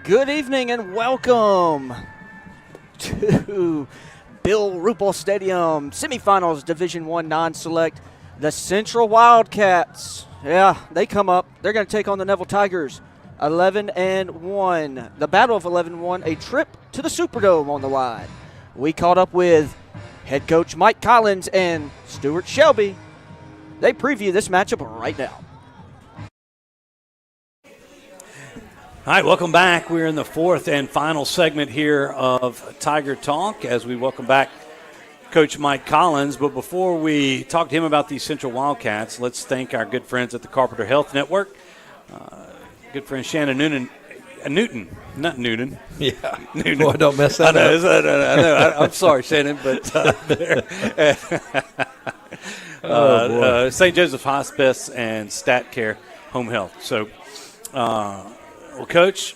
Good evening and welcome to Bill Ruple Stadium, Semifinals Division I non-select. The Central Wildcats, they come up. They're going to take on the Neville Tigers, 11-1. The battle of 11-1, a trip to the Superdome on the line. We caught up with head coach Mike Collins and Stewart Shelby. They preview this matchup right now. All right, welcome back. We're in the fourth and final segment here of Tiger Talk as we welcome back Coach Mike Collins. But before we talk to him about these Central Wildcats, let's thank our good friends at the Carpenter Health Network. Good friend Shannon Newton. Not Noonan. Yeah. Newton. Boy, don't mess that up. I know. I'm sorry, Shannon, but St. Joseph Hospice and Stat Care Home Health. So, well, Coach,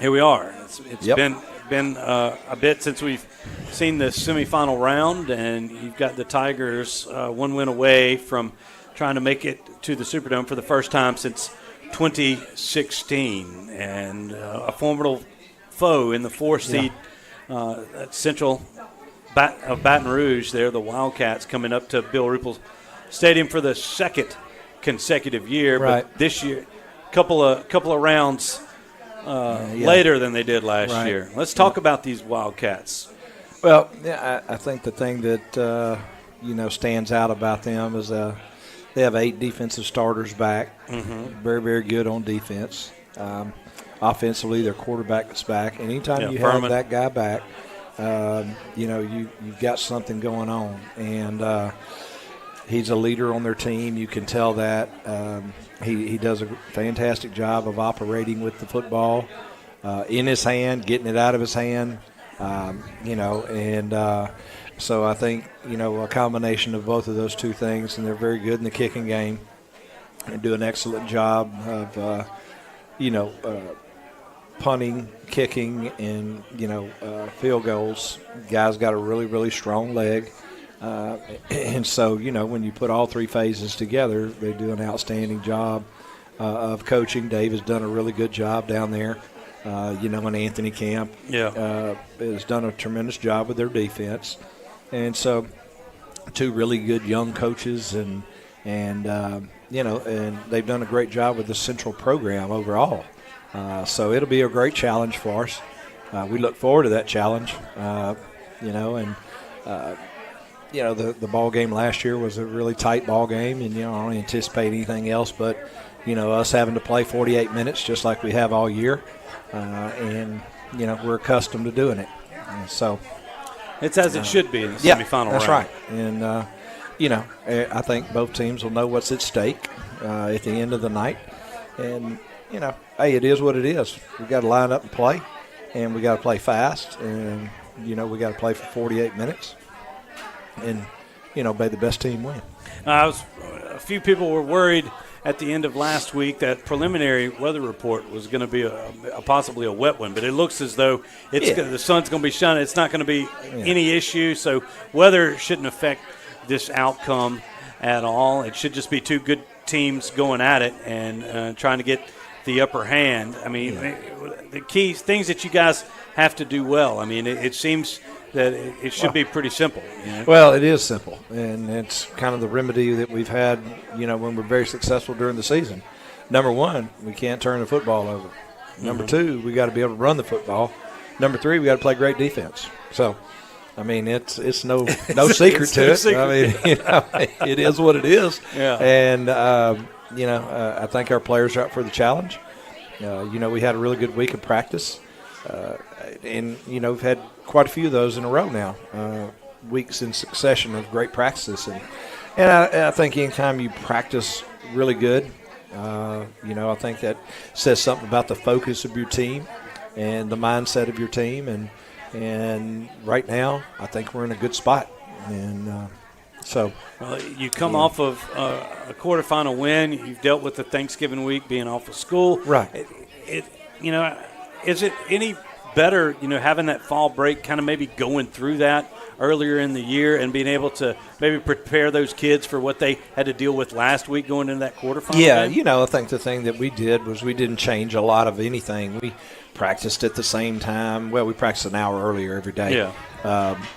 here we are. It's been a bit since we've seen the semifinal round, and you've got the Tigers one win away from trying to make it to the Superdome for the first time since 2016, and a formidable foe in the 4 seed Central of Baton Rouge. There, the Wildcats coming up to Bill Ruple Stadium for the second consecutive year, right. But this year. Couple of rounds later than they did last year. Let's talk about these Wildcats. Well, I think the thing that stands out about them is they have 8 defensive starters back. Mm-hmm. Very, very good on defense. Offensively, their quarterback is back. And anytime you have that guy back, you've got something going on. And he's a leader on their team. You can tell that. He does a fantastic job of operating with the football in his hand, getting it out of his hand, so I think, a combination of both of those two things, and they're very good in the kicking game and do an excellent job of, punting, kicking, and, field goals. Guys got a really, really strong leg. And so, when you put all 3 phases together, they do an outstanding job of coaching. Dave has done a really good job down there. And Anthony Camp has done a tremendous job with their defense. And so 2 really good young coaches, and they've done a great job with the Central program overall. So it'll be a great challenge for us. We look forward to that challenge, the ball game last year was a really tight ball game, and, I don't anticipate anything else but, us having to play 48 minutes just like we have all year. We're accustomed to doing it. So it's as it should be in the semifinal round. That's right. And, I think both teams will know what's at stake at the end of the night. And, hey, it is what it is. We've got to line up and play, and we got to play fast, and, we got to play for 48 minutes. And, may the best team win. A few people were worried at the end of last week that preliminary weather report was going to be possibly a wet one, but it looks as though the sun's going to be shining. It's not going to be any issue, so weather shouldn't affect this outcome at all. It should just be 2 good teams going at it and trying to get the upper hand. I mean, the key things that you guys have to do well. I mean, it seems – that it should be pretty simple. Well, it is simple, and it's kind of the remedy that we've had, when we're very successful during the season. Number 1, we can't turn the football over. Number 2, we got to be able to run the football. Number 3, we got to play great defense. So, I mean, it's no secret to it. I mean, it is what it is. Yeah. And I think our players are up for the challenge. We had a really good week of practice. And, we've had quite a few of those in a row now, weeks in succession of great practices. And I think anytime you practice really good, I think that says something about the focus of your team and the mindset of your team. And right now, I think we're in a good spot. And well, you come off of a quarterfinal win. You've dealt with the Thanksgiving week being off of school. Right. Is it any better, having that fall break, kind of maybe going through that earlier in the year and being able to maybe prepare those kids for what they had to deal with last week going into that quarterfinal game? I think the thing that we did was we didn't change a lot of anything. We practiced at the same time. Well, we practiced an hour earlier every day.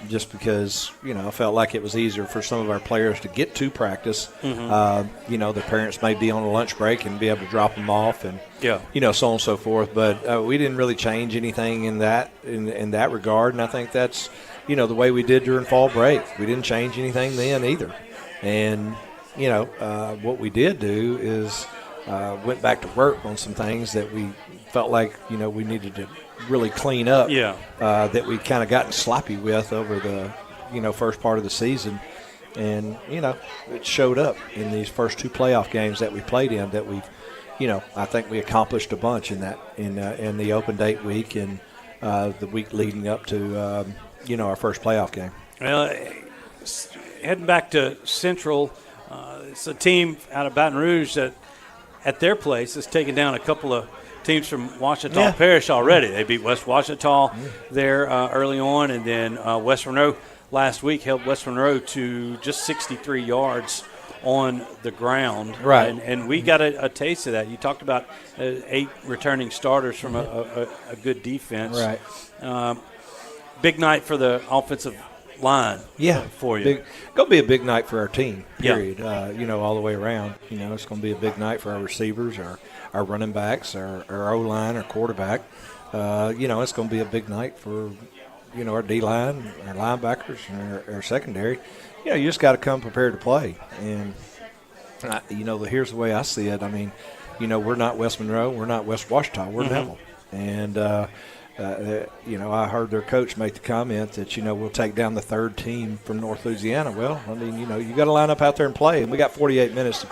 Just because, I felt like it was easier for some of our players to get to practice. The parents may be on a lunch break and be able to drop them off and, so on and so forth. But we didn't really change anything in that regard. And I think that's, the way we did during fall break. We didn't change anything then either. And, what we did do is went back to work on some things that we felt like, we needed to really clean up that we kind of gotten sloppy with over the, first part of the season. And, it showed up in these first 2 playoff games that we played in that we've, I think we accomplished a bunch in that, in the open date week and the week leading up to, our first playoff game. Well, heading back to Central, it's a team out of Baton Rouge that at their place has taken down a couple of teams from Ouachita Parish already. They beat West Ouachita there early on, and then West Monroe last week held West Monroe to just 63 yards on the ground. Right. And we got a taste of that. You talked about 8 returning starters from a good defense. Right. Big night for the offensive line for you. Going to be a big night for our team, period. All the way around. It's going to be a big night for our receivers, our running backs, our O-line, our quarterback. It's going to be a big night for, our D-line, our linebackers, and our secondary. You just got to come prepared to play. And, here's the way I see it. I mean, we're not West Monroe. We're not West Ouachita. We're Neville. And, I heard their coach make the comment that, we'll take down the 3rd team from North Louisiana. Well, I mean, you got to line up out there and play. And we got 48 minutes to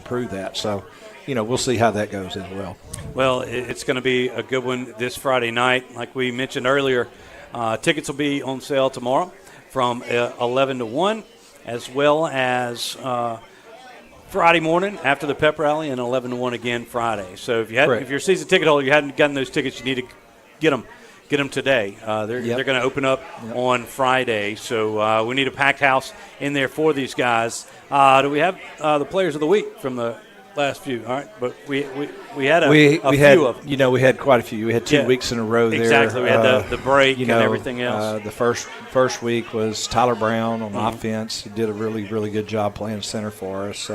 prove that. So, we'll see how that goes as well. Well, it's going to be a good one this Friday night. Like we mentioned earlier, tickets will be on sale tomorrow from 11 to 1, as well as Friday morning after the pep rally and 11 to 1 again Friday. So if you're a season ticket holder, you hadn't gotten those tickets, you need to get them today. They're going to open up on Friday. So we need a packed house in there for these guys. Do we have the players of the week from the last few? All right, but we had a few of them. We had quite a few. We had 2 weeks in a row there. Exactly. We had the break and everything else. The first week was Tyler Brown on offense. He did a really, really good job playing center for us.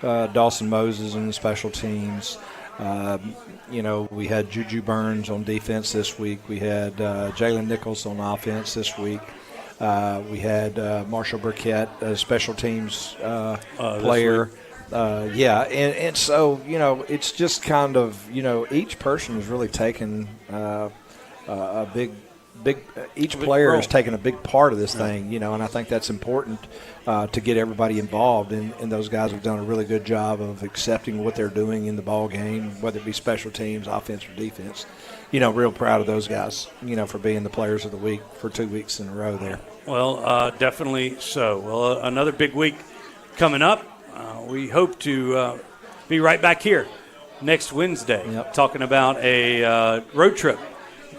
Dawson Moses on the special teams. We had Juju Burns on defense this week. We had Jalen Nichols on offense this week. We had Marshall Burkett, a special teams player. And so, it's just kind of, each person is really taking a big each player has taken a big part of this thing, and I think that's important to get everybody involved. And those guys have done a really good job of accepting what they're doing in the ball game, whether it be special teams, offense, or defense. Real proud of those guys, for being the players of the week for 2 weeks in a row there. Well, definitely so. Well, another big week coming up. We hope to be right back here next Wednesday talking about a road trip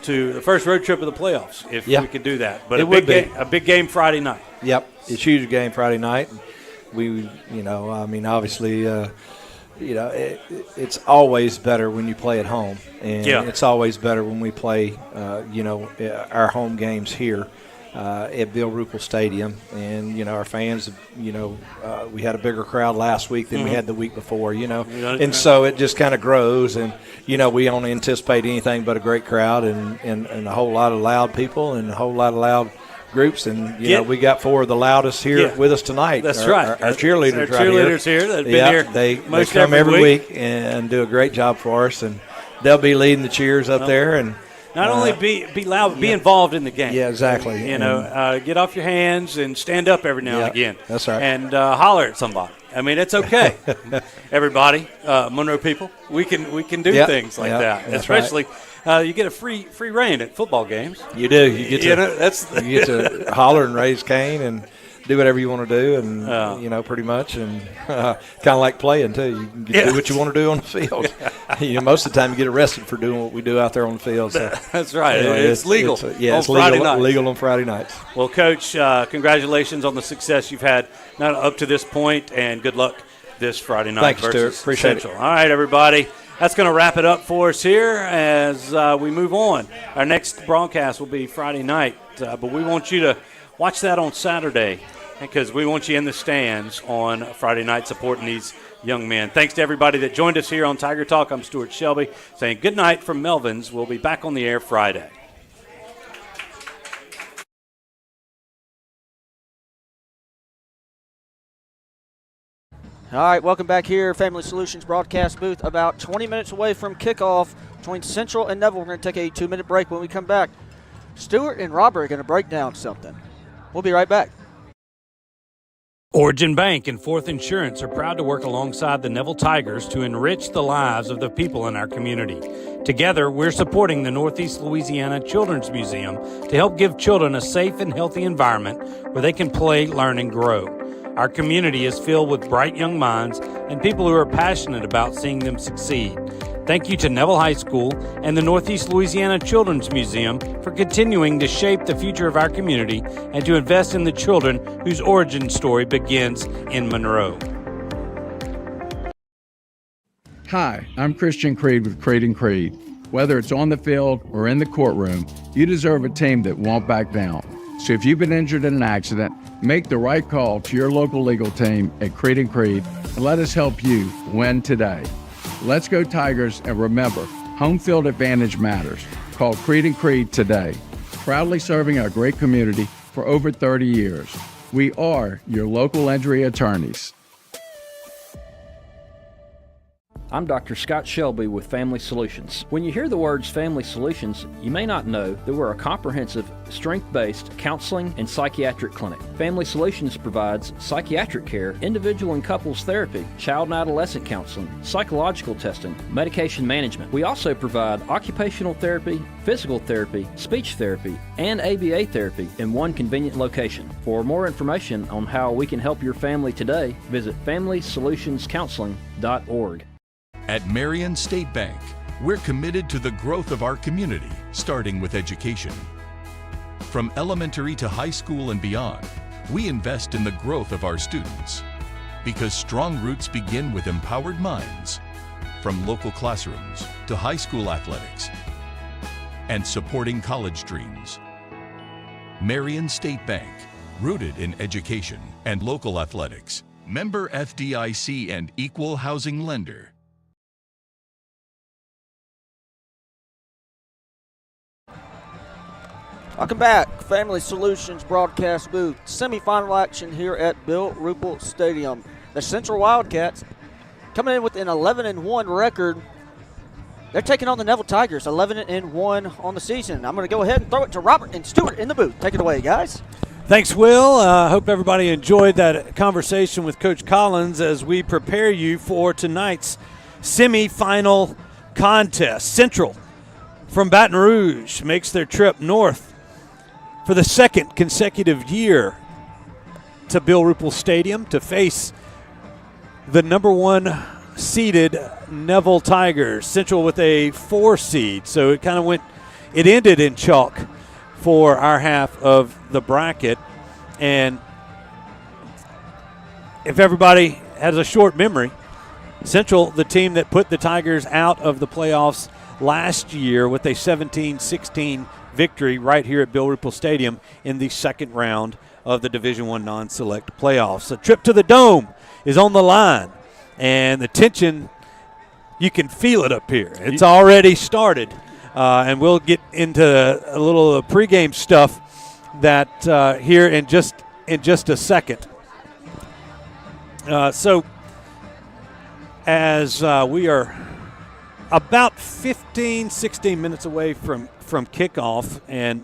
to the first road trip of the playoffs, if we could do that. But a big game Friday night. Yep, it's a huge game Friday night. We, obviously, it's always better when you play at home, and it's always better when we play, our home games here at Bill Ruple Stadium. And, our fans, we had a bigger crowd last week than we had the week before, and so it just kind of grows. And, we don't anticipate anything but a great crowd and a whole lot of loud people and a whole lot of loud groups. And, we got 4 of the loudest here with us tonight. That's right. Our cheerleaders right cheerleaders here. They've been here they come every week and do a great job for us. And they'll be leading the cheers up there. And not only be loud, but be involved in the game. Yeah, exactly. Get off your hands and stand up every now and again. That's right. And holler at somebody. I mean, it's okay. Everybody, Monroe people, we can do things like that. Especially, you get a free reign at football games. You do. You get to holler and raise Cain and do whatever you want to do, and pretty much, and kind of like playing too. You can do what you want to do on the field. Most of the time you get arrested for doing what we do out there on the field. So. That's right. Anyway, it's legal. It's legal on Friday nights. Well, Coach, congratulations on the success you've had not up to this point, and good luck this Friday night. Thanks, versus Stewart. Appreciate Central. All right, everybody. That's going to wrap it up for us here as we move on. Our next broadcast will be Friday night, but we want you to watch that on Saturday because we want you in the stands on Friday night supporting these young men. Thanks to everybody that joined us here on Tiger Talk. I'm Stewart Shelby saying good night from Melvin's. We'll be back on the air Friday. All right, welcome back here. Family Solutions broadcast booth about 20 minutes away from kickoff between Central and Neville. We're going to take a 2-minute break. When we come back, Stewart and Robert are going to break down something. We'll be right back. Origin Bank and Fourth Insurance are proud to work alongside the Neville Tigers to enrich the lives of the people in our community. Together, we're supporting the Northeast Louisiana Children's Museum to help give children a safe and healthy environment where they can play, learn, and grow. Our community is filled with bright young minds and people who are passionate about seeing them succeed. Thank you to Neville High School and the Northeast Louisiana Children's Museum for continuing to shape the future of our community and to invest in the children whose origin story begins in Monroe. Hi, I'm Christian Creed with Creed & Creed. Whether it's on the field or in the courtroom, you deserve a team that won't back down. So if you've been injured in an accident, make the right call to your local legal team at Creed & Creed and let us help you win today. Let's go Tigers, and remember, home field advantage matters. Call Creed & Creed today. Proudly serving our great community for over 30 years. We are your local injury attorneys. I'm Dr. Scott Shelby with Family Solutions. When you hear the words Family Solutions, you may not know that we're a comprehensive, strength-based counseling and psychiatric clinic. Family Solutions provides psychiatric care, individual and couples therapy, child and adolescent counseling, psychological testing, medication management. We also provide occupational therapy, physical therapy, speech therapy, and ABA therapy in one convenient location. For more information on how we can help your family today, visit FamilySolutionsCounseling.org. At Marion State Bank, we're committed to the growth of our community, starting with education. From elementary to high school and beyond, we invest in the growth of our students. Because strong roots begin with empowered minds, from local classrooms to high school athletics, and supporting college dreams. Marion State Bank, rooted in education and local athletics. Member FDIC and equal housing lender. Welcome back. Family Solutions broadcast booth. Semifinal action here at Bill Ruple Stadium. The Central Wildcats coming in with an 11-1 record. They're taking on the Neville Tigers, 11-1 on the season. I'm going to go ahead and throw it to Robert and Stewart in the booth. Take it away, guys. Thanks, Will. I hope everybody enjoyed that conversation with Coach Collins as we prepare you for tonight's semifinal contest. Central from Baton Rouge makes their trip north for the second consecutive year to Bill Ruple Stadium to face the number one seeded Neville Tigers. Central with a 4 seed, so it ended in chalk for our half of the bracket. And if everybody has a short memory, Central, the team that put the Tigers out of the playoffs last year with a 17-16 victory right here at Bill Ruple Stadium in the second round of the Division I non-select playoffs. A trip to the Dome is on the line, and the tension, you can feel it up here. It's already started, and we'll get into a little pregame stuff that here in just a second. So as we are about 15, 16 minutes away from kickoff. And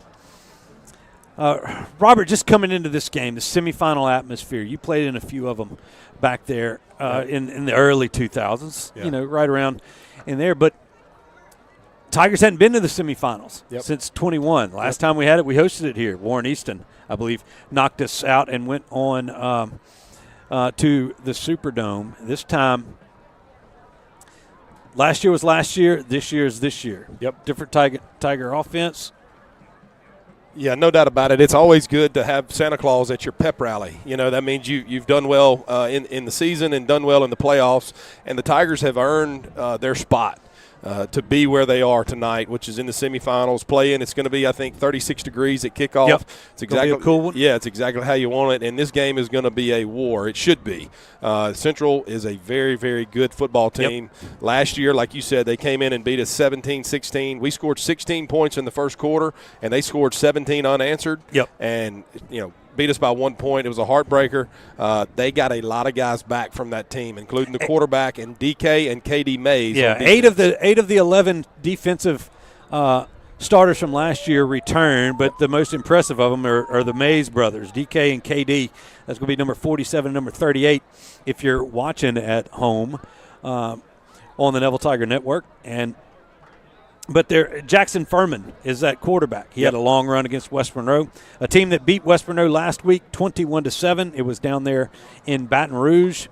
Robert, just coming into this game, the semifinal atmosphere, you played in a few of them back there in the early 2000s, right around in there. But Tigers hadn't been to the semifinals since 21. Last time we had it, we hosted it here. Warren Easton, I believe, knocked us out and went on to the Superdome. This time, last year was last year. This year is this year. Yep. Different Tiger offense. Yeah, no doubt about it. It's always good to have Santa Claus at your pep rally. You know, that means you've done well in the season and done well in the playoffs, and the Tigers have earned their spot to be where they are tonight, which is in the semifinals playing. It's going to be, I think, 36 degrees at kickoff. Yep. It's exactly a cool one. Yeah, it's exactly how you want it, and this game is going to be a war. It should be. Central is a very, very good football team. Yep. Last year, like you said, they came in and beat us 17-16. We scored 16 points in the first quarter, and they scored 17 unanswered. Yep. And, you know, beat us by 1 point. It was a heartbreaker. They got a lot of guys back from that team, including the quarterback and DK and KD Mays. Yeah, 8 of the 11 defensive starters from last year returned, but the most impressive of them are the Mays brothers, DK and KD. That's going to be number 47 and number 38 if you're watching at home on the Neville Tiger Network. But Jackson Furman is that quarterback. He had a long run against West Monroe, a team that beat West Monroe last week 21-7. It was down there in Baton Rouge.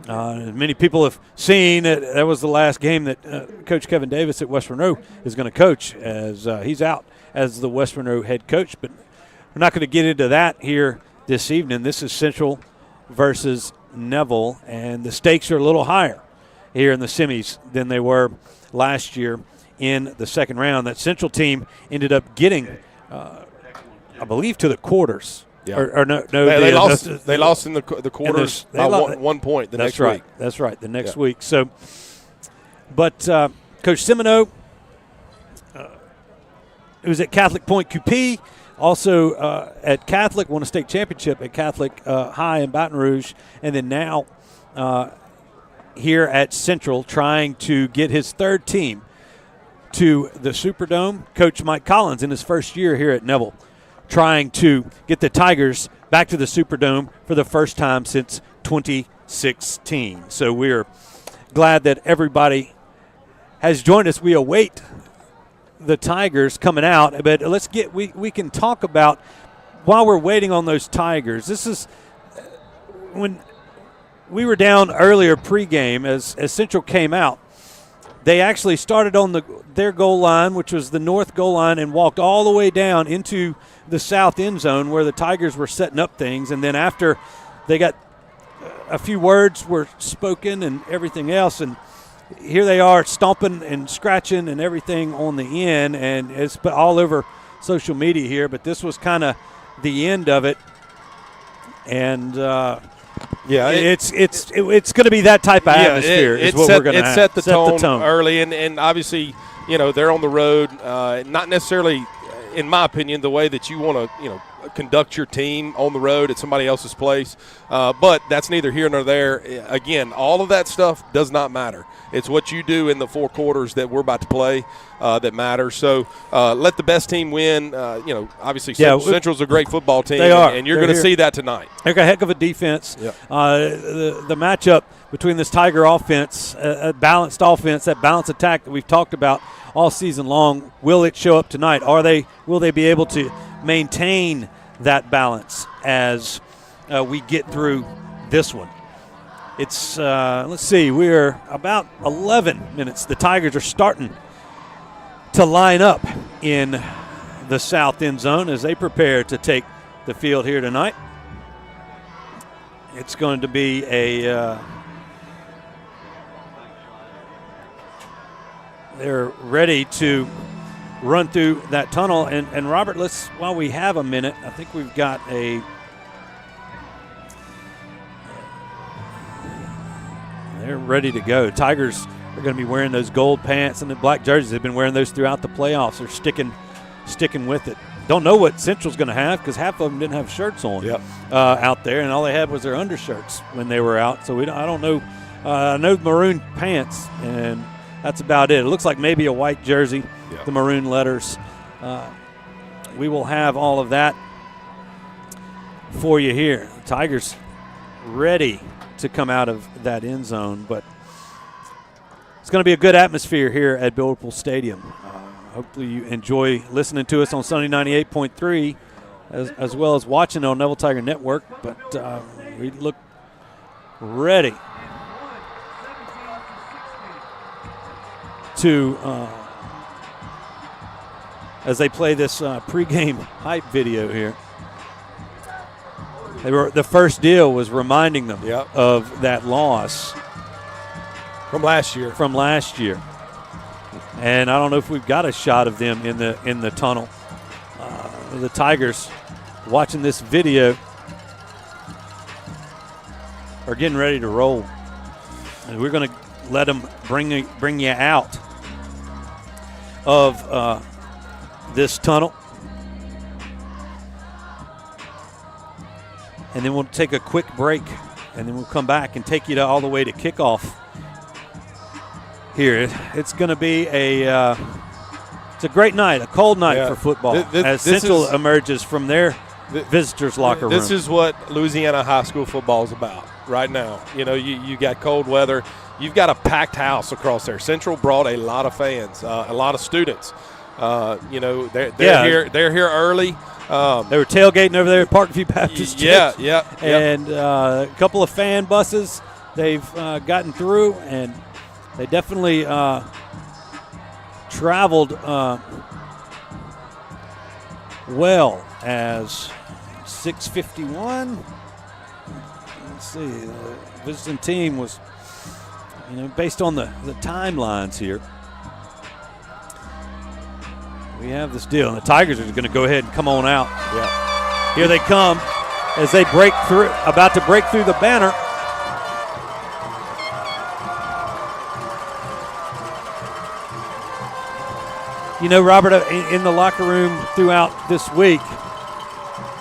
Many people have seen it. That was the last game that Coach Kevin Davis at West Monroe is going to coach, as he's out as the West Monroe head coach. But we're not going to get into that here this evening. This is Central versus Neville, and the stakes are a little higher here in the semis than they were last year in the second round. That Central team ended up getting, I believe, to the quarters. Yeah. Or no, they lost in the quarters by 1 point the next week. That's right, the next week. So, but Coach Semino, who was at Catholic Point QP, also at Catholic, won a state championship at Catholic High in Baton Rouge, and then now here at Central trying to get his third team to the Superdome. Coach Mike Collins in his first year here at Neville trying to get the Tigers back to the Superdome for the first time since 2016. So we're glad that everybody has joined us. We await the Tigers coming out, but let's get we can talk about while we're waiting on those Tigers. This is when we were down earlier pregame as Central came out. They actually started on their goal line, which was the north goal line, and walked all the way down into the south end zone where the Tigers were setting up things. And then after they got a few words were spoken and everything else, and here they are stomping and scratching and everything on the end, and it's all over social media here. But this was kind of the end of it, and yeah, it's going to be that type of atmosphere. Is what we're going to have. It set the tone early, and obviously, you know, they're on the road. Not necessarily, in my opinion, the way that you want to, conduct your team on the road at somebody else's place. But that's neither here nor there. Again, all of that stuff does not matter. It's what you do in the 4 quarters that we're about to play that matters. So let the best team win. Obviously Central's a great football team. They are. And you're going to see that tonight. They're a heck of a defense. Yep. The matchup between this Tiger offense, a balanced offense, that balanced attack that we've talked about all season long, will it show up tonight? Will they be able to maintain that balance as we get through this one? It's let's see, we're about 11 minutes. The Tigers are starting to line up in the south end zone as they prepare to take the field here tonight. It's going to be they're ready to run through that tunnel. And Robert, while we have a minute, I think we've got they're ready to go. Tigers are going to be wearing those gold pants and the black jerseys. They've been wearing those throughout the playoffs. They're sticking with it. Don't know what Central's going to have because half of them didn't have shirts on out there, and all they had was their undershirts when they were out. So I don't know. I know maroon pants, and that's about it. It looks like maybe a white jersey, the maroon letters. We will have all of that for you here. The Tigers ready to come out of that end zone, but it's going to be a good atmosphere here at Bill Ruple Stadium. Hopefully you enjoy listening to us on Sunday 98.3 as well as watching on Neville Tiger Network, but we look ready. to as they play this pregame hype video here. The first deal was reminding them of that loss from last year. And I don't know if we've got a shot of them in the tunnel. The Tigers, watching this video, are getting ready to roll, and we're going to let them bring you out of this tunnel. And then we'll take a quick break, and then we'll come back and take you all the way to kickoff here. It's going to be it's a great night, a cold night for football as Central emerges from their visitors' locker room. This is what Louisiana high school football is about right now. You know, you got cold weather. You've got a packed house across there. Central brought a lot of fans, a lot of students. You know, they're here. They're here early. They were tailgating over there at Parkview Baptist Church. Yeah. And a couple of fan buses they've gotten through, and they definitely traveled well as 6:51. Let's see. The visiting team was, based on the timelines here. We have this deal, and the Tigers are going to go ahead and come on out. Yeah. Here they come as they about to break through the banner. Robert, in the locker room throughout this week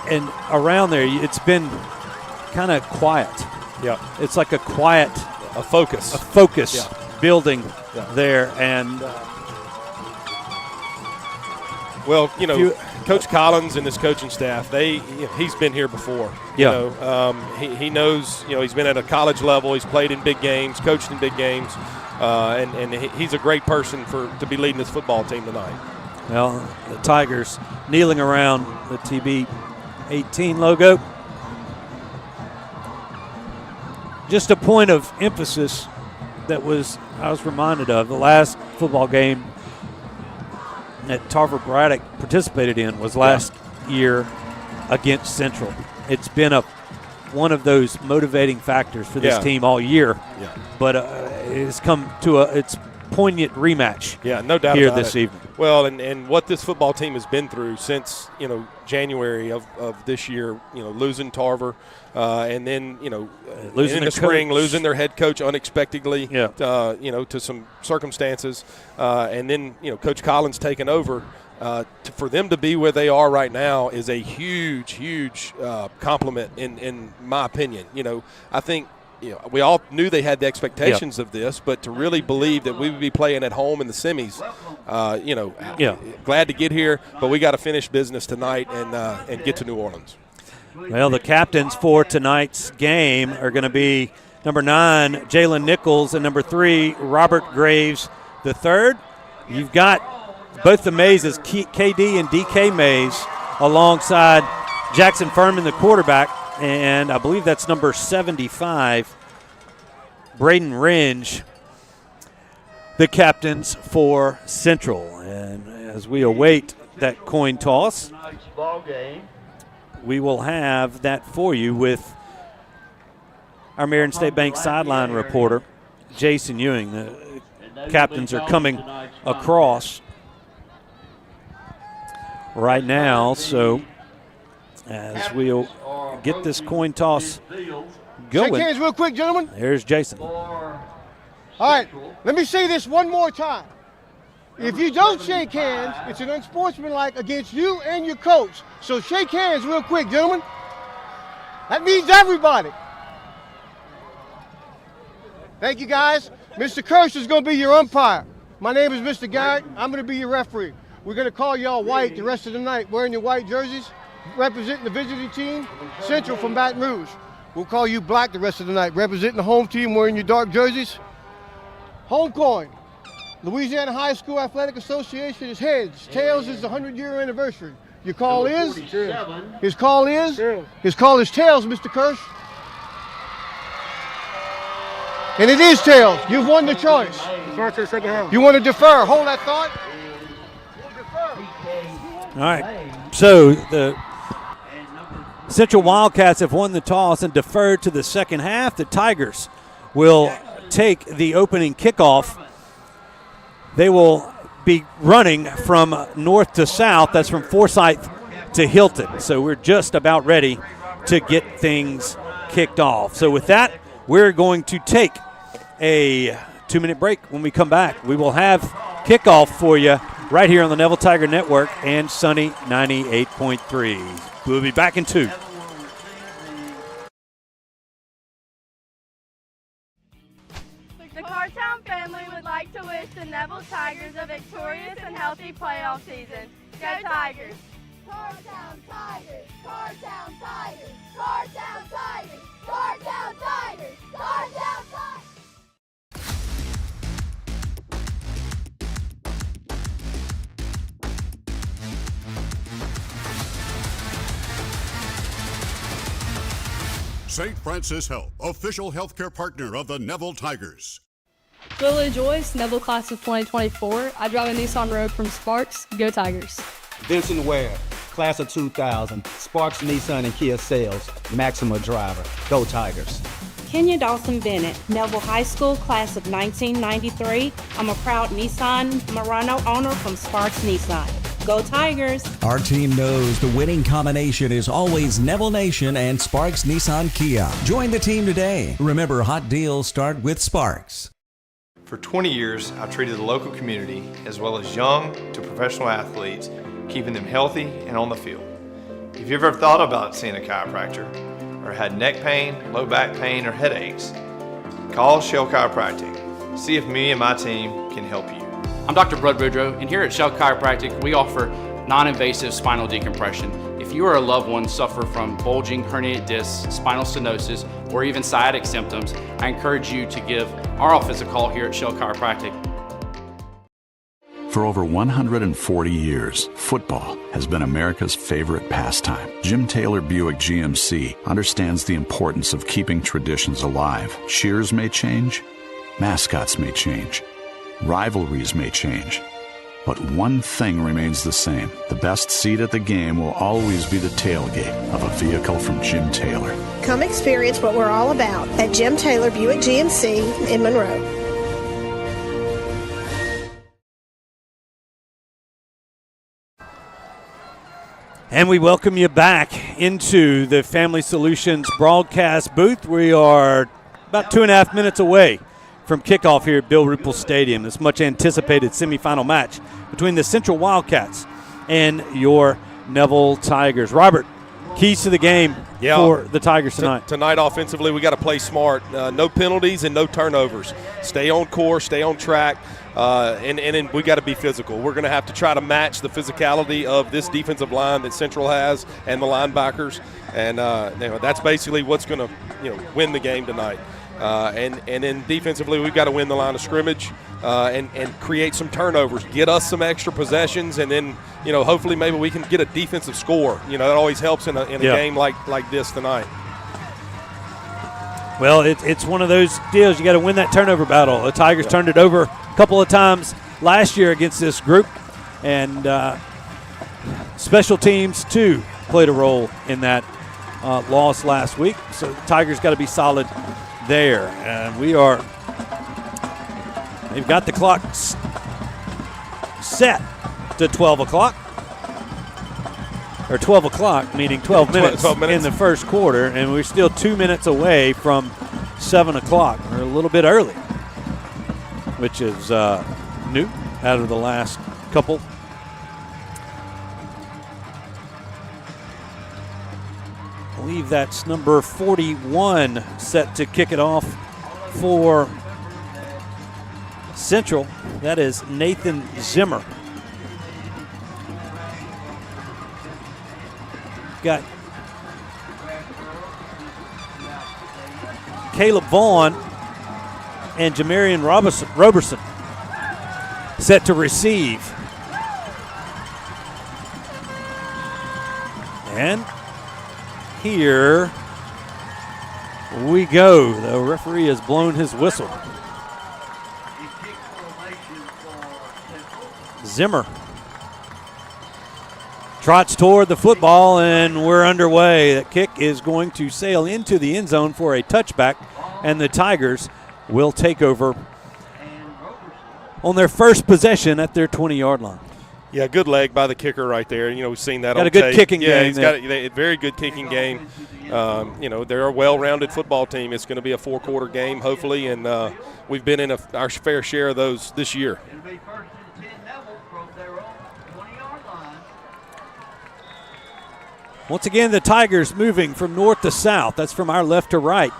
and around there, it's been kind of quiet. Yeah. It's like a focus building there, and well, Coach Collins and his coaching staff, he's been here before. He knows, he's been at a college level. He's played in big games, coached in big games, and he's a great person to be leading this football team tonight. Well, the Tigers kneeling around the TB18 logo. Just a point of emphasis I was reminded of the last football game that Tarver Braddock participated in was last year against Central. It's been one of those motivating factors for this team all year. Yeah. But it's come to its poignant rematch. Yeah, no doubt here about this it. evening. Well, and what this football team has been through since January of this year, losing Tarver, and then losing in the spring, losing their head coach unexpectedly, to some circumstances, and then Coach Collins taking over. For them to be where they are right now is a huge compliment in my opinion. I think we all knew they had the expectations of this, but to really believe that we would be playing at home in the semis, glad to get here, but we got to finish business tonight and get to New Orleans. Well, the captains for tonight's game are going to be number 9, Jalen Nichols, and number 3, Robert Graves III. You've got both the Mazes, KD and DK Mays, alongside Jackson Furman, the quarterback, and I believe that's number 75, Braden Ringe, the captains for Central. And as we await that coin toss, we will have that for you with our Marion State Bank sideline reporter, Jason Ewing. The captains are coming across right now, so as we'll get this coin toss going. Shake hands real quick, gentlemen. There's Jason. All right, let me say this one more time. If you don't shake hands, it's an unsportsmanlike against you and your coach. So shake hands real quick, gentlemen. That means everybody. Thank you, guys. Mr. Kirsch is going to be your umpire. My name is Mr. Garrett. I'm going to be your referee. We're going to call y'all white the rest of the night, wearing your white jerseys, representing the visiting team, Central from Baton Rouge. We'll call you black the rest of the night, representing the home team, wearing your dark jerseys. Home coin. Louisiana High School Athletic Association is heads. Tails is the 100-year anniversary. Your call is? His call is? His call is tails, Mr. Kirsch. And it is tails. You've won the choice. Start to the second half. You want to defer. Hold that thought. All right. So the Central Wildcats have won the toss and deferred to the second half. The Tigers will take the opening kickoff. They will be running from north to south. That's from Forsyth to Hilton. So we're just about ready to get things kicked off. So with that, we're going to take a 2-minute break. When we come back, we will have kickoff for you right here on the Neville Tiger Network and Sunny 98.3. We'll be back in 2. The Cartown family would like to wish the Neville Tigers a victorious and healthy playoff season. Go Tigers! Cartown Tigers! Cartown Tigers! Cartown Tigers! Cartown Tigers! Cartown Tigers! St. Francis Health, official healthcare partner of the Neville Tigers. Lily Joyce, Neville Class of 2024. I drive a Nissan Rogue from Sparks. Go Tigers. Vincent Ware, Class of 2000, Sparks Nissan and Kia Sales, Maxima Driver. Go Tigers. Kenya Dawson Bennett, Neville High School, Class of 1993. I'm a proud Nissan Murano owner from Sparks Nissan. Go Tigers! Our team knows the winning combination is always Neville Nation and Sparks Nissan Kia. Join the team today. Remember, hot deals start with Sparks. For 20 years, I've treated the local community, as well as young to professional athletes, keeping them healthy and on the field. If you've ever thought about seeing a chiropractor, or had neck pain, low back pain, or headaches, call Shell Chiropractic. See if me and my team can help you. I'm Dr. Bud Woodrow, and here at Shell Chiropractic, we offer non-invasive spinal decompression. If you or a loved one suffer from bulging herniated discs, spinal stenosis, or even sciatic symptoms, I encourage you to give our office a call here at Shell Chiropractic. For over 140 years, football has been America's favorite pastime. Jim Taylor Buick GMC understands the importance of keeping traditions alive. Cheers may change, mascots may change, rivalries may change, but one thing remains the same. The best seat at the game will always be the tailgate of a vehicle from Jim Taylor. Come experience what we're all about at Jim Taylor Buick GMC in Monroe. And we welcome you back into the Family Solutions broadcast booth. We are about 2.5 minutes away from kickoff here at Bill Ruple Stadium. This much anticipated semifinal match between the Central Wildcats and your Neville Tigers. Robert, keys to the game for the Tigers tonight. Tonight offensively, we got to play smart. No penalties and no turnovers. Stay on course, stay on track. And we got to be physical. We're going to have to try to match the physicality of this defensive line that Central has and the linebackers, and that's basically what's going to win the game tonight. And then defensively, we've got to win the line of scrimmage and create some turnovers, get us some extra possessions, and then hopefully maybe we can get a defensive score. That always helps in a game like this tonight. Well, it's one of those deals. You got to win that turnover battle. The Tigers turned it over a couple of times last year against this group, and special teams too played a role in that loss last week. So the Tigers got to be solid there, and they've got the clock set to 12 o'clock. Or 12 o'clock, meaning 12 minutes in the first quarter, and we're still 2 minutes away from 7 o'clock. We're a little bit early, which is new out of the last couple. I believe that's number 41 set to kick it off for Central. That is Nathan Zimmer. Got Caleb Vaughn and Jamarian Roberson set to receive. And here we go. The referee has blown his whistle. Zimmer trots toward the football, and we're underway. The kick is going to sail into the end zone for a touchback, and the Tigers will take over on their first possession at their 20-yard line. Yeah, good leg by the kicker right there. We've seen that on tape. Got a good kicking game. game. He's got a very good kicking game. They're a well-rounded football team. It's going to be a 4-quarter game, hopefully, and we've been in our fair share of those this year. Once again, the Tigers moving from north to south. That's from our left to right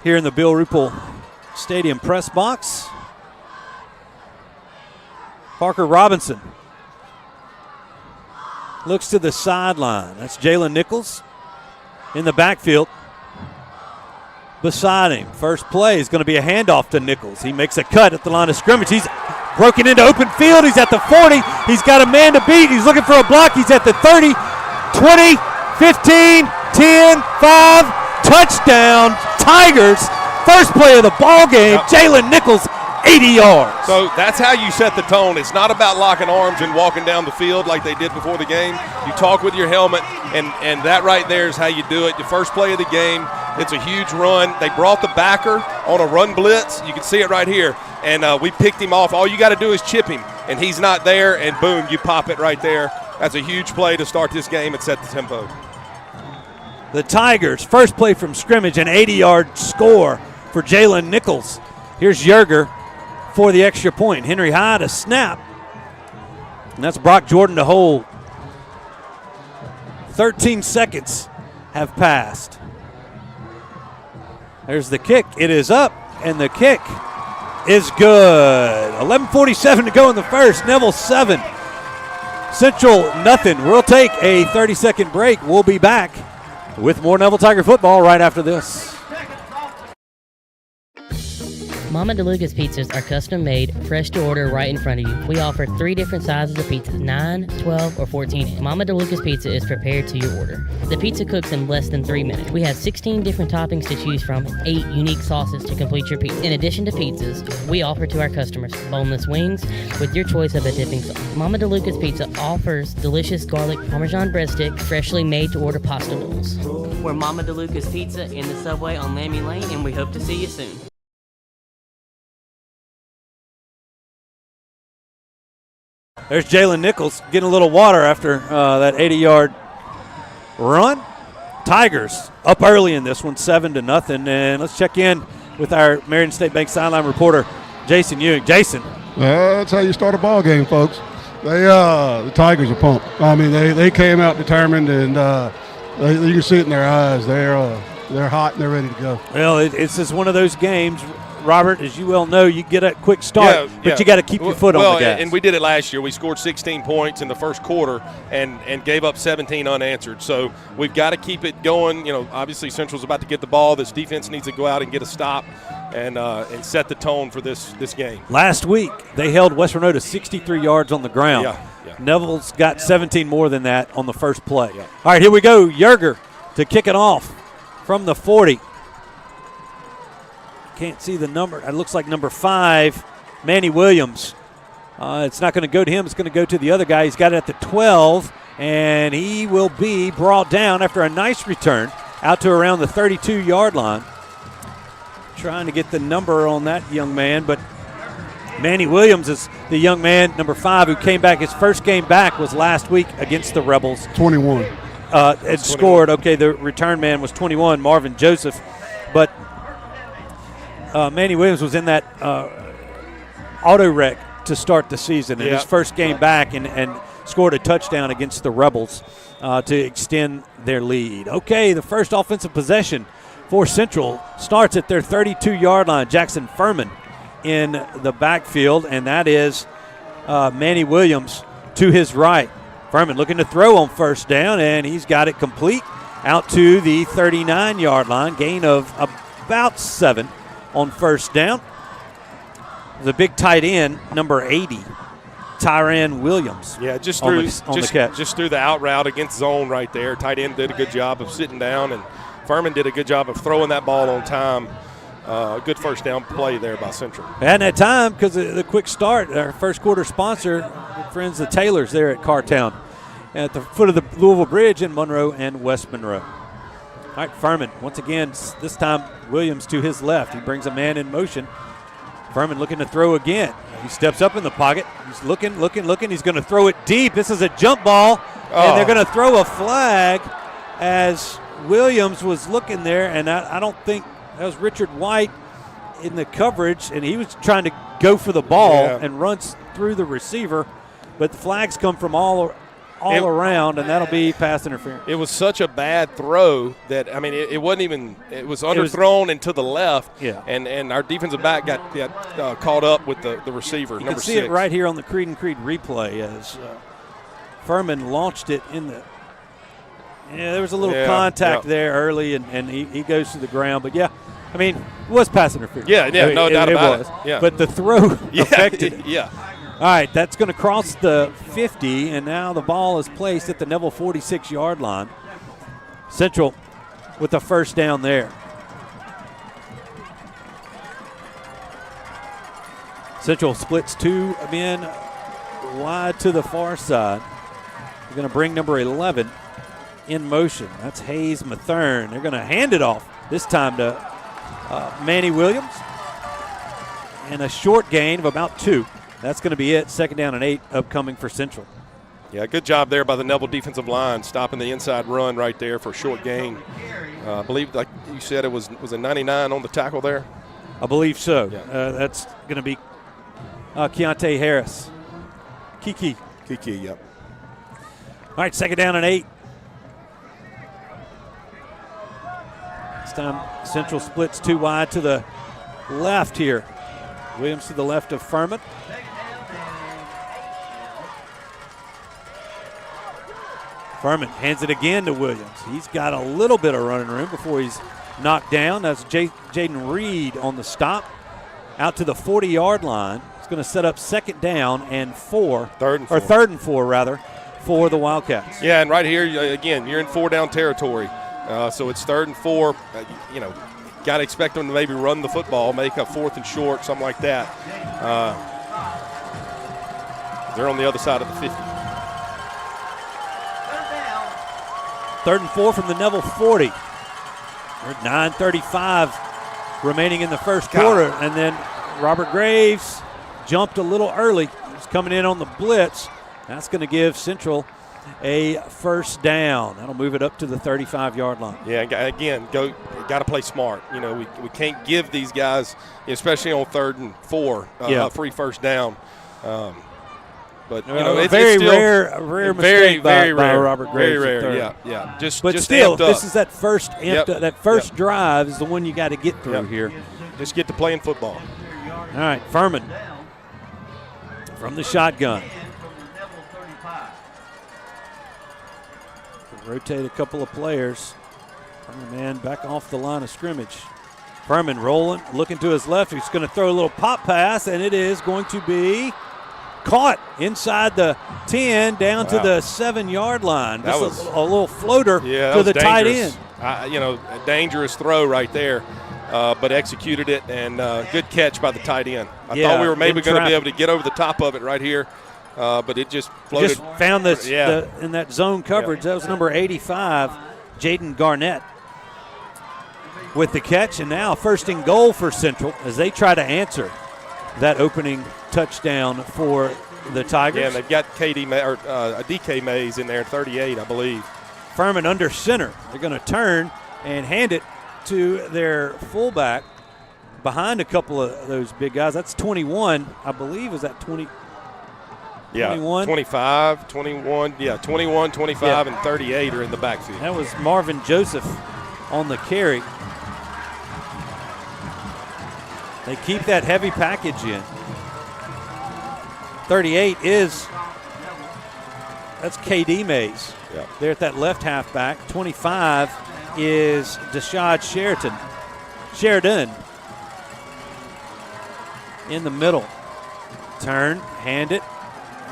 here in the Bill Ruple Stadium press box. Parker Robinson looks to the sideline. That's Jalen Nichols in the backfield. Beside him, first play is going to be a handoff to Nichols. He makes a cut at the line of scrimmage. He's broken into open field. He's at the 40. He's got a man to beat. He's looking for a block. He's at the 30, 20, 15, 10, 5. Touchdown, Tigers. First play of the ball game. Jalen Nichols, 80 yards. So that's how you set the tone. It's not about locking arms and walking down the field like they did before the game. You talk with your helmet, and that right there is how you do it. The first play of the game, it's a huge run. They brought the backer on a run blitz. You can see it right here. And we picked him off. All you got to do is chip him, and he's not there, and boom, you pop it right there. That's a huge play to start this game and set the tempo. The Tigers, first play from scrimmage, an 80-yard score for Jalen Nichols. Here's Yerger for the extra point. Henry Hyde, a snap. And that's Brock Jordan to hold. 13 seconds have passed. There's the kick. It is up, and the kick is good. 11:47 to go in the first. Neville 7. Central nothing. We'll take a 30-second break. We'll be back with more Neville Tiger football right after this. Mama DeLuca's pizzas are custom made, fresh to order right in front of you. We offer 3 different sizes of pizzas, 9, 12, or 14. Mama DeLuca's pizza is prepared to your order. The pizza cooks in less than 3 minutes. We have 16 different toppings to choose from, 8 unique sauces to complete your pizza. In addition to pizzas, we offer to our customers boneless wings with your choice of a dipping sauce. Mama DeLuca's Pizza offers delicious garlic Parmesan breadstick, freshly made to order pasta noodles. We're Mama DeLuca's Pizza in the subway on Lammy Lane, and we hope to see you soon. There's Jalen Nichols getting a little water after that 80-yard run. Tigers up early in this one, 7-0. And let's check in with our Marion State Bank sideline reporter, Jason Ewing. Jason. Well, that's how you start a ball game, folks. The Tigers are pumped. I mean, they came out determined, and you can see it in their eyes. They're hot and they're ready to go. Well, it's just one of those games, Robert, as you well know, you get a quick start, but you got to keep your foot on the gas. And we did it last year. We scored 16 points in the first quarter and gave up 17 unanswered. So we've got to keep it going. Obviously Central's about to get the ball. This defense needs to go out and get a stop and set the tone for this game. Last week they held West Monroe to 63 yards on the ground. Yeah. Neville's got 17 more than that on the first play. Yeah. All right, here we go. Yerger to kick it off from the 40. Can't see the number. It looks like number 5, Manny Williams. It's not going to go to him. It's going to go to the other guy. He's got it at the 12, and he will be brought down after a nice return out to around the 32-yard line. Trying to get the number on that young man, but Manny Williams is the young man, number 5, who came back. His first game back was last week against the Rebels. 21. It scored. Okay, the return man was 21, Marvin Joseph, but Manny Williams was in that auto wreck to start the season in his first game back and scored a touchdown against the Rebels to extend their lead. Okay, the first offensive possession for Central starts at their 32-yard line. Jackson Furman in the backfield, and that is Manny Williams to his right. Furman looking to throw on first down, and he's got it complete out to the 39-yard line, gain of about 7 on first down. The big tight end, number 80, Tyran Williams. Yeah, just the catch. Just threw the out route against zone right there. Tight end did a good job of sitting down and Furman did a good job of throwing that ball on time. Good first down play there by Central. And at time, because of the quick start, our first quarter sponsor, friends the Taylors there at Cartown, at the foot of the Louisville Bridge in Monroe and West Monroe. All right, Furman, once again, this time Williams to his left. He brings a man in motion. Furman looking to throw again. He steps up in the pocket. He's looking. He's going to throw it deep. This is a jump ball, and they're going to throw a flag as Williams was looking there, and I don't think that was Richard White in the coverage, and he was trying to go for the ball and runs through the receiver, but the flags come from all around, and that'll be pass interference. It was such a bad throw that, I mean, it wasn't even – it was underthrown and to the left, and our defensive back got caught up with the receiver, you number 6. You can see it right here on the Creed and Creed replay as Furman launched it in the – there was a little contact there early, and he goes to the ground. But, I mean, it was pass interference. No doubt about it. Yeah. But the throw affected it. Yeah. All right, that's going to cross the 50, and now the ball is placed at the Neville 46-yard line. Central with the first down there. Central splits 2 men wide to the far side. They're going to bring number 11 in motion. That's Hayes Mathern. They're going to hand it off this time to Manny Williams. And a short gain of about 2. That's going to be it. 2nd down and 8 upcoming for Central. Yeah, good job there by the Neville defensive line, stopping the inside run right there for a short gain. I believe, like you said, it was a 99 on the tackle there? I believe so. Yeah. That's going to be Keontae Harris. Kiki, yep. All right, 2nd down and 8. This time Central splits 2 wide to the left here. Williams to the left of Furman. Furman hands it again to Williams. He's got a little bit of running room before he's knocked down. That's Jaden Reed on the stop. Out to the 40-yard line. It's going to set up 2nd down and 4. 3rd and 4 rather, for the Wildcats. Yeah, and right here, again, you're in 4-down territory. So it's 3rd and 4. Got to expect them to maybe run the football, make a 4th and short, something like that. They're on the other side of the 50. 3rd and 4 from the Neville 40. We're at 9:35 remaining in the first quarter, and then Robert Graves jumped a little early. He's coming in on the blitz. That's going to give Central a first down. That'll move it up to the 35-yard line. Yeah, again, got to play smart. We can't give these guys, especially on 3rd and 4, a free first down. But it's very still rare mistake by Robert Graves. Very rare. Yeah. Just still, this is that first drive is the one you got to get through here. Just get to playing football. All right, Furman from the shotgun. Rotate a couple of players. Man back off the line of scrimmage. Furman rolling, looking to his left. He's going to throw a little pop pass, and it is going to be caught inside the 10 down to the 7-yard line. That was a little floater to the tight end. A dangerous throw right there, but executed it, and good catch by the tight end. I thought we were maybe going to be able to get over the top of it right here. But it just floated. Just found this in that zone coverage. That was number 85, Jaden Garnett, with the catch. And now 1st and goal for Central as they try to answer that opening touchdown for the Tigers. Yeah, and they've got DK Mays in there, 38, I believe. Furman under center. They're going to turn and hand it to their fullback behind a couple of those big guys. That's 21, I believe. Is that 20? Yeah, 21? 25, 21, 21, 25, and 38 are in the backfield. That was Marvin Joseph on the carry. They keep that heavy package in. 38 that's KD Mays. Yep. They're at that left halfback. 25 is Deshad Sheridan in the middle. Turn, hand it.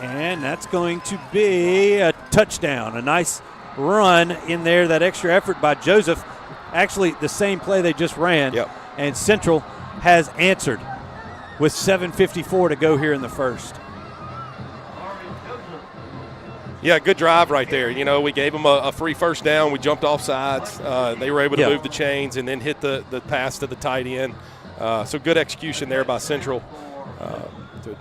And that's going to be a touchdown. A nice run in there, that extra effort by Joseph. actually the same play they just ran. Yep. And Central has answered with 7:54 to go here in the first. Yeah, good drive right there. You know, we gave them a free first down. We jumped off sides. They were able to move the chains and then hit the pass to the tight end. So good execution there by Central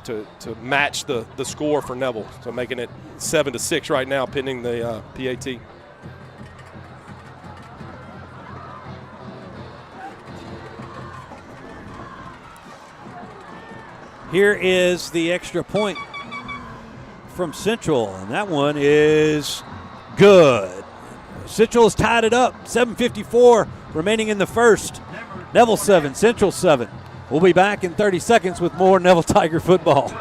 to match the score for Neville. So making it 7-6 right now, pending the PAT. Here is the extra point from Central, and that one is good. Central has tied it up. 7:54 remaining in the first. Neville 7, Central 7. We'll be back in 30 seconds with more Neville Tiger football.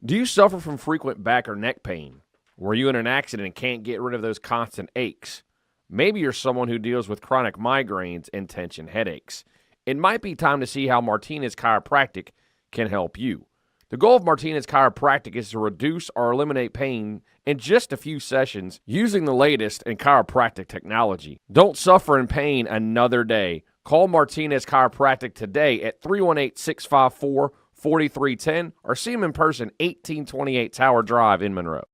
Do you suffer from frequent back or neck pain? Were you in an accident and can't get rid of those constant aches? Maybe you're someone who deals with chronic migraines and tension headaches. It might be time to see how Martinez Chiropractic can help you. The goal of Martinez Chiropractic is to reduce or eliminate pain in just a few sessions using the latest in chiropractic technology. Don't suffer in pain another day. Call Martinez Chiropractic today at 318-654-4310 or see them in person, 1828 Tower Drive in Monroe.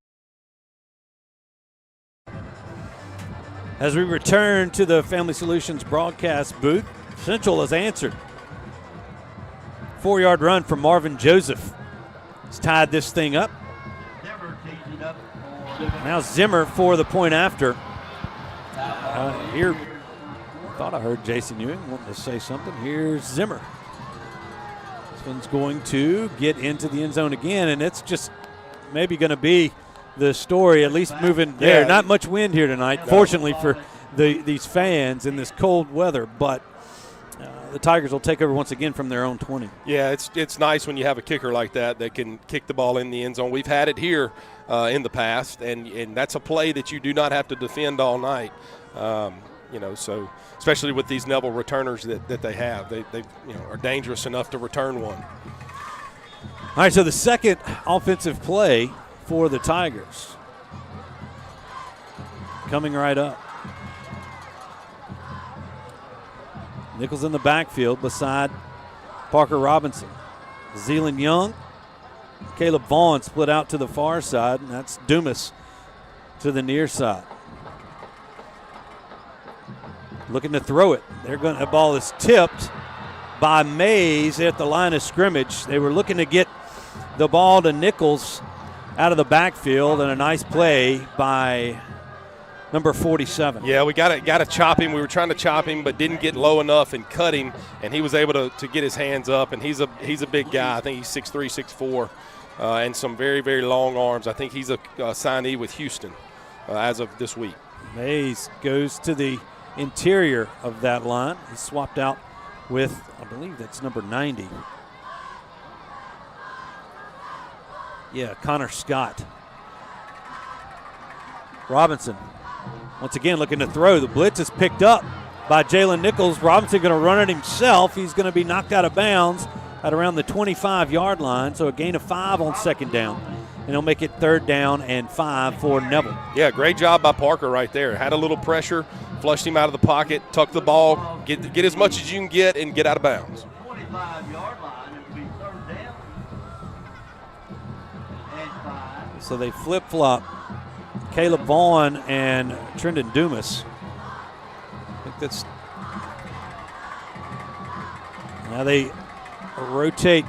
As we return to the Family Solutions broadcast booth, Central has answered. 4-yard run from Marvin Joseph. He's tied this thing up. Now Zimmer for the point after. Here, thought I heard Jason Ewing wanting to say something. Here's Zimmer. This one's going to get into the end zone again, and it's just maybe going to be the story, at least moving there. Not much wind here tonight, fortunately for these fans in this cold weather, but the Tigers will take over once again from their own 20. Yeah, it's nice when you have a kicker like that can kick the ball in the end zone. We've had it here in the past, and that's a play that you do not have to defend all night. So especially with these Neville returners that they have, they are dangerous enough to return one. All right, so the second offensive play for the Tigers coming right up. Nichols in the backfield beside Parker Robinson. Zealand Young, Caleb Vaughn split out to the far side, and that's Dumas to the near side. Looking to throw it. The ball is tipped by Mays at the line of scrimmage. They were looking to get the ball to Nichols out of the backfield, and a nice play by number 47. Yeah, we got to chop him. We were trying to chop him, but didn't get low enough and cut him, and he was able to get his hands up, and he's a big guy. I think he's 6'3", 6'4", and some very, very long arms. I think he's a signee with Houston as of this week. Mays goes to the interior of that line. He swapped out with, I believe that's number 90. Yeah, Connor Scott. Robinson once again looking to throw. The blitz is picked up by Jalen Nichols. Robinson going to run it himself. He's going to be knocked out of bounds at around the 25-yard line, so a gain of 5 on second down. And he'll make it 3rd down and 5 for Neville. Yeah, great job by Parker right there. Had a little pressure, flushed him out of the pocket, tucked the ball, get as much as you can get, and get out of bounds. 25-yard line, it will be 3rd down and 5. So they flip-flop Caleb Vaughn and Trendon Dumas. I think that's now they rotate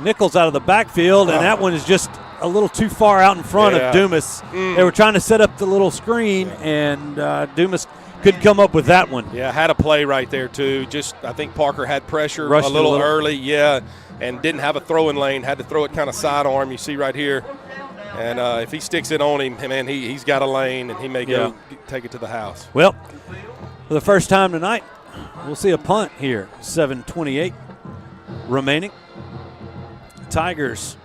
Nichols out of the backfield, and that one is just a little too far out in front of Dumas. They were trying to set up the little screen, and Dumas couldn't come up with that one. Yeah, had a play right there too. Just I think Parker had pressure a little early, and didn't have a throwing lane. Had to throw it kind of sidearm. You see right here. And if he sticks it on him, man, he's got a lane, and he may go take it to the house. Well, for the first time tonight, we'll see a punt here. 7:28 remaining. Tigers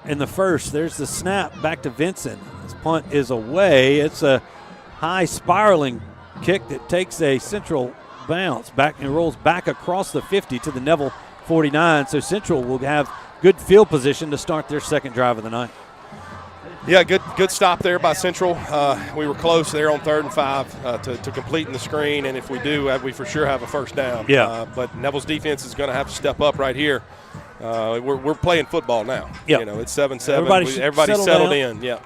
in the first. There's the snap back to Vincent. This punt is away. It's a high spiraling kick that takes a Central bounce back and rolls back across the 50 to the Neville 49. So Central will have good field position to start their second drive of the night. Yeah, good stop there by Central. We were close there on 3rd and 5 to completing the screen, and if we do, we for sure have a first down. Yeah. But Neville's defense is going to have to step up right here. We're playing football now. Yep. You know, it's 7-7. Everybody's settled in. Yeah.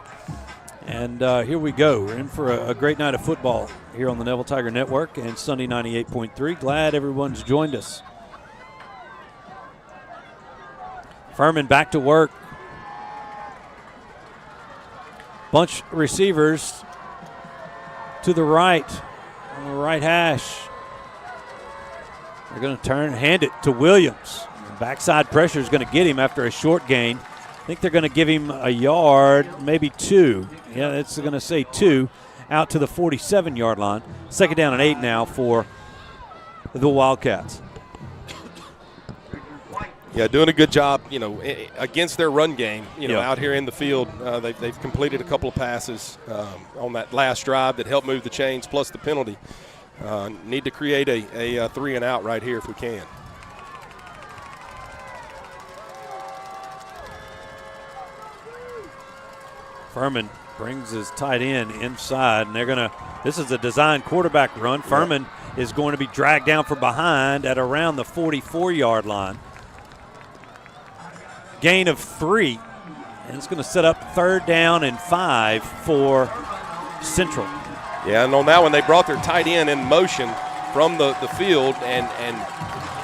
And here we go. We're in for a great night of football here on the Neville Tiger Network and Sunday 98.3. Glad everyone's joined us. Furman back to work. Bunch receivers to the right, on the right hash. They're going to hand it to Williams. Backside pressure is going to get him after a short gain. I think they're going to give him a yard, maybe 2. Yeah, it's going to say 2 out to the 47-yard line. 2nd down and 8 now for the Wildcats. Yeah, doing a good job, you know, against their run game, you know, out here in the field. They've completed a couple of passes on that last drive that helped move the chains, plus the penalty. Need to create a 3-and-out right here if we can. Furman brings his tight end inside, and they're going to – this is a design quarterback run. Furman is going to be dragged down from behind at around the 44-yard line. Gain of 3, and it's going to set up 3rd down and 5 for Central. Yeah, and on that one, they brought their tight end in motion from the field and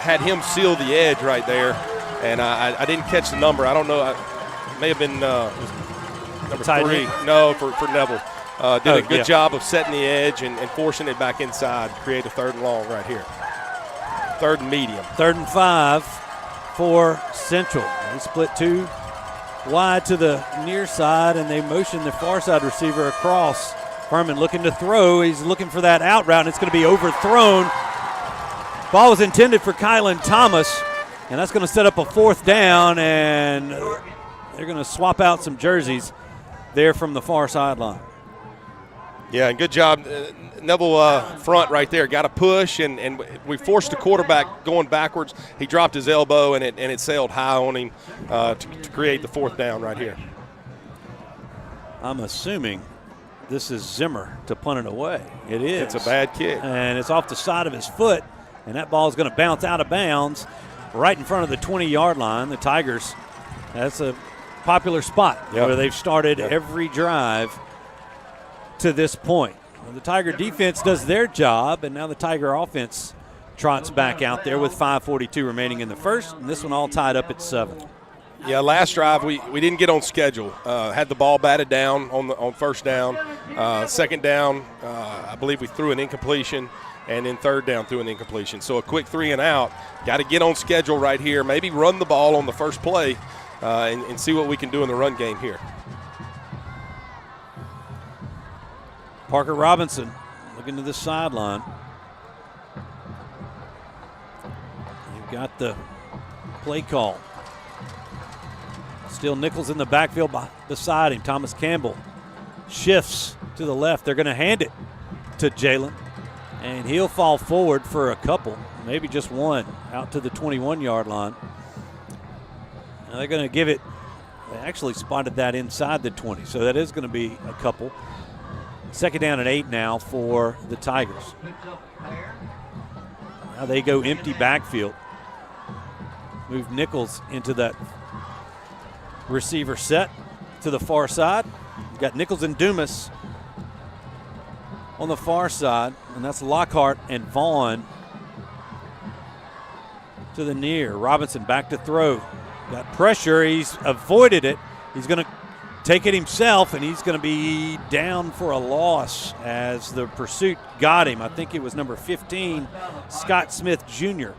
had him seal the edge right there. And I didn't catch the number. I don't know. It may have been number 3. No, for Neville. Did a good job of setting the edge and forcing it back inside, create a 3rd and long right here. 3rd and medium. 3rd and 5 for Central. They split 2 wide to the near side, and they motion the far side receiver across. Furman looking to throw. He's looking for that out route, and it's going to be overthrown. Ball was intended for Kylan Thomas, and that's going to set up a 4th down, and they're going to swap out some jerseys there from the far sideline. Yeah, and good job. Neville front right there. Got a push, and we forced the quarterback going backwards. He dropped his elbow, and it sailed high on him to create the 4th down right here. I'm assuming this is Zimmer to punt it away. It is. It's a bad kick. And it's off the side of his foot, and that ball is going to bounce out of bounds right in front of the 20-yard line. The Tigers, that's a popular spot where they've started every drive to this point. Well, the Tiger defense does their job, and now the Tiger offense trots back out there with 5:42 remaining in the first, and this one all tied up at 7. Yeah, last drive we didn't get on schedule. Had the ball batted down on 1st down. 2nd down, I believe we threw an incompletion, and then 3rd down threw an incompletion. So a quick 3-and-out. Got to get on schedule right here. Maybe run the ball on the first play and see what we can do in the run game here. Parker Robinson looking to the sideline. You've got the play call. Still Nichols in the backfield beside him. Thomas Campbell shifts to the left. They're going to hand it to Jalen, and he'll fall forward for a couple, maybe just one, out to the 21-yard line. Now they're going to give it. They actually spotted that inside the 20, so that is going to be a couple. 2nd down and 8 now for the Tigers. Now they go empty backfield. Move Nichols into that receiver set to the far side. You've got Nichols and Dumas on the far side, and that's Lockhart and Vaughn to the near. Robinson back to throw. Got pressure. He's avoided it. He's going to take it himself, and he's going to be down for a loss as the pursuit got him. I think it was number 15, Scott Smith Jr.,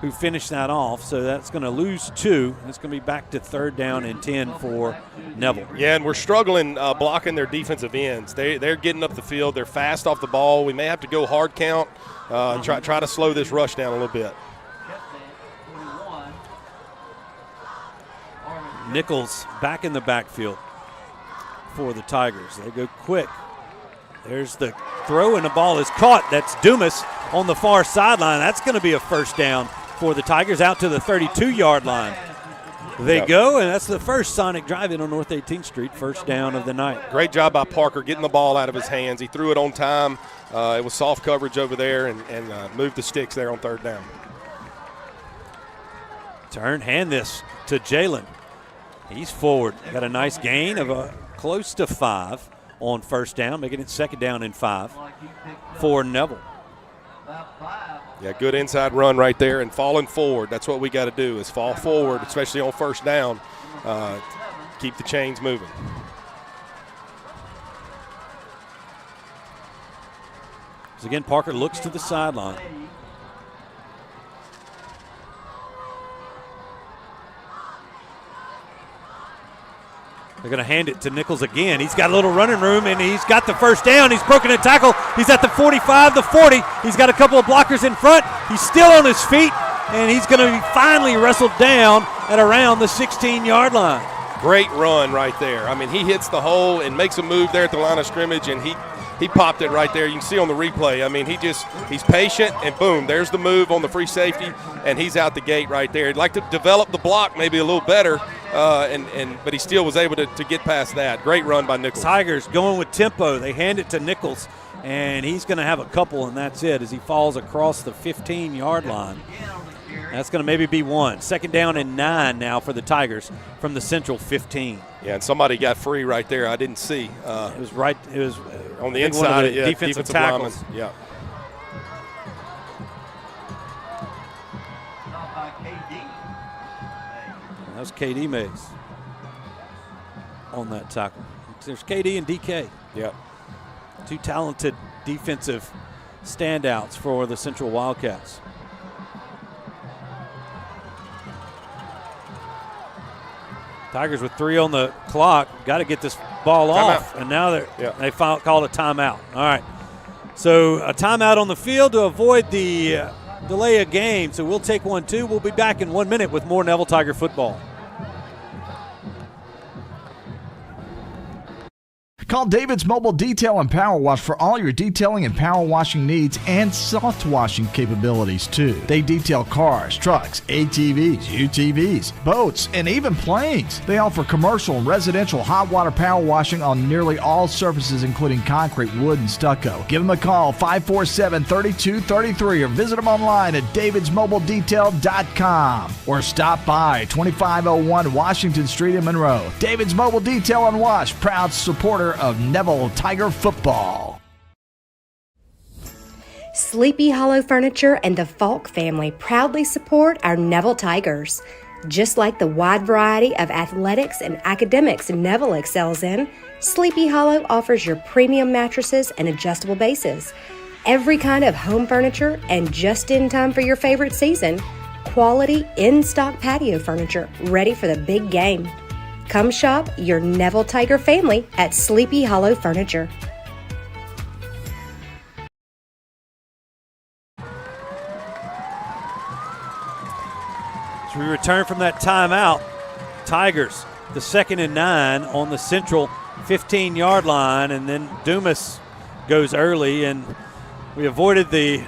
who finished that off. So that's going to lose 2. It's going to be back to 3rd down and 10 for Neville. Yeah, and we're struggling blocking their defensive ends. They're getting up the field. They're fast off the ball. We may have to go hard count, try to slow this rush down a little bit. Nichols back in the backfield for the Tigers. They go quick. There's the throw, and the ball is caught. That's Dumas on the far sideline. That's going to be a 1st down for the Tigers out to the 32-yard line. They go, and that's the first Sonic drive-in on North 18th Street, first down of the night. Great job by Parker getting the ball out of his hands. He threw it on time. It was soft coverage over there and moved the sticks there on third down. Hand this to Jalen. He's forward. Got a nice gain of close to 5 on first down, making it second down and 5 for Neville. Yeah, good inside run right there and falling forward. That's what we got to do is fall forward, especially on first down. Keep the chains moving. So again, Parker looks to the sideline. They're going to hand it to Nichols again. He's got a little running room, and he's got the first down. He's broken a tackle. He's at the 45, the 40. He's got a couple of blockers in front. He's still on his feet, and he's going to be finally wrestled down at around the 16-yard line. Great run right there. I mean, he hits the hole and makes a move there at the line of scrimmage, and he popped it right there. You can see on the replay. I mean, he's patient, and boom, there's the move on the free safety, and he's out the gate right there. He'd like to develop the block maybe a little better, but he still was able to get past that. Great run by Nichols. Tigers going with tempo. They hand it to Nichols, and he's going to have a couple, and that's it as he falls across the 15-yard line. That's going to maybe be 1. Second down and 9 now for the Tigers from the Central 15. Yeah, and somebody got free right there. I didn't see. It was right. It was on the inside. One of the defensive tackles. Lineman. Yeah. That was KD Mays on that tackle. There's KD and DK. Yep. Two talented defensive standouts for the Central Wildcats. Tigers with 3 on the clock. Got to get this ball off. And now they called a timeout. All right. So a timeout on the field to avoid the delay of game. So we'll take 1, 2. We'll be back in 1 minute with more Neville Tiger football. Call David's Mobile Detail and Power Wash for all your detailing and power washing needs and soft washing capabilities too. They detail cars, trucks, ATVs, UTVs, boats, and even planes. They offer commercial and residential hot water power washing on nearly all surfaces including concrete, wood, and stucco. Give them a call 547-3233 or visit them online at davidsmobiledetail.com or stop by 2501 Washington Street in Monroe. David's Mobile Detail and Wash, proud supporter of Neville Tiger football. Sleepy Hollow Furniture and the Falk family proudly support our Neville Tigers. Just like the wide variety of athletics and academics Neville excels in, Sleepy Hollow offers your premium mattresses and adjustable bases, every kind of home furniture, and just in time for your favorite season, quality in-stock patio furniture ready for the big game. Come shop your Neville Tiger family at Sleepy Hollow Furniture. As we return from that timeout, Tigers, the 2nd and 9 on the Central 15-yard line, and then Dumas goes early, and we avoided the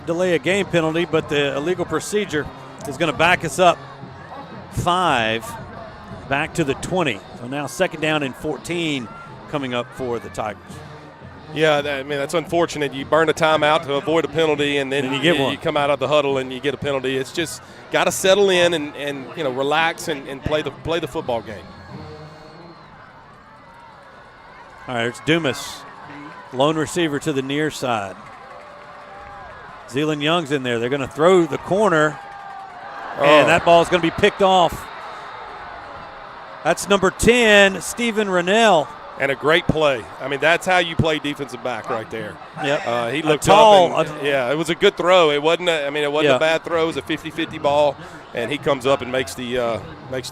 delay of game penalty, but the illegal procedure is going to back us up 5. Back to the 20. So now 2nd down and 14 coming up for the Tigers. Yeah, I mean, that's unfortunate. You burn a timeout to avoid a penalty, and then you get one. You come out of the huddle and you get a penalty. It's just got to settle in and relax and play the football game. All right, it's Dumas, lone receiver to the near side. Zealand Young's in there. They're going to throw the corner, and that ball is going to be picked off. That's number 10, Stephen Rennell. And a great play. I mean, that's how you play defensive back right there. Yep. He looked up. It was a good throw. It wasn't a bad throw. It was a 50-50 ball, and he comes up and makes the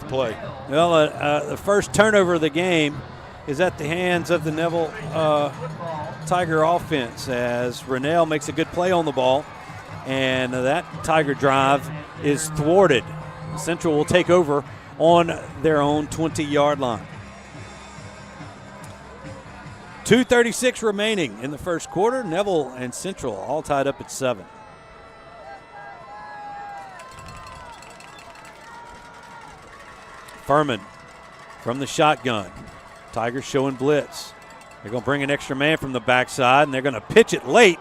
play. Well, the first turnover of the game is at the hands of the Neville Tiger offense as Rennell makes a good play on the ball, and that Tiger drive is thwarted. Central will take over on their own 20-yard line. 2:36 remaining in the first quarter. Neville and Central all tied up at 7. Furman from the shotgun. Tigers showing blitz. They're going to bring an extra man from the backside, and they're going to pitch it late.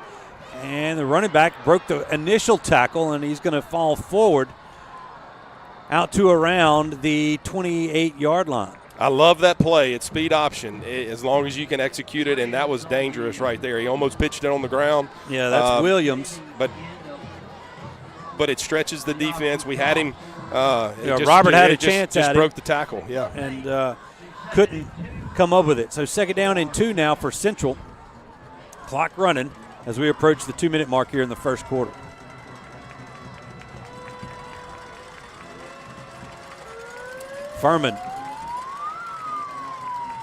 And the running back broke the initial tackle, and he's going to fall forward out to around the 28-yard line. I love that play. It's speed option as long as you can execute it, and that was dangerous right there. He almost pitched it on the ground. Yeah, that's Williams. But it stretches the defense. We had him. Robert had a chance at it. Just broke the tackle, yeah. And couldn't come up with it. So 2nd down and 2 now for Central. Clock running as we approach the 2-minute mark here in the first quarter. Furman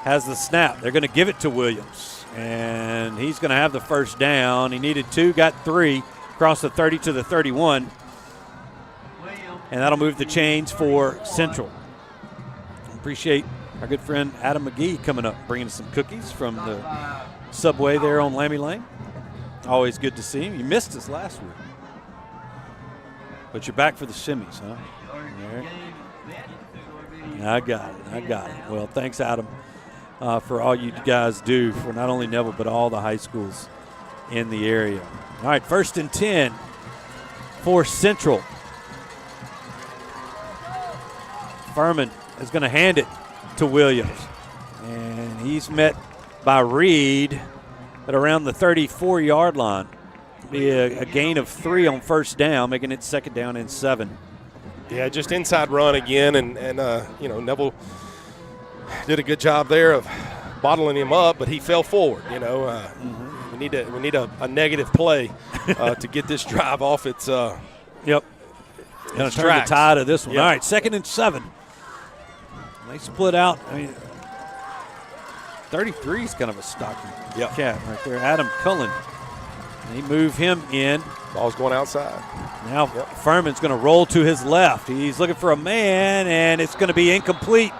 has the snap. They're going to give it to Williams, and he's going to have the first down. He needed 2, got 3, across the 30 to the 31, and that'll move the chains for Central. Appreciate our good friend Adam McGee coming up, bringing us some cookies from the Subway there on Lammy Lane. Always good to see him. You missed us last week, but you're back for the semis, huh? Yeah. I got it. Well, thanks, Adam, for all you guys do for not only Neville but all the high schools in the area. All right, 1st and 10 for Central. Furman is going to hand it to Williams, and he's met by Reed at around the 34-yard line. Be a gain of 3 on 1st down, making it 2nd down and 7. Yeah, just inside run again, and Neville did a good job there of bottling him up, but he fell forward. We need a negative play to get this drive off its Going to turn the tracks. tide of this one. Yep. All right, 2nd and 7. They split out. 33 is kind of a stocky cat right there. Adam Cullen. They move him in. Ball's going outside. Now Furman's going to roll to his left. He's looking for a man, and it's going to be incomplete.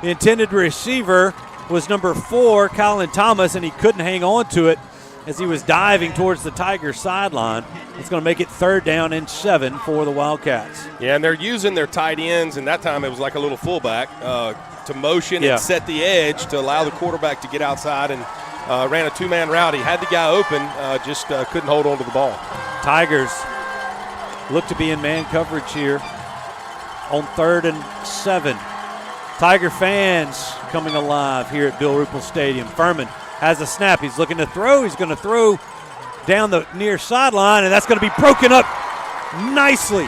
The intended receiver was number 4, Colin Thomas, and he couldn't hang on to it as he was diving towards the Tigers sideline. It's going to make it 3rd down and 7 for the Wildcats. Yeah, and they're using their tight ends, and that time it was like a little fullback to motion and set the edge to allow the quarterback to get outside, and ran a 2-man route. He had the guy open, just couldn't hold on to the ball. Tigers look to be in man coverage here on 3rd and 7. Tiger fans coming alive here at Bill Ruple Stadium. Furman has a snap. He's looking to throw. He's going to throw down the near sideline, and that's going to be broken up nicely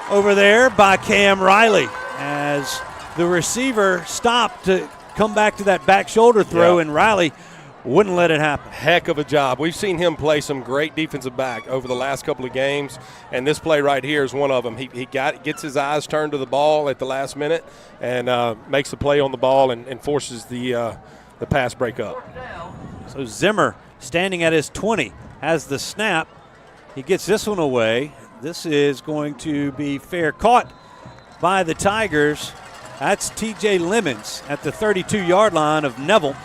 over there by Cam Riley as the receiver stopped to come back to that back shoulder throw, and Riley wouldn't let it happen. Heck of a job. We've seen him play some great defensive back over the last couple of games, and this play right here is one of them. He gets his eyes turned to the ball at the last minute and makes the play on the ball and forces the pass break up. So Zimmer standing at his 20 has the snap. He gets this one away. This is going to be fair. Caught by the Tigers. That's TJ Lemons at the 32-yard line of Neville.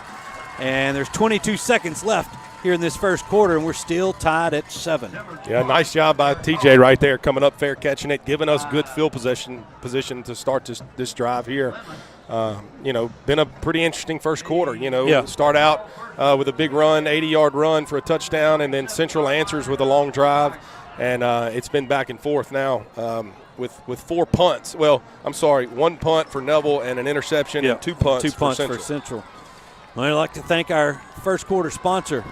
And there's 22 seconds left here in this first quarter, and we're still tied at 7. Yeah, nice job by TJ right there, coming up, fair catching it, giving us good field position to start this drive here. Been a pretty interesting first quarter. Start out with a big run, 80-yard run for a touchdown, and then Central answers with a long drive, and it's been back and forth now with 4 punts. Well, I'm sorry, 1 punt for Neville and an interception, and 2 punts for Central. I'd like to thank our first quarter sponsor,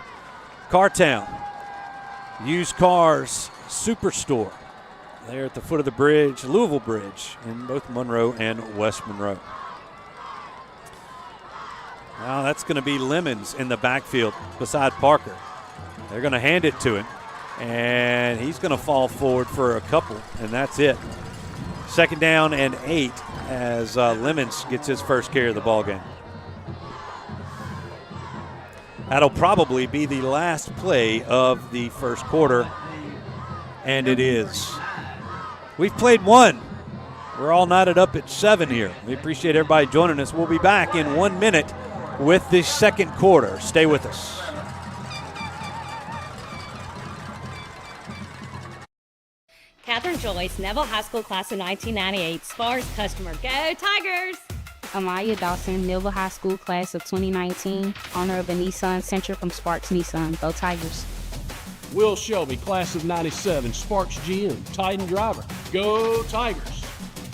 Cartown Used Cars Superstore. There at the foot of the bridge, Louisville Bridge, in both Monroe and West Monroe. Now that's going to be Lemons in the backfield beside Parker. They're going to hand it to him, and he's going to fall forward for a couple, and that's it. 2nd down and 8 as Lemons gets his first carry of the ball game. That'll probably be the last play of the first quarter, and it is. We've played 1. We're all knotted up at 7 here. We appreciate everybody joining us. We'll be back in 1 minute with the second quarter. Stay with us. Catherine Joyce, Neville High School class of 1998, Sparks customer. Go Tigers! Amaya Dawson, Neville High School class of 2019, owner of a Nissan Sentra from Sparks Nissan. Go Tigers. Will Shelby, class of 97, Sparks GM, Titan driver. Go Tigers!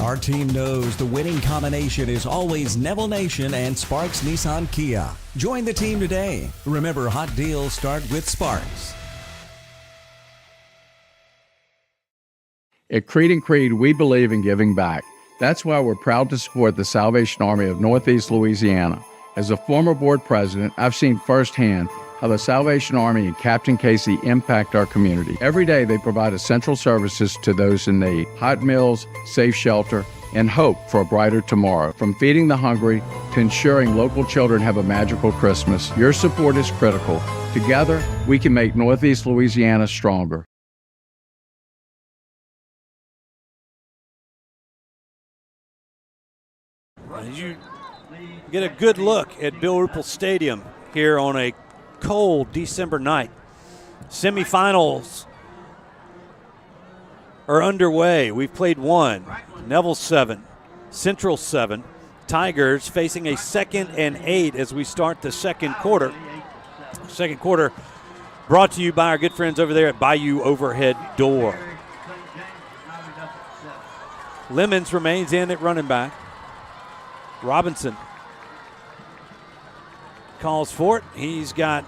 Our team knows the winning combination is always Neville Nation and Sparks Nissan Kia. Join the team today. Remember, hot deals start with Sparks. At Creed & Creed, we believe in giving back. That's why we're proud to support the Salvation Army of Northeast Louisiana. As a former board president, I've seen firsthand how the Salvation Army and Captain Casey impact our community. Every day they provide essential services to those in need: hot meals, safe shelter, and hope for a brighter tomorrow. From feeding the hungry to ensuring local children have a magical Christmas, your support is critical. Together, we can make Northeast Louisiana stronger. As you get a good look at Bill Ruple Stadium here on a cold December night. Semifinals are underway. We've played one. Neville 7, Central 7. Tigers facing a 2nd and 8 as we start the second quarter. Second quarter brought to you by our good friends over there at Bayou Overhead Door. Lemons remains in at running back. Robinson calls for it. He's got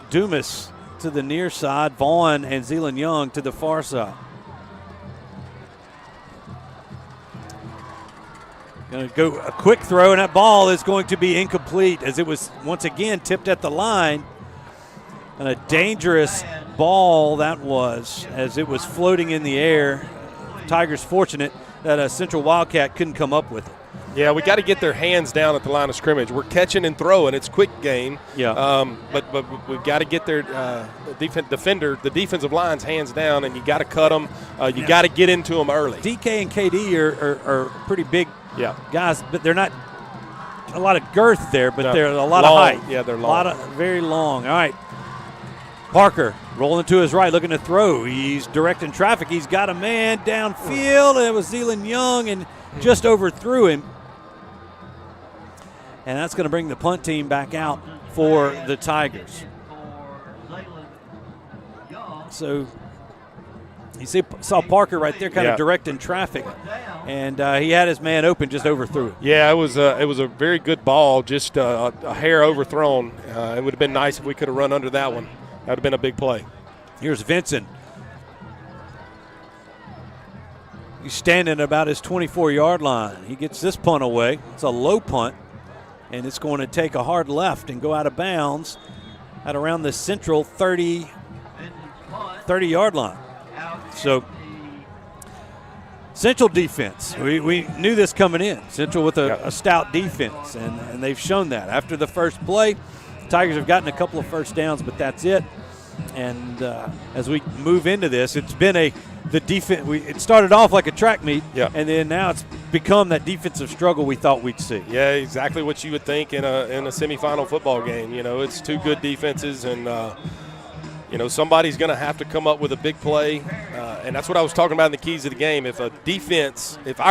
Dumas to the near side, Vaughn and Zealand Young to the far side. Going to go a quick throw, and that ball is going to be incomplete as it was once again tipped at the line. And a dangerous ball that was as it was floating in the air. Tigers fortunate that a Central Wildcat couldn't come up with it. Yeah, we got to get their hands down at the line of scrimmage. We're catching and throwing. It's quick game. Yeah. But we've got to get their the defensive line's hands down, and you got to cut them. You got to get into them early. DK and KD are pretty big guys, but they're not a lot of girth there, but they're a lot long. of height. Yeah, they're long. Very long. All right. Parker rolling to his right, looking to throw. He's directing traffic. He's got a man downfield, and it was Zealand Young, and just overthrew him. And that's going to bring the punt team back out for the Tigers. So you saw Parker right there kind of directing traffic, and he had his man open, just overthrew it. Yeah, it was a very good ball, just a hair overthrown. It would have been nice if we could have run under that one. That would have been a big play. Here's Vincent. He's standing about his 24-yard line. He gets this punt away. It's a low punt, and it's going to take a hard left and go out of bounds at around the Central 30-yard line. So Central defense, we knew this coming in. Central with a stout defense, and they've shown that. After the first play, Tigers have gotten a couple of first downs, but that's it. And as we move into this, it's been the defense. It started off like a track meet, and then now it's become that defensive struggle we thought we'd see. Yeah, exactly what you would think in a semifinal football game. You know, it's two good defenses, and somebody's going to have to come up with a big play, and that's what I was talking about in the keys of the game. If our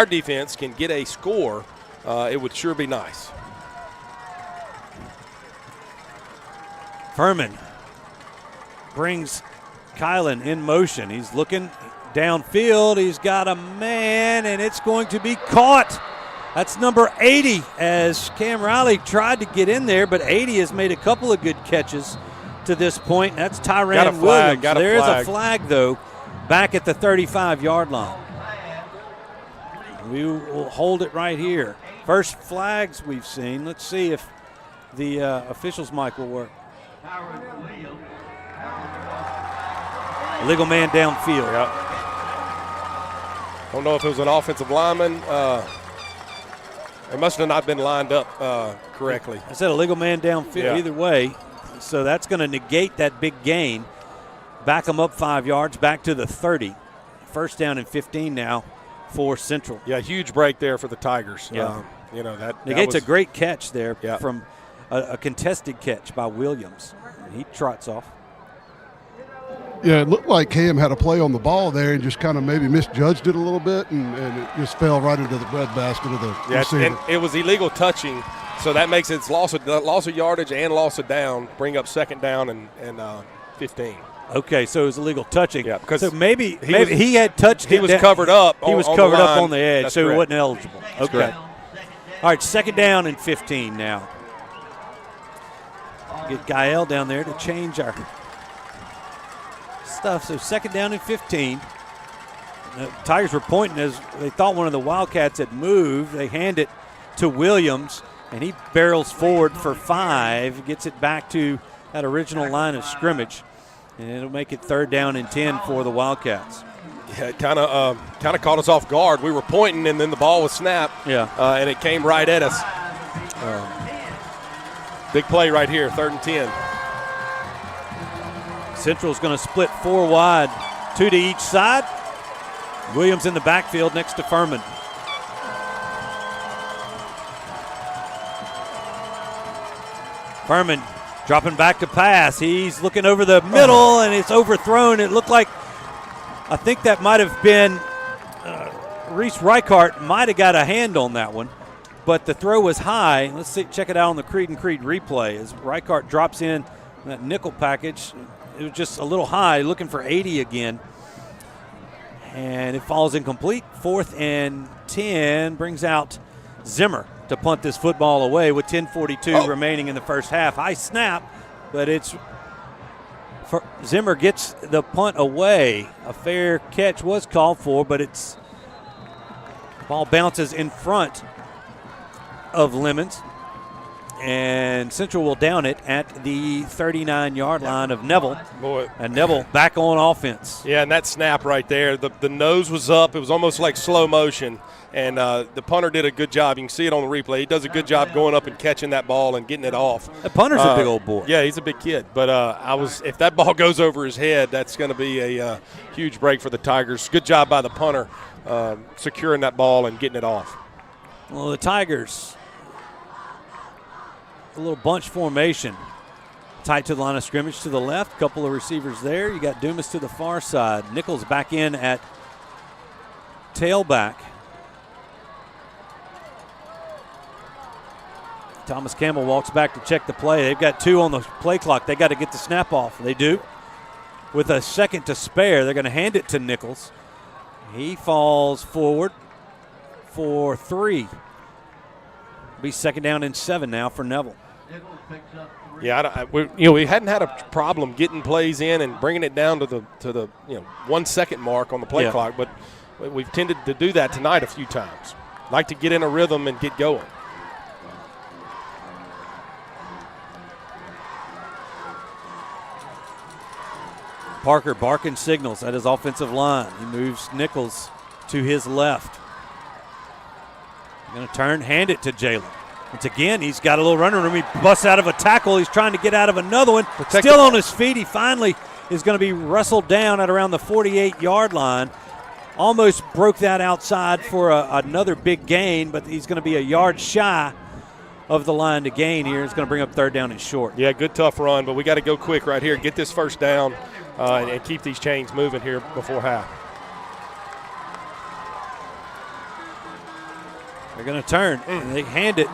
defense can get a score, it would sure be nice. Furman brings Kylan in motion. He's looking downfield. He's got a man, and it's going to be caught. That's number 80 as Cam Riley tried to get in there, but 80 has made a couple of good catches to this point. That's Tyran Williams. There is a flag, though, back at the 35-yard line. We will hold it right here. First flags we've seen. Let's see if the officials' mic will work. Legal man downfield. I don't know if it was an offensive lineman. It must have not been lined up correctly. I said a legal man downfield either way. So that's going to negate that big gain. Back them up 5 yards, back to the 30. First down and 15 now for Central. Yeah, huge break there for the Tigers. Yeah. That negates a great catch there from a contested catch by Williams. He trots off. Yeah, it looked like Cam had a play on the ball there and just kind of maybe misjudged it a little bit, and it just fell right into the breadbasket of the receiver. And it was illegal touching, so that makes it loss of yardage and loss of down, bring up second down and 15. Okay, so it was illegal touching. Yeah, because so maybe he had touched he it. was covered up. He was on covered the up line. on the edge, That's so correct. he wasn't eligible. That's Okay. correct. All right, second down and 15 now. Get Gael down there to change our stuff. So second down and 15. The Tigers were pointing as they thought one of the Wildcats had moved. They hand it to Williams, and he barrels forward for 5, gets it back to that original line of scrimmage, and it'll make it third down and 10 for the Wildcats. Yeah, it kind of caught us off guard. We were pointing, and then the ball was snapped. Yeah, and it came right at us. Big play right here, third and 10. Central's going to split 4 wide, 2 to each side. Williams in the backfield next to Furman. Furman dropping back to pass. He's looking over the middle, and it's overthrown. It looked like, I think that might have been Reese Reichart might have got a hand on that one, but the throw was high. Let's see, check it out on the Creed and Creed replay as Reichart drops in that nickel package. It was just a little high, looking for 80 again. And it falls incomplete. 4th and 10 brings out Zimmer to punt this football away with 10:42 remaining in the first half. High snap, but Zimmer gets the punt away. A fair catch was called for, but the ball bounces in front of Lemons. And Central will down it at the 39-yard line of Neville. Boy. And Neville back on offense. Yeah, and that snap right there, the nose was up. It was almost like slow motion, and the punter did a good job. You can see it on the replay. He does a good job going up and catching that ball and getting it off. The punter's a big old boy. Yeah, he's a big kid. But if that ball goes over his head, that's going to be a huge break for the Tigers. Good job by the punter securing that ball and getting it off. Well, the Tigers, a little bunch formation. Tight to the line of scrimmage to the left. Couple of receivers there. You got Dumas to the far side. Nichols back in at tailback. Thomas Campbell walks back to check the play. They've got 2 on the play clock. They got to get the snap off. They do. With a second to spare, they're going to hand it to Nichols. He falls forward for 3. Be second down and 7 now for Neville. Yeah, we hadn't had a problem getting plays in and bringing it down to the 1 second mark on the play clock, but we've tended to do that tonight a few times. Like to get in a rhythm and get going. Parker barking signals at his offensive line. He moves Nichols to his left. Going to turn, hand it to Jalen. Once again, he's got a little running room. He busts out of a tackle. He's trying to get out of another one. Still on his feet. He finally is going to be wrestled down at around the 48-yard line. Almost broke that outside for another big gain, but he's going to be a yard shy of the line to gain here. It's going to bring up third down and short. Yeah, good tough run, but we got to go quick right here. Get this first down and keep these chains moving here before half. They're going to turn, and they hand it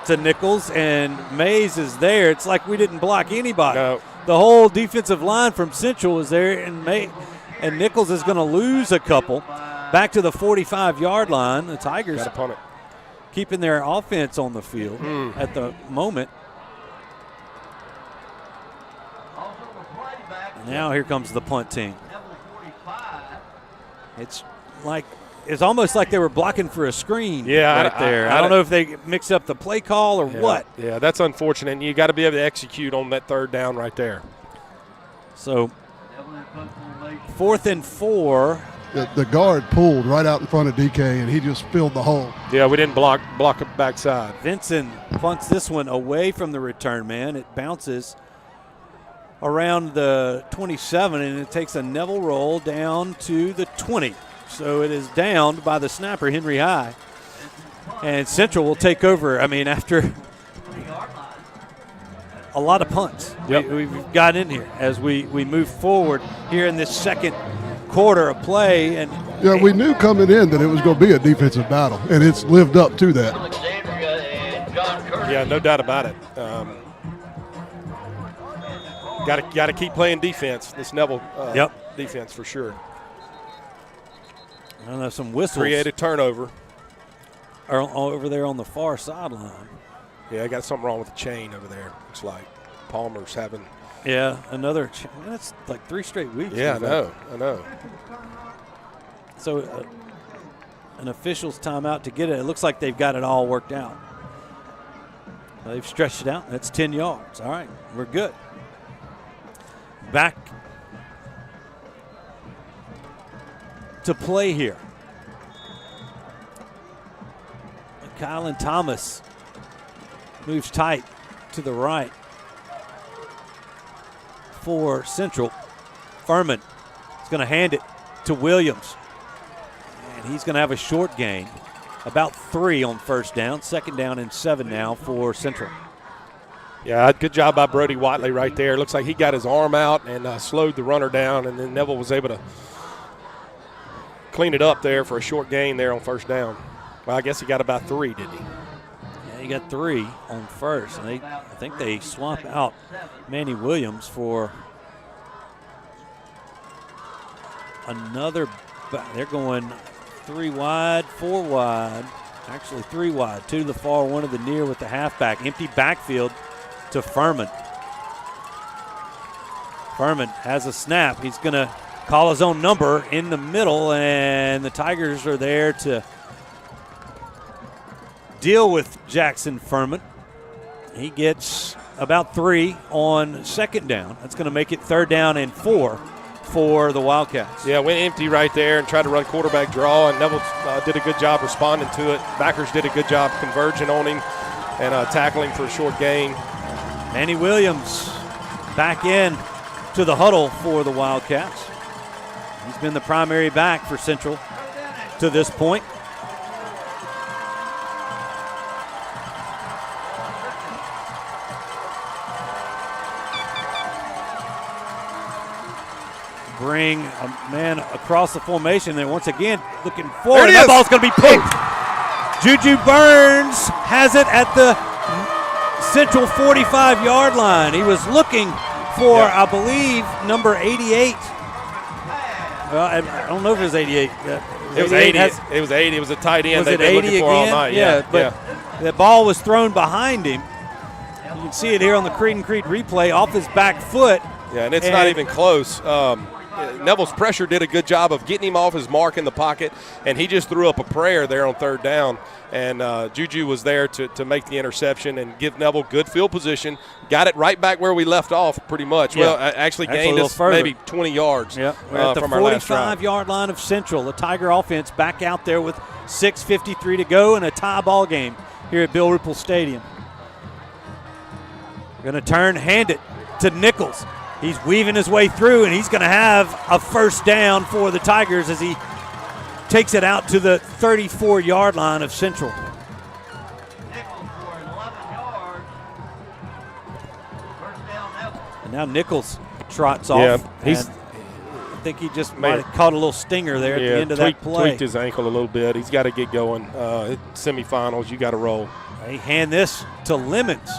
to Nichols, and Mays is there. It's like we didn't block anybody. No. The whole defensive line from Central is there, and Nichols is going to lose a couple. Back to the 45-yard line. The Tigers got to punt it. Keeping their offense on the field at the moment. Now here comes the punt team. It's almost like they were blocking for a screen right there. I don't know if they mixed up the play call or what. Yeah, that's unfortunate. And you got to be able to execute on that third down right there. So 4th and 4. The guard pulled right out in front of DK, and he just filled the hole. Yeah, we didn't block it backside. Vinson punts this one away from the return man. It bounces around the 27, and it takes a Neville roll down to the 20. So it is downed by the snapper, Henry High. And Central will take over. I mean, after a lot of punts. Yep. We've got in here as we move forward here in this second quarter of play. And yeah, we knew coming in that it was going to be a defensive battle, and it's lived up to that. Yeah, no doubt about it. Got to keep playing defense. This Neville defense for sure. I know some whistles. Created turnover. Over there on the far sideline. Yeah, I got something wrong with the chain over there. Looks like Palmer's having. Yeah, another. That's like 3 straight weeks. Yeah, I know. So an official's timeout to get it. It looks like they've got it all worked out. They've stretched it out. That's 10 yards. All right, we're good. Back to play here. Kylan Thomas moves tight to the right for Central. Furman is going to hand it to Williams. And he's going to have a short gain. About 3 on first down. 2nd down and 7 now for Central. Yeah, good job by Brody Whiteley right there. Looks like he got his arm out and slowed the runner down, and then Neville was able to clean it up there for a short gain there on first down. Well, I guess he got about 3, didn't he? Yeah, he got 3 on first. And I think they swap out Manny Williams for another. They're going 3 wide, 4 wide. Actually 3 wide. 2 to the far, 1 to the near with the halfback. Empty backfield to Furman. Furman has a snap. He's going to call his own number in the middle, and the Tigers are there to deal with Jackson Furman. He gets about 3 on 2nd down. That's going to make it 3rd down and 4 for the Wildcats. Yeah, went empty right there and tried to run quarterback draw, and Neville did a good job responding to it. Backers did a good job converging on him and tackling for a short gain. Manny Williams back in to the huddle for the Wildcats. He's been the primary back for Central to this point. Bring a man across the formation, and once again looking forward. That ball's going to be picked. Juju Burns has it at the Central 45-yard line. He was looking for, I believe, number 88. Well, I don't know if it was 88. It was 80. It was 80. It was a tight end they've been looking for all night. But the ball was thrown behind him. You can see it here on the Creed and Creed replay off his back foot. Yeah, and it's not even close. Neville's pressure did a good job of getting him off his mark in the pocket, and he just threw up a prayer there on 3rd down. And Juju was there to make the interception and give Neville good field position. Got it right back where we left off pretty much. Yeah. Well, actually gained us maybe 20 yards we're at the 45-yard line of Central. The Tiger offense back out there with 6:53 to go and a tie ball game here at Bill Ruple Stadium. Going to hand it to Nichols. He's weaving his way through, and he's going to have a 1st down for the Tigers as he takes it out to the 34-yard line of Central. And now Nichols trots off. I think he just might have caught a little stinger there at the end of that play. Tweaked his ankle a little bit. He's got to get going. Semifinals, you got to roll. They hand this to Lemons,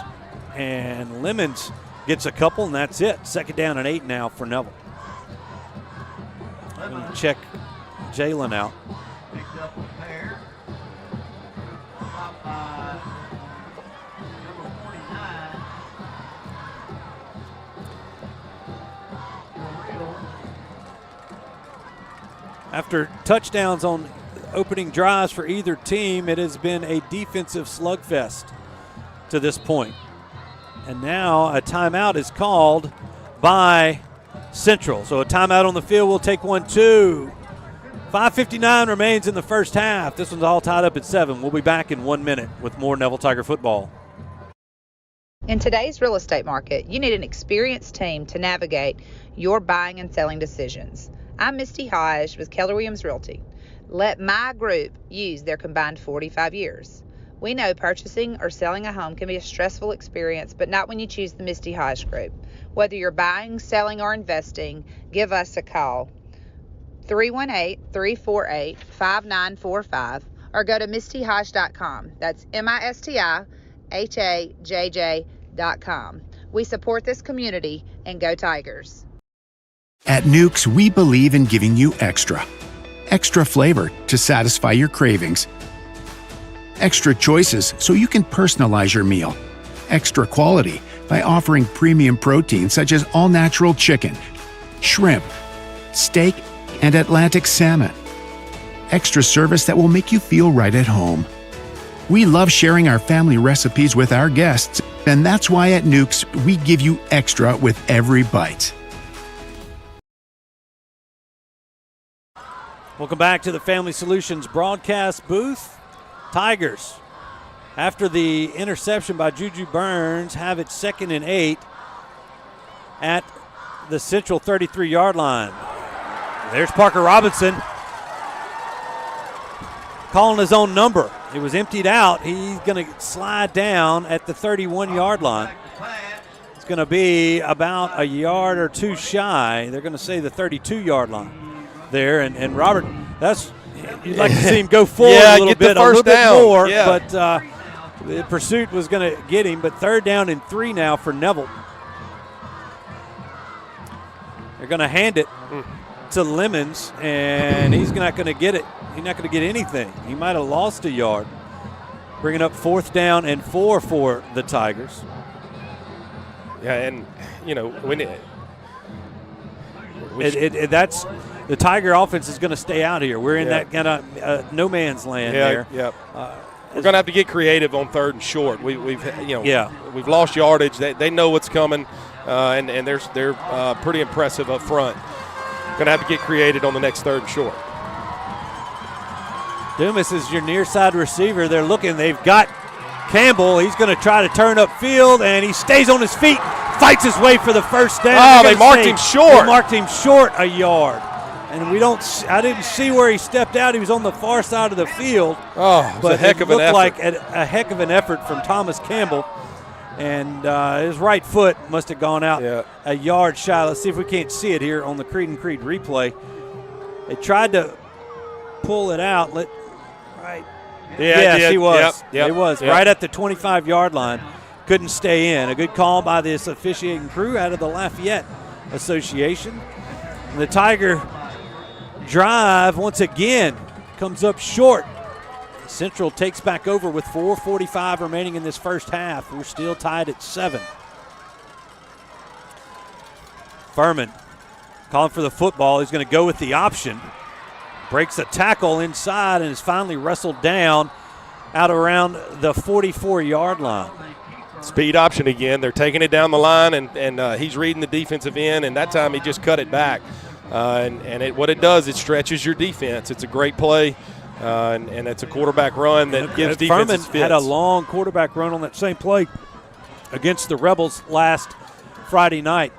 and Lemons gets a couple, and that's it. 2nd down and 8 now for Neville. I'm going to check Jalen out. After touchdowns on opening drives for either team, it has been a defensive slugfest to this point. And now a timeout is called by Central. So a timeout on the field. We'll take 1, 2. 5:59 remains in the first half. This one's all tied up at 7. We'll be back in 1 minute with more Neville Tiger football. In today's real estate market, you need an experienced team to navigate your buying and selling decisions. I'm Misty Hodge with Keller Williams Realty. Let my group use their combined 45 years. We know purchasing or selling a home can be a stressful experience, but not when you choose the Misty Hodge Group. Whether you're buying, selling, or investing, give us a call. 318-348-5945 or go to mistyhodge.com. That's MISTIHAJJ.com. We support this community, and go Tigers. At Nukes, we believe in giving you extra. Extra flavor to satisfy your cravings. Extra choices so you can personalize your meal. Extra quality by offering premium protein such as all-natural chicken, shrimp, steak, and Atlantic salmon. Extra service that will make you feel right at home. We love sharing our family recipes with our guests, and that's why at Nukes, we give you extra with every bite. Welcome back to the Family Solutions broadcast booth. Tigers, after the interception by Juju Burns, have it 2nd and 8 at the Central 33-yard line. There's Parker Robinson calling his own number. It was emptied out. He's going to slide down at the 31-yard line. It's going to be about a yard or two shy. They're going to say the 32-yard line there. And Robert, you'd like to see him go forward a little bit more, but the pursuit was going to get him. But 3rd down and 3 now for Neville. They're going to hand it to Lemons, and he's not going to get it. He's not going to get anything. He might have lost a yard. Bringing up 4th down and 4 for the Tigers. Yeah, and, when that's the Tiger offense is going to stay out here. We're in that kind of no man's land there. Yeah. We're going to have to get creative on 3rd and short. We've lost yardage. They know what's coming, and they're pretty impressive up front. Going to have to get creative on the next 3rd and short. Dumas is your near side receiver. They're looking. They've got Campbell. He's going to try to turn upfield, and he stays on his feet, fights his way for the 1st down. Oh, they marked him short. They marked him short a yard. And I didn't see where he stepped out. He was on the far side of the field. Oh, it was a heck of an effort. It looked like a heck of an effort from Thomas Campbell. And his right foot must have gone out a yard shy. Let's see if we can't see it here on the Creed and Creed replay. They tried to pull it out. Yes, he was. He was right at the 25-yard line. Couldn't stay in. A good call by this officiating crew out of the Lafayette Association. And the Tiger drive once again comes up short. Central takes back over with 4:45 remaining in this first half. We're still tied at 7. Furman calling for the football. He's going to go with the option. Breaks a tackle inside and is finally wrestled down out around the 44-yard line. Speed option again. They're taking it down the line, and he's reading the defensive end, and that time he just cut it back. What it does, it stretches your defense. It's a great play, and it's a quarterback run that gives defenses fits. Furman had a long quarterback run on that same play against the Rebels last Friday night.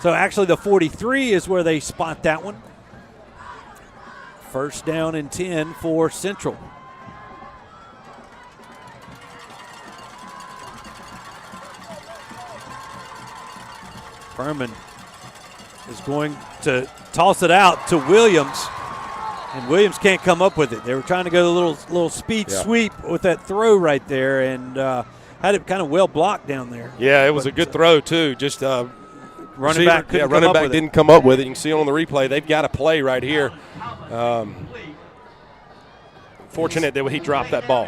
So actually the 43 is where they spot that one. 1st down and 10 for Central. Furman is going to toss it out to Williams, and Williams can't come up with it. They were trying to go a little speed sweep with that throw right there, and had it kind of well blocked down there. Yeah, it was a good throw too. Just running back didn't come up with it. You can see it on the replay. They've got a play right here. Fortunate that he dropped that ball.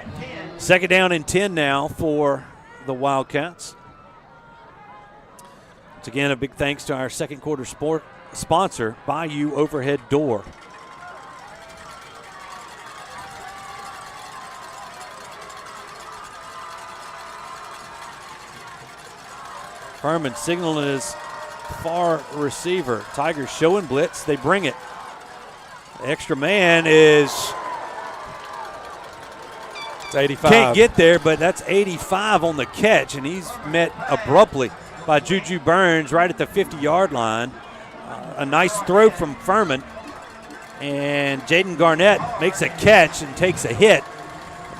2nd down and 10 now for the Wildcats. Once again, a big thanks to our second quarter sport sponsor, Bayou Overhead Door. Furman signaling his far receiver. Tigers showing blitz. They bring it. The extra man is It's 85. Can't get there, but that's 85 on the catch, and he's met abruptly by Juju Burns right at the 50-yard line. A nice throw from Furman, and Jaden Garnett makes a catch and takes a hit.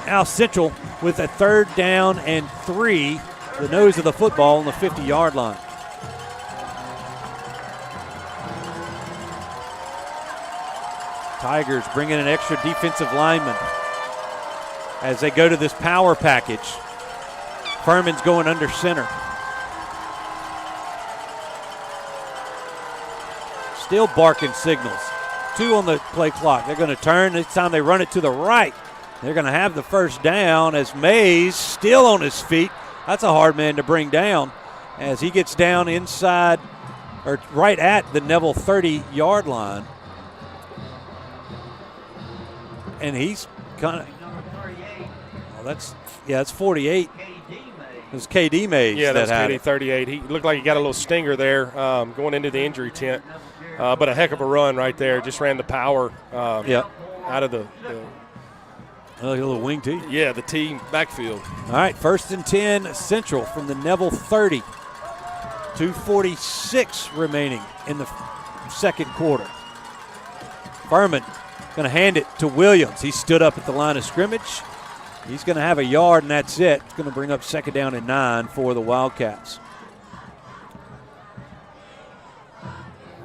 Now Central with a 3rd down and 3, the nose of the football on the 50-yard line. Tigers bring in an extra defensive lineman as they go to this power package. Furman's going under center. Still barking signals. 2 on the play clock. They're going to turn. This time they run it to the right. They're going to have the 1st down as Mays still on his feet. That's a hard man to bring down as he gets down inside or right at the Neville 30-yard line. And he's kind of, that's 48. It was KD Mays. Yeah, that's KD 38. He looked like he got a little stinger there going into the injury tent. But a heck of a run right there. Just ran the power out of the a little wing tee. Yeah, the tee backfield. All right, 1st and 10 Central from the Neville 30. 2:46 remaining in the 2nd quarter. Furman going to hand it to Williams. He stood up at the line of scrimmage. He's going to have a yard, and that's it. It's going to bring up 2nd down and 9 for the Wildcats.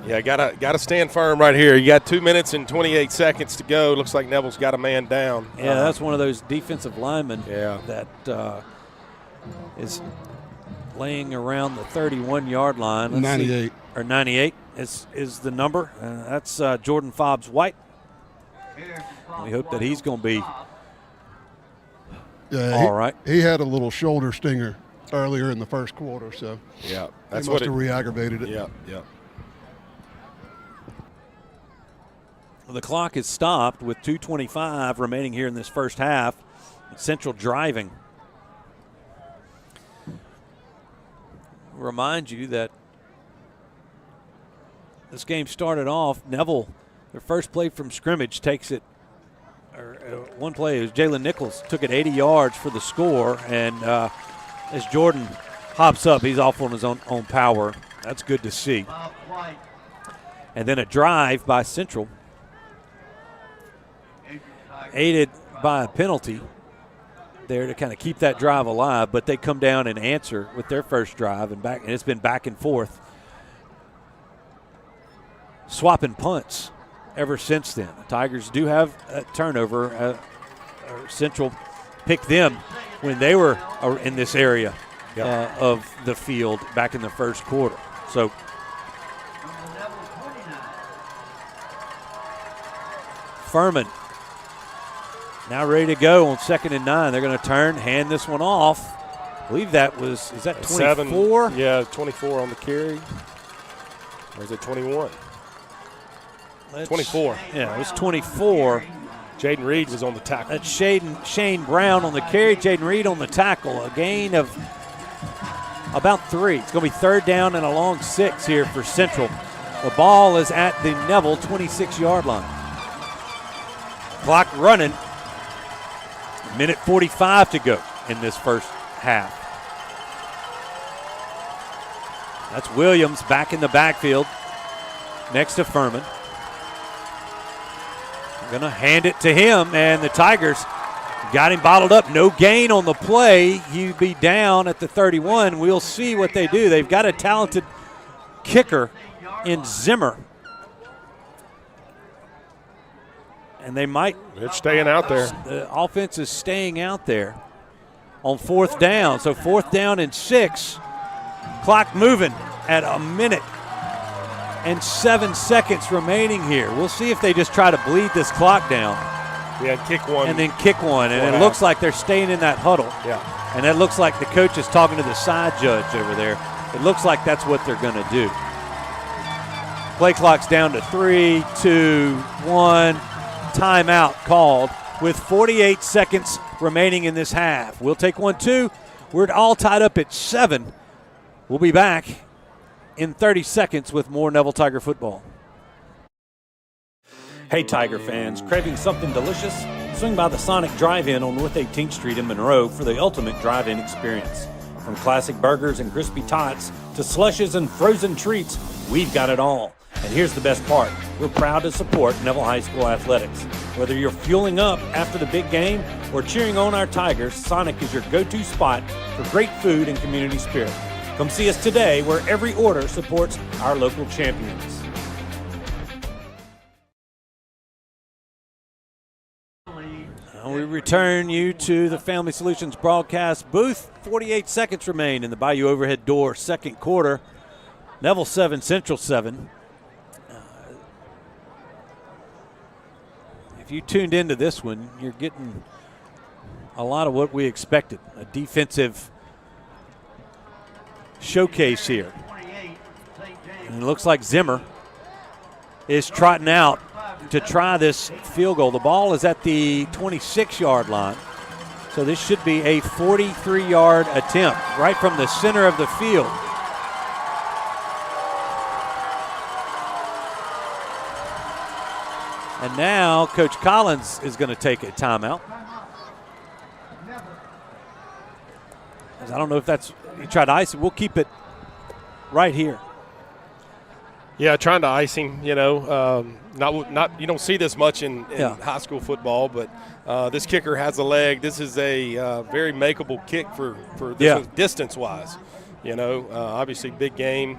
Yeah, gotta stand firm right here. You got 2 minutes and 28 seconds to go. Looks like Neville's got a man down. Yeah, that's one of those defensive linemen that is laying around the 31-yard line. Let's 98. Or 98 is the number. That's Jordan Fobbs-White. We hope that he's going to be all right. He had a little shoulder stinger earlier in the 1st quarter, so that's he must have re-aggravated it. Yeah. The clock is stopped with 2:25 remaining here in this 1st half. Central driving. Remind you that this game started off, Neville, their first play from scrimmage, takes it, one play, it was Jalen Nichols, took it 80 yards for the score, and as Jordan hops up, he's off on his own power. That's good to see. And then a drive by Central, aided by a penalty there to kind of keep that drive alive, but they come down and answer with their first drive, and it's been back and forth, swapping punts ever since then. The Tigers do have a turnover. Central picked them when they were in this area of the field back in the 1st quarter. So Furman now ready to go on 2nd and 9. They're going to turn, hand this one off. I believe that was, is that 24? Yeah, 24 on the carry. Or is it 21? 24. Yeah, it was 24. Jaden Reed was on the tackle. That's Shane Brown on the carry, Jaden Reed on the tackle. A gain of about 3. It's going to be 3rd down and a long 6 here for Central. The ball is at the Neville 26-yard line. Clock running. Minute 45 to go in this 1st half. That's Williams back in the backfield next to Furman. Going to hand it to him, and the Tigers got him bottled up. No gain on the play. He'd be down at the 31. We'll see what they do. They've got a talented kicker in Zimmer. And they might. It's staying out there. The offense is staying out there on 4th down. So 4th down and 6. Clock moving at a minute and 7 seconds remaining here. We'll see if they just try to bleed this clock down. Yeah, kick one. And then kick one. And it looks like they're staying in that huddle. Yeah. And it looks like the coach is talking to the side judge over there. It looks like that's what they're going to do. Play clock's down to 3, 2, 1. Timeout called with 48 seconds remaining in this half. We'll take 1-2. We're all tied up at 7. We'll be back in 30 seconds with more Neville Tiger football. Hey Tiger fans, craving something delicious? Swing by the Sonic Drive-In on North 18th Street in Monroe for the ultimate drive-in experience. From classic burgers and crispy tots to slushes and frozen treats, we've got it all. And here's the best part. We're proud to support Neville High School athletics. Whether you're fueling up after the big game or cheering on our Tigers, Sonic is your go-to spot for great food and community spirit. Come see us today, where every order supports our local champions. We return you to the Family Solutions broadcast booth. 48 seconds remain in the Bayou Overhead Door second quarter. Neville 7, Central 7. If you tuned into this one, you're getting a lot of what we expected, a defensive showcase here. And it looks like Zimmer is trotting out to try this field goal. The ball is at the 26-yard line, so this should be a 43-yard attempt right from the center of the field. And now Coach Collins is going to take a timeout. I don't know if that's, he tried to ice it. We'll keep it right here. Yeah, trying to ice him, you know. Not you don't see this much in high school football, but this kicker has a leg. This is a very makeable kick for this one, distance-wise. You know, obviously big game.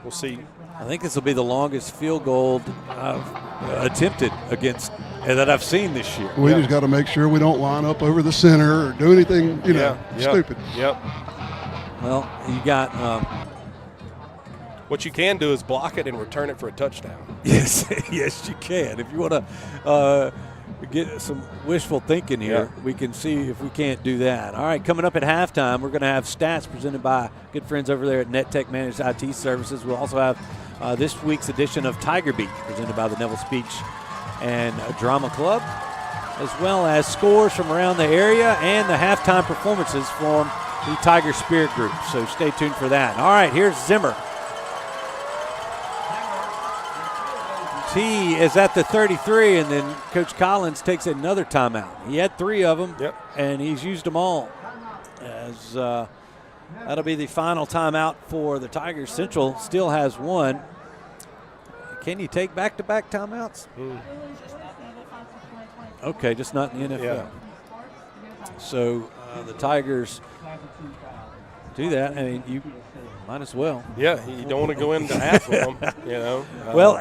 We'll see. I think this will be the longest field goal I've attempted against that I've seen this year. We just got to make sure we don't line up over the center or do anything, stupid. Yep. Well, you got what you can do is block it and return it for a touchdown. Yes, yes, you can. If you want to get some wishful thinking here, we can see if we can't do that. All right, coming up at halftime, we're going to have stats presented by good friends over there at NetTech Managed IT Services. We'll also have this week's edition of Tiger Beat presented by the Neville Speech and Drama Club, as well as scores from around the area and the halftime performances from the Tiger Spirit Group. So stay tuned for that. All right, here's Zimmer. He is at the 33, and then Coach Collins takes another timeout. He had 3 of them, and he's used them all. As that'll be the final timeout for the Tigers. Central still has 1. Can you take back-to-back timeouts? Okay, just not in the NFL. Yeah. So the Tigers do that. I mean, you might as well. Yeah, you don't want to go into half of them, you know. Well,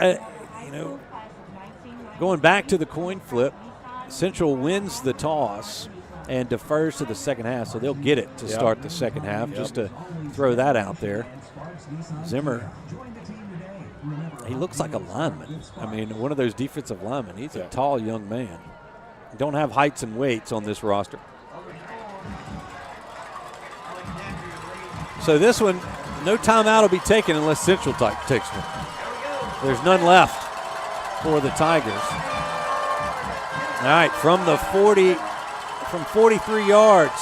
going back to the coin flip, Central wins the toss and defers to the second half, so they'll get it to start the second half, just to throw that out there. Zimmer, he looks like a lineman. I mean, one of those defensive linemen. He's a tall young man. Don't have heights and weights on this roster. So this one, no timeout will be taken unless Central takes one. There's none left for the Tigers. All right, from the 40, from 43 yards.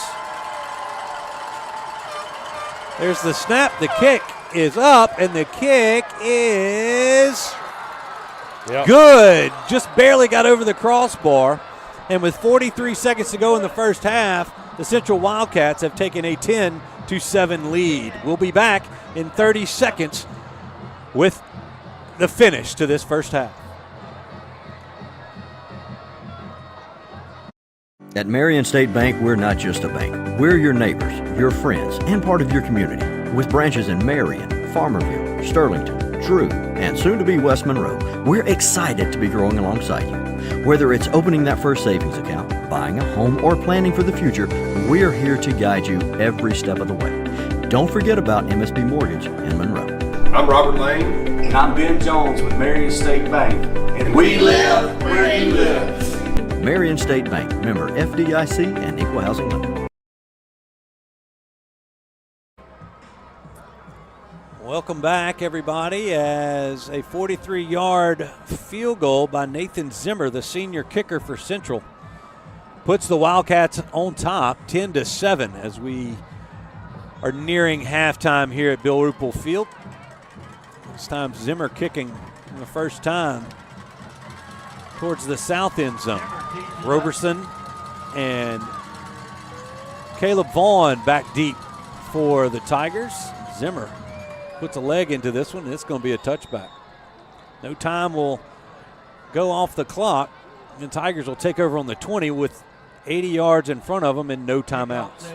There's the snap. The kick is up, and the kick is good. Just barely got over the crossbar. And with 43 seconds to go in the first half, the Central Wildcats have taken a 10-7 lead. We'll be back in 30 seconds with the finish to this first half. At Marion State Bank, we're not just a bank. We're your neighbors, your friends, and part of your community. With branches in Marion, Farmerville, Sterlington, Drew, and soon to be West Monroe, we're excited to be growing alongside you. Whether it's opening that first savings account, buying a home, or planning for the future, we're here to guide you every step of the way. Don't forget about MSB Mortgage in Monroe. I'm Robert Lane. And I'm Ben Jones with Marion State Bank. And we live where you live. Marion State Bank, member FDIC and Equal Housing Lender. Welcome back, everybody, as a 43-yard field goal by Nathan Zimmer, the senior kicker for Central, puts the Wildcats on top 10-7 as we are nearing halftime here at Bill Ruple Field. This time Zimmer kicking for the first time towards the south end zone. Roberson and Caleb Vaughn back deep for the Tigers. Zimmer puts a leg into this one. It's going to be a touchback. No time will go off the clock the Tigers will take over on the 20 with 80 yards in front of them and no timeouts.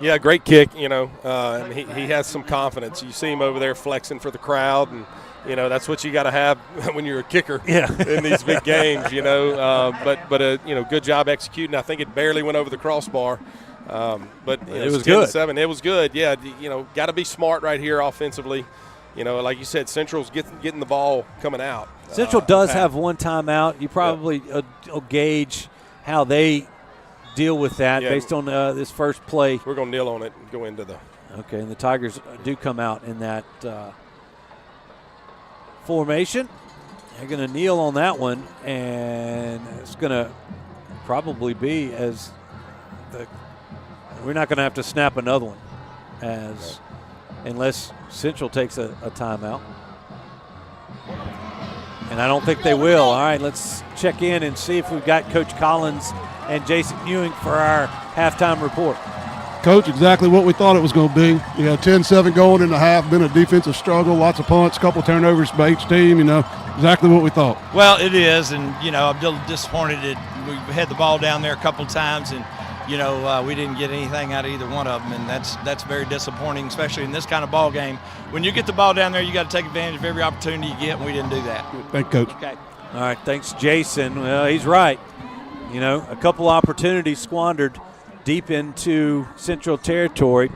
Yeah, great kick, and he has some confidence. You see him over there flexing for the crowd, and, that's what you got to have when you're a kicker in these big games, But good job executing. I think it barely went over the crossbar. But it was good. 10-7. It was good, yeah. Got to be smart right here offensively. Like you said, Central's getting the ball coming out. Central does have one timeout. You probably will gauge how they deal with that based on this first play. We're going to kneel on it and go into the. Okay, and the Tigers do come out in that formation. They're going to kneel on that one, and it's going to probably be we're not going to have to snap another one unless Central takes a timeout. And I don't think they will. All right, let's check in and see if we've got Coach Collins and Jason Ewing for our halftime report. Coach, exactly what we thought it was going to be. 10-7 going in the half, been a defensive struggle, lots of punts, couple turnovers by each team, exactly what we thought. Well, it is, and, I'm a little disappointed that we had the ball down there a couple times and, we didn't get anything out of either one of them, and that's very disappointing, especially in this kind of ball game. When you get the ball down there, you got to take advantage of every opportunity you get, and we didn't do that. Thank you, Coach. Okay. All right, thanks, Jason. Well, he's right. A couple opportunities squandered deep into Central territory.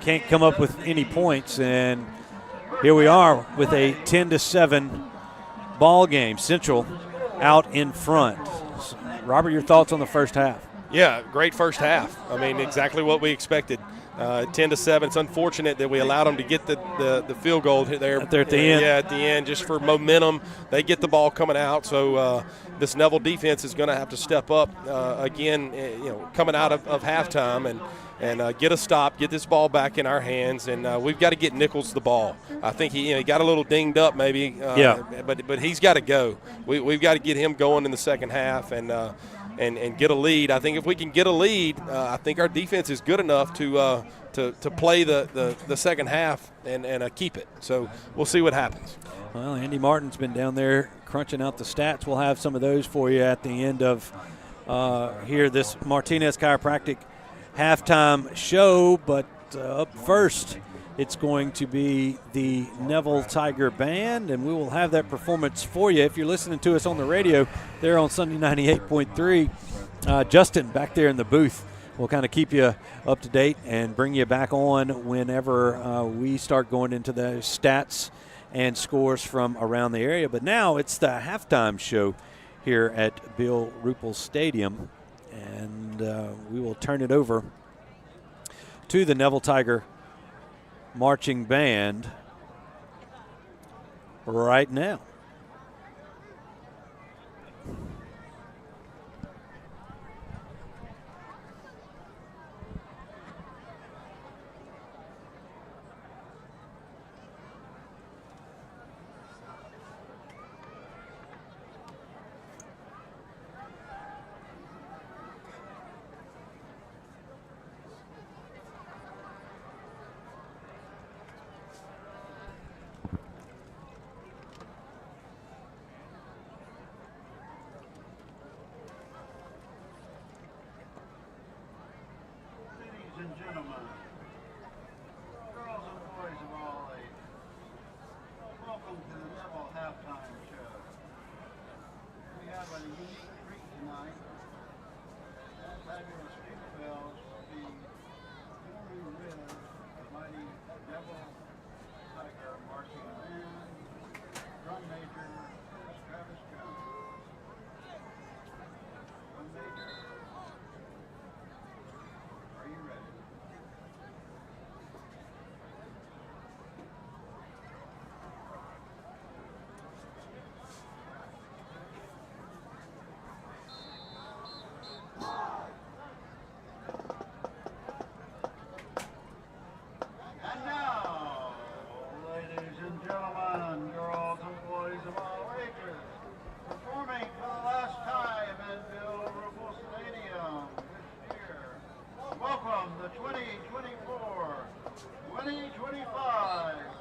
Can't come up with any points, and here we are with a 10-7 ball game. Central out in front. Robert, your thoughts on the first half? Yeah, great first half. I mean, exactly what we expected. 10-7. It's unfortunate that we allowed them to get the field goal there at the end. Yeah, at the end, just for momentum. They get the ball coming out, so this Neville defense is going to have to step up again. Coming out of halftime and get a stop, get this ball back in our hands, and we've got to get Nichols the ball. I think he got a little dinged up maybe, but he's got to go. We've got to get him going in the second half and get a lead. I think if we can get a lead, I think our defense is good enough to play the second half and keep it. So we'll see what happens. Well, Andy Martin's been down there crunching out the stats. We'll have some of those for you at the end of here this Martinez Chiropractic halftime show. But up first, it's going to be the Neville Tiger Band, and we will have that performance for you. If you're listening to us on the radio, there on Sunday 98.3, Justin back there in the booth will kind of keep you up to date and bring you back on whenever we start going into the stats and scores from around the area. But now it's the halftime show here at Bill Ruple Stadium, and we will turn it over to the Neville Tiger marching band right now.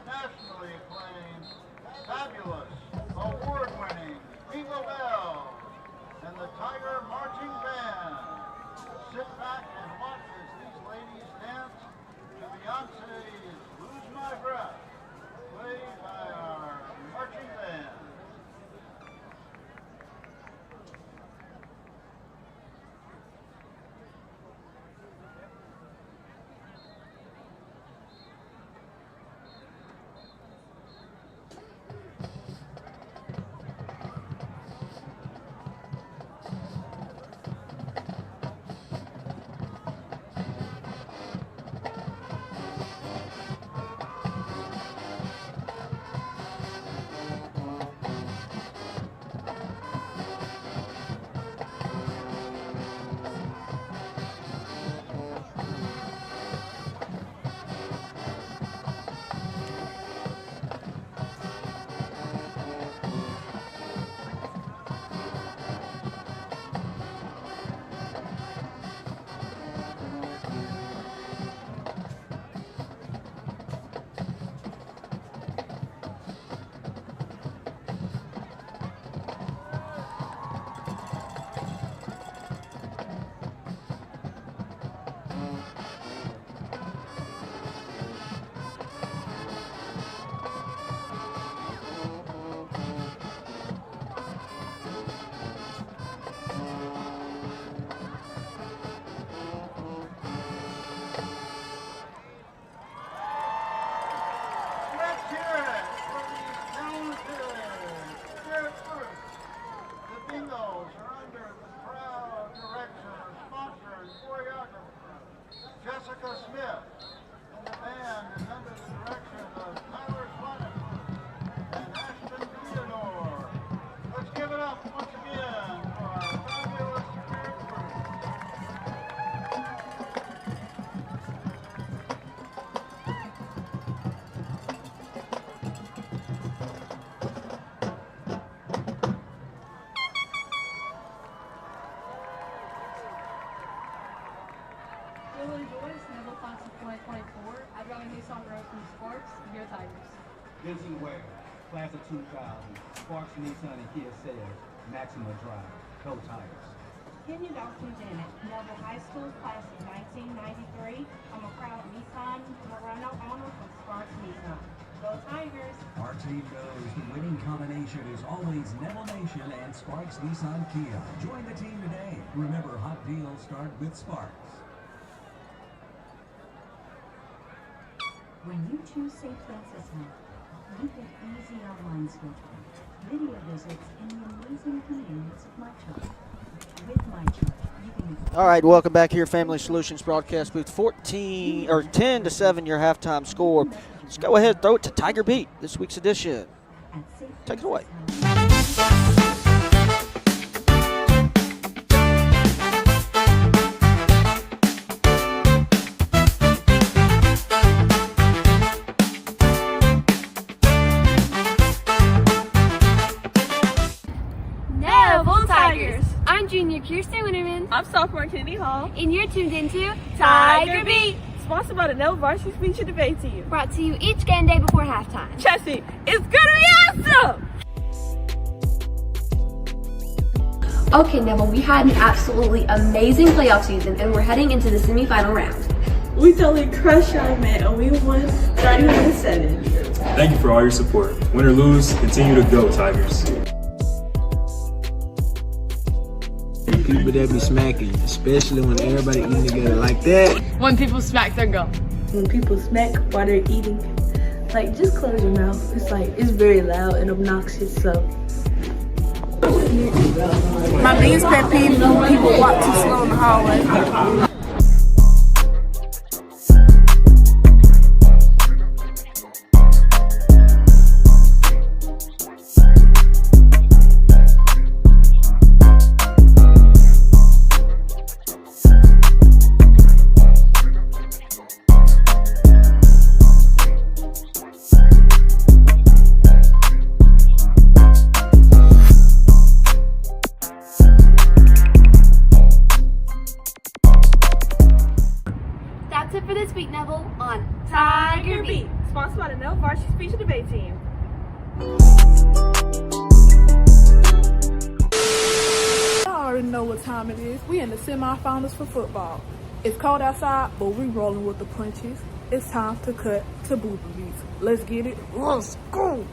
Nationally acclaimed, fabulous, award-winning, Jingle Bell Vincent Ware, class of 2000, Sparks Nissan and Kia Sales, Maxima Drive. Go Tigers. Kenya Dawson Janet, Neville High School, class of 1993. I'm a proud Nissan Murano owner from Sparks Nissan. Go Tigers. Our team knows the winning combination is always Neville Nation and Sparks Nissan Kia. Join the team today. Remember, hot deals start with Sparks. When you choose St. Francis Health, you get easy online scheduling, video visits, and the amazing convenience of MyChart. With MyChart, you can... All right, welcome back here, Family Solutions broadcast booth. 10-7, your halftime score. Let's go ahead and throw it to Tiger Beat, this week's edition. Take it away. Neville Tigers. I'm junior Kirsten Winterman. I'm sophomore Kennedy Hall. And you're tuned into Tiger Beat. Sponsored by the Neville Varsity Speech and Debate Team. Brought to you each game day before halftime. Chelsea, it's gonna be awesome! Okay, Neville, we had an absolutely amazing playoff season, and we're heading into the semifinal round. We totally crushed y'all, man, and we won 31-7. Thank you for all your support. Win or lose, continue to go, Tigers. People that be smacking, especially when everybody eating together like that. When people smack their gum. When people smack while they're eating, like, just close your mouth. It's very loud and obnoxious, so. My biggest pet peeve is when people walk too slow in the hallway. That's it for this week, Neville, on Tiger Beat. Sponsored by the Neville Varsity Speech and Debate Team. Y'all already know what time it is. We in the semifinals for football. It's cold outside, but we rolling with the punches. It's time to cut to boobies. Let's get it. Let's go.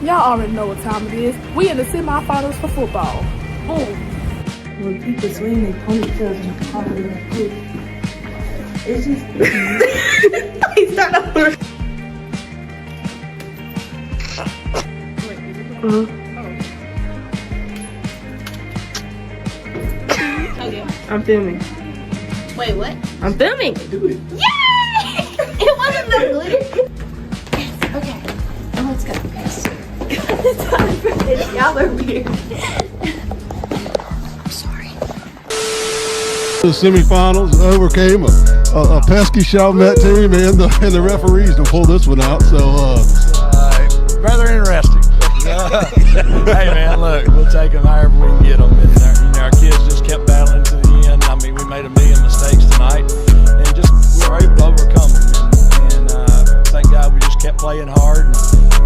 Y'all already know what time it is. We in the semifinals for football. Boom. When people swing their ponytails and call it like this, it's just... Please start over. Okay. I'm filming. Wait, what? I'm filming. Yay! It wasn't that good. Yes, okay. Now let's go. It's time for this. Y'all are weird. The semifinals overcame a pesky Chalmette team and the referees to pull this one out. So rather interesting. Hey man, look, we'll take them however we can get them. And our kids just kept battling to the end. I mean, we made a million mistakes tonight, and just we were able to overcome them. And thank God we just kept playing hard,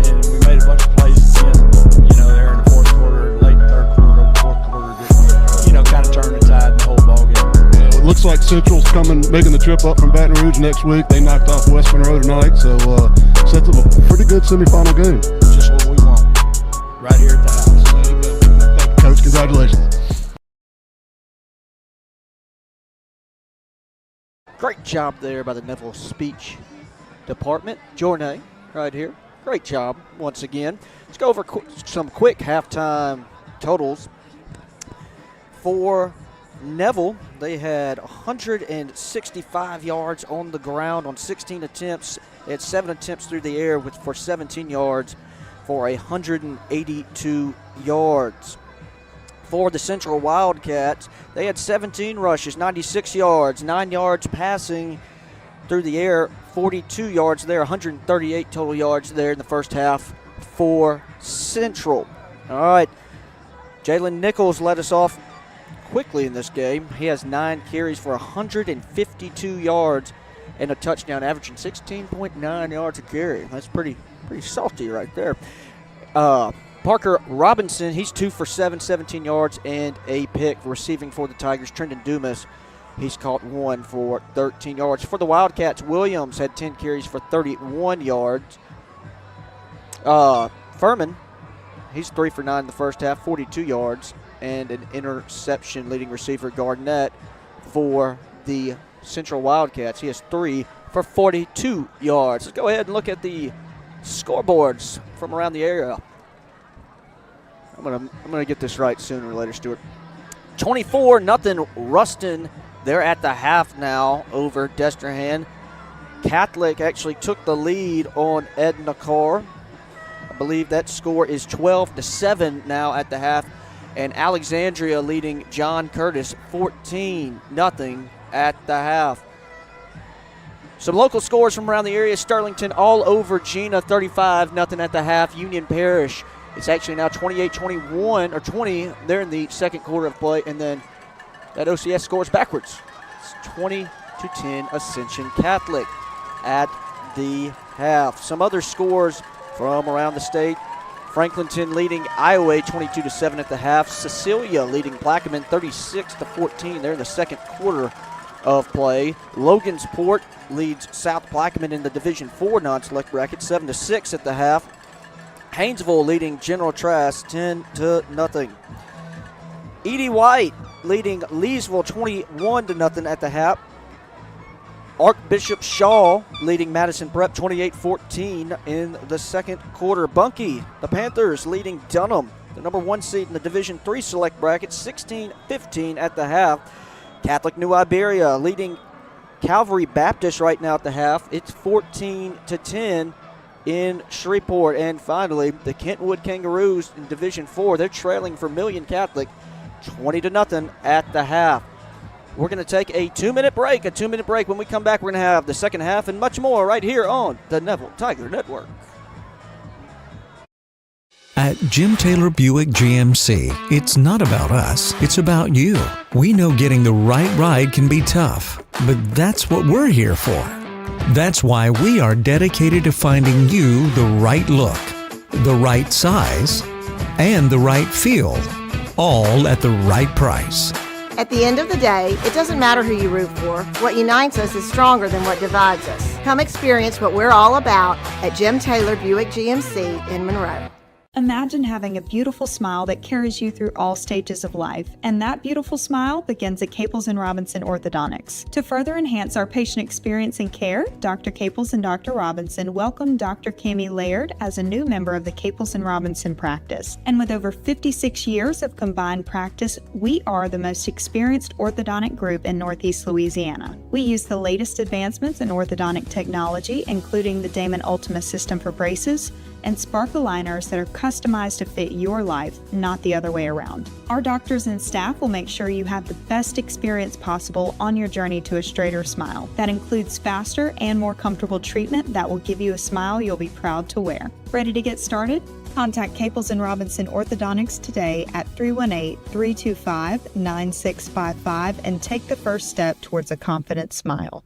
and we made a bunch of plays at the end. There in the fourth quarter, late third quarter, fourth quarter, just kind of turned the tide in the whole ball game. it looks like Central's making the trip up from Baton Rouge next week. They knocked off West Monroe tonight, so sets up a pretty good semifinal game. Just what we want, right here at the house. There you go. Thank you, Coach. Congratulations. Great job there by the Neville Speech Department. Jornay right here. Great job once again. Let's go over some quick halftime totals. For Neville, they had 165 yards on the ground on 16 attempts. They had 7 attempts through the air for 17 yards for 182 yards. For the Central Wildcats, they had 17 rushes, 96 yards, 9 yards passing through the air, 42 yards there, 138 total yards there in the first half for Central. All right, Jalen Nichols led us off quickly in this game. He has 9 carries for 152 yards and a touchdown, averaging 16.9 yards a carry. That's pretty salty right there. Parker Robinson, he's 2 for 7, 17 yards and a pick receiving for the Tigers. Trendon Dumas, he's caught 1 for 13 yards. For the Wildcats, Williams had 10 carries for 31 yards. Furman, he's 3 for 9 in the first half, 42 yards, and an interception. Leading receiver Garnett for the Central Wildcats, he has 3 for 42 yards. Let's go ahead and look at the scoreboards from around the area. I'm gonna get this right sooner or later, Stewart. 24-0 Ruston. They're at the half now over Destrehan. Catholic actually took the lead on Edna Carr. I believe that score is 12-7 now at the half. And Alexandria leading John Curtis 14-0 at the half. Some local scores from around the area. Sterlington all over Gina, 35-0 at the half. Union Parish, it's actually now 28-21 or 20. They're in the second quarter of play, and then that OCS scores backwards. It's 20-10 Ascension Catholic at the half. Some other scores from around the state. Franklinton leading Iowa 22-7 at the half. Cecilia leading Plaquemine 36-14. They're in the second quarter of play. Logansport leads South Plaquemine in the Division IV non-select bracket 7-6 at the half. Haynesville leading General Trask 10-0. Edie White leading Leesville 21-0 at the half. Archbishop Shaw leading Madison Prep 28-14 in the second quarter. Bunkie, the Panthers leading Dunham, the number 1 seed in the Division III select bracket, 16-15 at the half. Catholic New Iberia leading Calvary Baptist right now at the half. It's 14-10 in Shreveport. And finally, the Kentwood Kangaroos in Division IV, they're trailing Vermilion Catholic 20-0 at the half. We're going to take a 2-minute break. When we come back, we're going to have the second half and much more right here on the Neville Tiger Network. At Jim Taylor Buick GMC, it's not about us, it's about you. We know getting the right ride can be tough, but that's what we're here for. That's why we are dedicated to finding you the right look, the right size, and the right feel, all at the right price. At the end of the day, it doesn't matter who you root for. What unites us is stronger than what divides us. Come experience what we're all about at Jim Taylor Buick GMC in Monroe. Imagine having a beautiful smile that carries you through all stages of life, and that beautiful smile begins at Caples & Robinson Orthodontics. To further enhance our patient experience and care, Dr. Caples and Dr. Robinson welcome Dr. Cammie Laird as a new member of the Caples & Robinson practice. And with over 56 years of combined practice, we are the most experienced orthodontic group in Northeast Louisiana. We use the latest advancements in orthodontic technology, including the Damon Ultima system for braces, and Spark aligners that are customized to fit your life, not the other way around. Our doctors and staff will make sure you have the best experience possible on your journey to a straighter smile. That includes faster and more comfortable treatment that will give you a smile you'll be proud to wear. Ready to get started? Contact Caples & Robinson Orthodontics today at 318-325-9655 and take the first step towards a confident smile.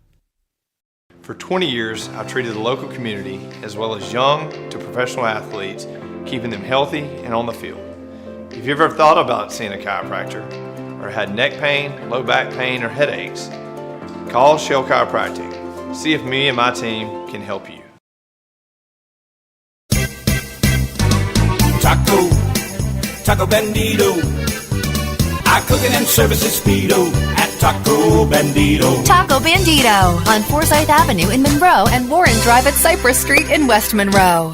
For 20 years, I've treated the local community as well as young to professional athletes, keeping them healthy and on the field. If you've ever thought about seeing a chiropractor or had neck pain, low back pain, or headaches, call Shell Chiropractic. See if me and my team can help you. Taco Bandito. Our cooking and service is speedo at Taco Bandito. Taco Bandito on Forsyth Avenue in Monroe and Warren Drive at Cypress Street in West Monroe.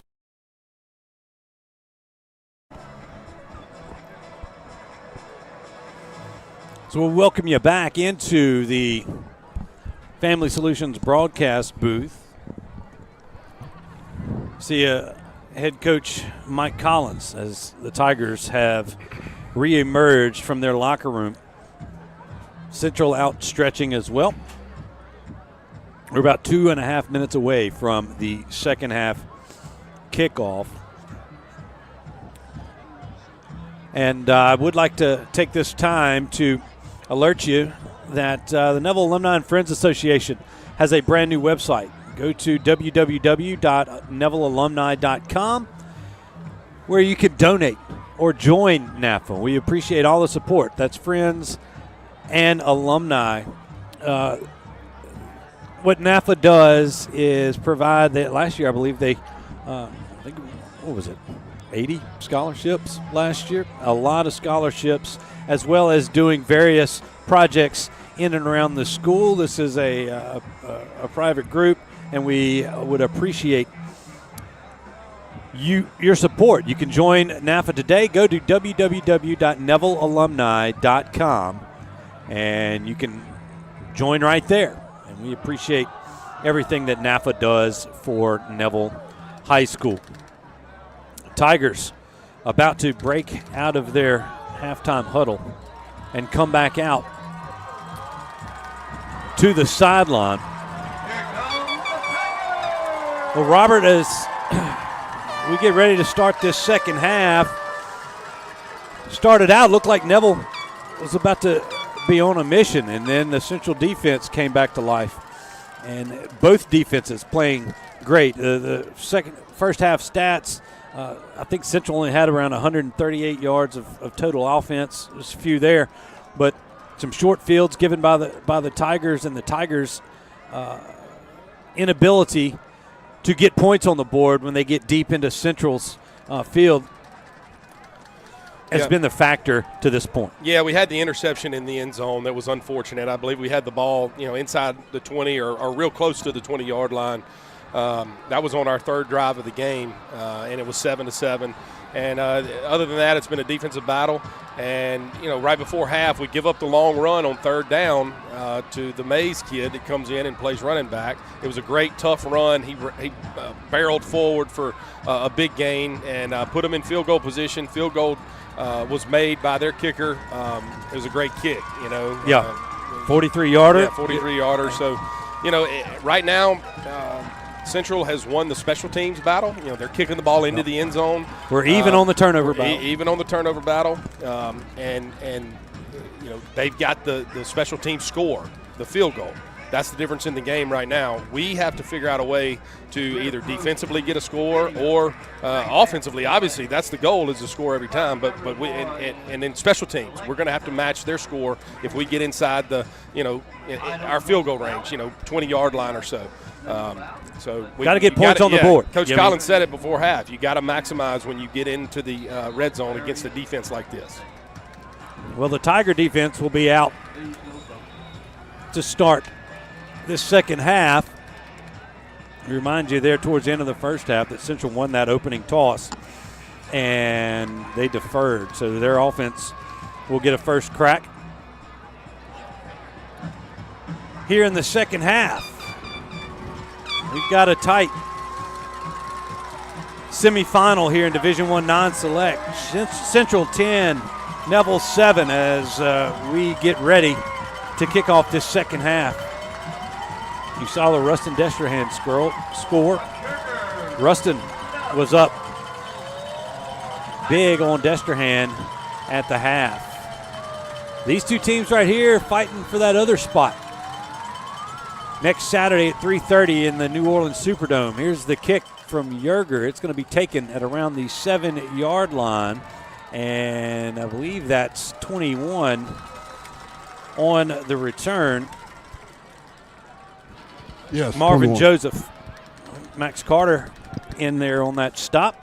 So we'll welcome you back into the Family Solutions broadcast booth. See head coach Mike Collins as the Tigers have re-emerged from their locker room. Central out stretching as well. We're about 2.5 minutes away from the second half kickoff. And I would like to take this time to alert you that the Neville Alumni and Friends Association has a brand new website. Go to www.nevillealumni.com where you can donate or join NAFA. We appreciate all the support. That's friends and alumni. What NAFA does is provide that. Last year, I believe they, I think, what was it, 80 scholarships last year? A lot of scholarships, as well as doing various projects in and around the school. This is a private group, and we would appreciate your support. You can join NAFA today. Go to www.nevillealumni.com, and you can join right there. And we appreciate everything that NAFA does for Neville High School. Tigers about to break out of their halftime huddle and come back out to the sideline. Well, Robert, as we get ready to start this second half, started out, looked like Neville was about to be on a mission, and then the Central defense came back to life. And both defenses playing great. The first half stats, I think Central only had around 138 yards of total offense. There's a few there, but some short fields given by the Tigers, and the Tigers' inability to get points on the board when they get deep into Central's field has been the factor to this point. Yeah, we had the interception in the end zone that was unfortunate. I believe we had the ball, inside the 20 or real close to the 20-yard line. That was on our third drive of the game, and it was 7-7. And other than that, it's been a defensive battle. And, right before half, we give up the long run on third down to the Mays kid that comes in and plays running back. It was a great, tough run. He barreled forward for a big gain and put him in field goal position. Field goal was made by their kicker. It was a great kick, 43-yarder. Yeah, 43-yarder. So, right now Central has won the special teams battle. They're kicking the ball into the end zone. We're even on the turnover battle. Even on the turnover battle. And they've got the special team score, the field goal. That's the difference in the game right now. We have to figure out a way to either defensively get a score or offensively. Obviously, that's the goal, is to score every time. But we and in special teams, we're going to have to match their score if we get inside the our field goal range, 20-yard line or so. So we got to get points on the board. Coach Collins said it before half. You got to maximize when you get into the red zone against a defense like this. Well, the Tiger defense will be out to start this second half. I remind you there towards the end of the first half that Central won that opening toss, and they deferred. So their offense will get a first crack here in the second half. We've got a tight semifinal here in Division I non-select. Central 10, Neville 7 as we get ready to kick off this second half. You saw the Rustin Destrehan score. Rustin was up big on Destrehan at the half. These two teams right here fighting for that other spot. Next Saturday at 3:30 in the New Orleans Superdome. Here's the kick from Yerger. It's going to be taken at around the 7-yard line, and I believe that's 21 on the return. Yes, Marvin 21. Joseph. Max Carter in there on that stop.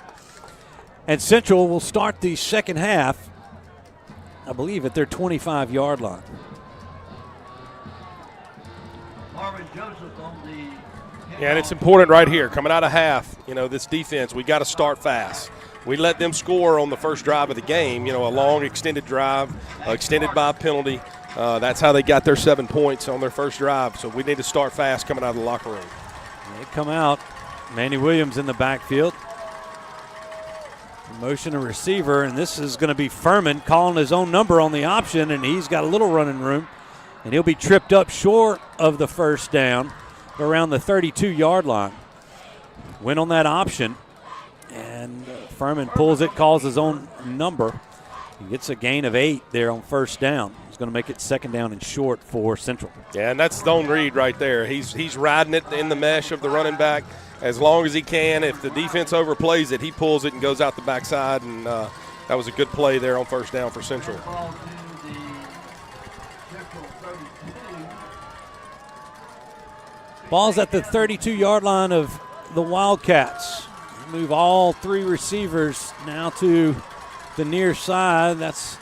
And Central will start the second half, I believe, at their 25-yard line. Marvin Joseph on the. Yeah, and it's important right here, coming out of half, this defense, we got to start fast. We let them score on the first drive of the game, a long extended drive, extended by a penalty. That's how they got their 7 points on their first drive. So we need to start fast coming out of the locker room. They come out. Manny Williams in the backfield. Motion a receiver, and this is going to be Furman calling his own number on the option, and he's got a little running room. And he'll be tripped up short of the first down around the 32-yard line. Went on that option, and Furman pulls it, calls his own number. He gets a gain of 8 there on first down. He's going to make it second down and short for Central. Yeah, and that's zone read right there. He's riding it in the mesh of the running back as long as he can. If the defense overplays it, he pulls it and goes out the backside, and that was a good play there on first down for Central. Ball's at the 32-yard line of the Wildcats. Move all three receivers now to the near side. That's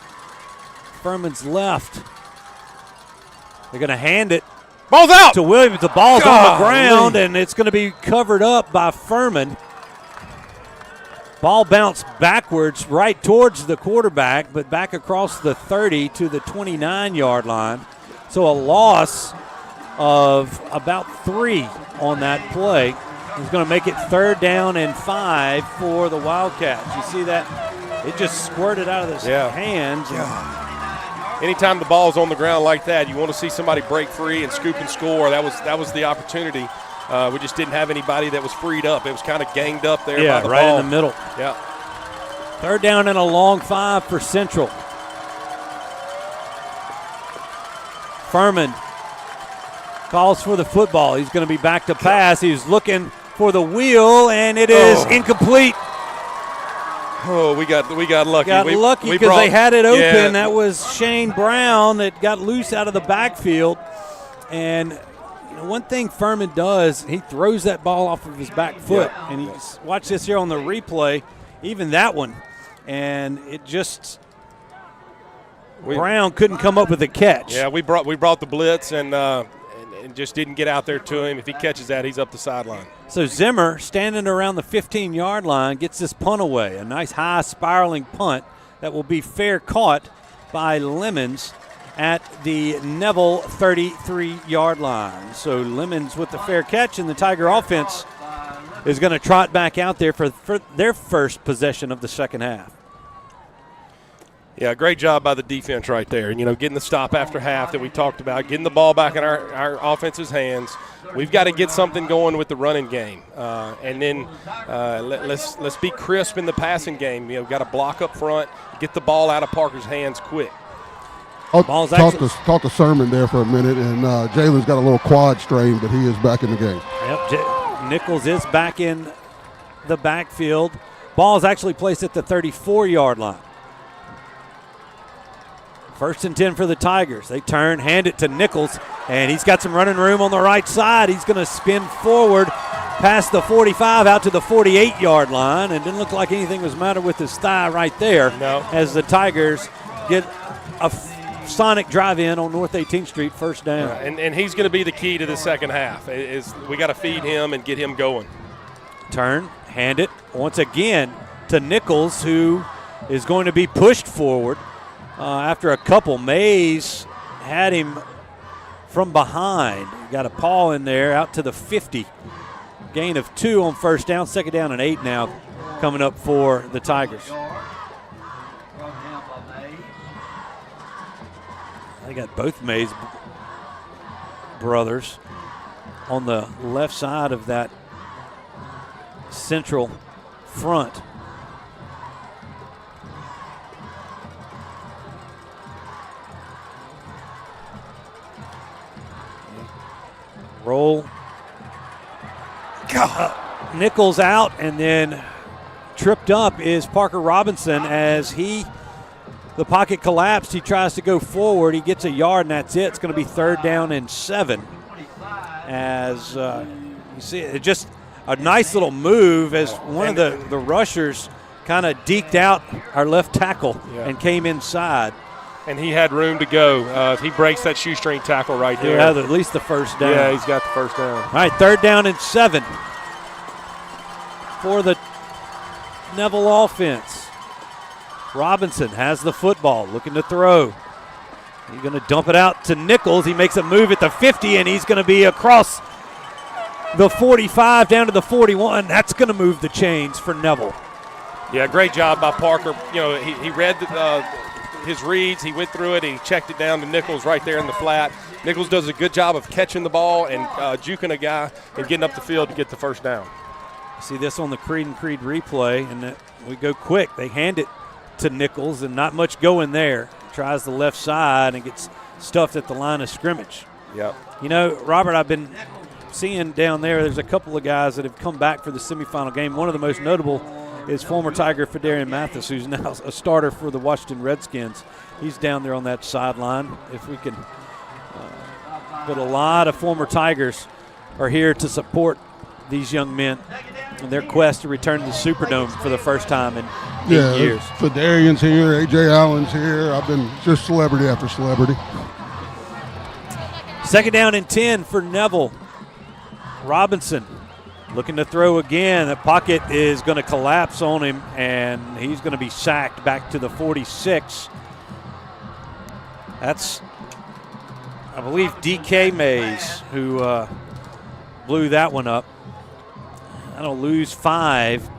Furman's left. They're going to hand it. Ball's out to Williams. The ball's on the ground, and it's going to be covered up by Furman. Ball bounced backwards right towards the quarterback, but back across the 30 to the 29-yard line. So a loss of about 3 on that play. He's going to make it third down and 5 for the Wildcats. You see that? It just squirted out of his hands. Anytime the ball's on the ground like that, you want to see somebody break free and scoop and score. That was the opportunity. We just didn't have anybody that was freed up. It was kind of ganged up there by the right ball. in the middle. Yeah. Third down and a long 5 for Central. Furman calls for the football. He's going to be back to pass. He's looking for the wheel, and it is incomplete. Oh, we got lucky. Got lucky because they had it open. Yeah. That was Shane Brown that got loose out of the backfield. And one thing Furman does, he throws that ball off of his back foot. Yeah. And watch this here on the replay, even that one. And it just Brown couldn't come up with a catch. Yeah, we brought the blitz and just didn't get out there to him. If he catches that, he's up the sideline. So Zimmer, standing around the 15-yard line, gets this punt away. A nice high spiraling punt that will be fair caught by Lemons at the Neville 33-yard line. So Lemons with the fair catch, and the Tiger offense is going to trot back out there for their first possession of the second half. Yeah, great job by the defense right there. And, getting the stop after half that we talked about, getting the ball back in our offense's hands. We've got to get something going with the running game. And then let's be crisp in the passing game. We've got to block up front, get the ball out of Parker's hands quick. Talk to Sermon there for a minute, and Jalen's got a little quad strain, but he is back in the game. Yep, Nichols is back in the backfield. Ball's actually placed at the 34-yard line. First and 10 for the Tigers. They turn, hand it to Nichols, and he's got some running room on the right side. He's going to spin forward past the 45 out to the 48-yard line, and didn't look like anything was the matter with his thigh right there. No. As the Tigers get a sonic drive-in on North 18th Street, first down. And he's going to be the key to the second half. We got to feed him and get him going. Turn, hand it once again to Nichols, who is going to be pushed forward. After a couple, Mays had him from behind. Got a paw in there out to the 50. Gain of 2 on first down. Second down and 8 now coming up for the Tigers. They got both Mays brothers on the left side of that Central front. Roll. Nichols out, and then tripped up is Parker Robinson as the pocket collapsed. He tries to go forward. He gets a yard, and that's it. It's going to be third down and 7. As you see, it just a nice little move as one of the rushers kind of deked out our left tackle and came inside. And he had room to go. If he breaks that shoestring tackle right there. Yeah, at least the first down. Yeah, he's got the first down. All right, third down and 7 for the Neville offense. Robinson has the football, looking to throw. He's going to dump it out to Nichols. He makes a move at the 50, and he's going to be across the 45 down to the 41. That's going to move the chains for Neville. Yeah, great job by Parker. He read his reads. He went through it. He checked it down to Nichols right there in the flat. Nichols does a good job of catching the ball and juking a guy and getting up the field to get the first down. See this on the Creed and Creed replay, and we go quick. They hand it to Nichols, and not much going there. tries the left side and gets stuffed at the line of scrimmage. Yep. You know, Robert, I've been seeing down there's a couple of guys that have come back for the semifinal game. One of the most notable is former Tiger Fidarian Mathis, who's now a starter for the Washington Redskins. He's down there on that sideline. If we can, but a lot of former Tigers are here to support these young men in their quest to return to the Superdome for the first time in 8 years. Fidarian's here, A.J. Allen's here. I've been just celebrity after celebrity. Second down and 10 for Neville. Robinson looking to throw again. The pocket is going to collapse on him, and he's going to be sacked back to the 46. That's, I believe, D.K. Mays who blew that one up. That'll lose 5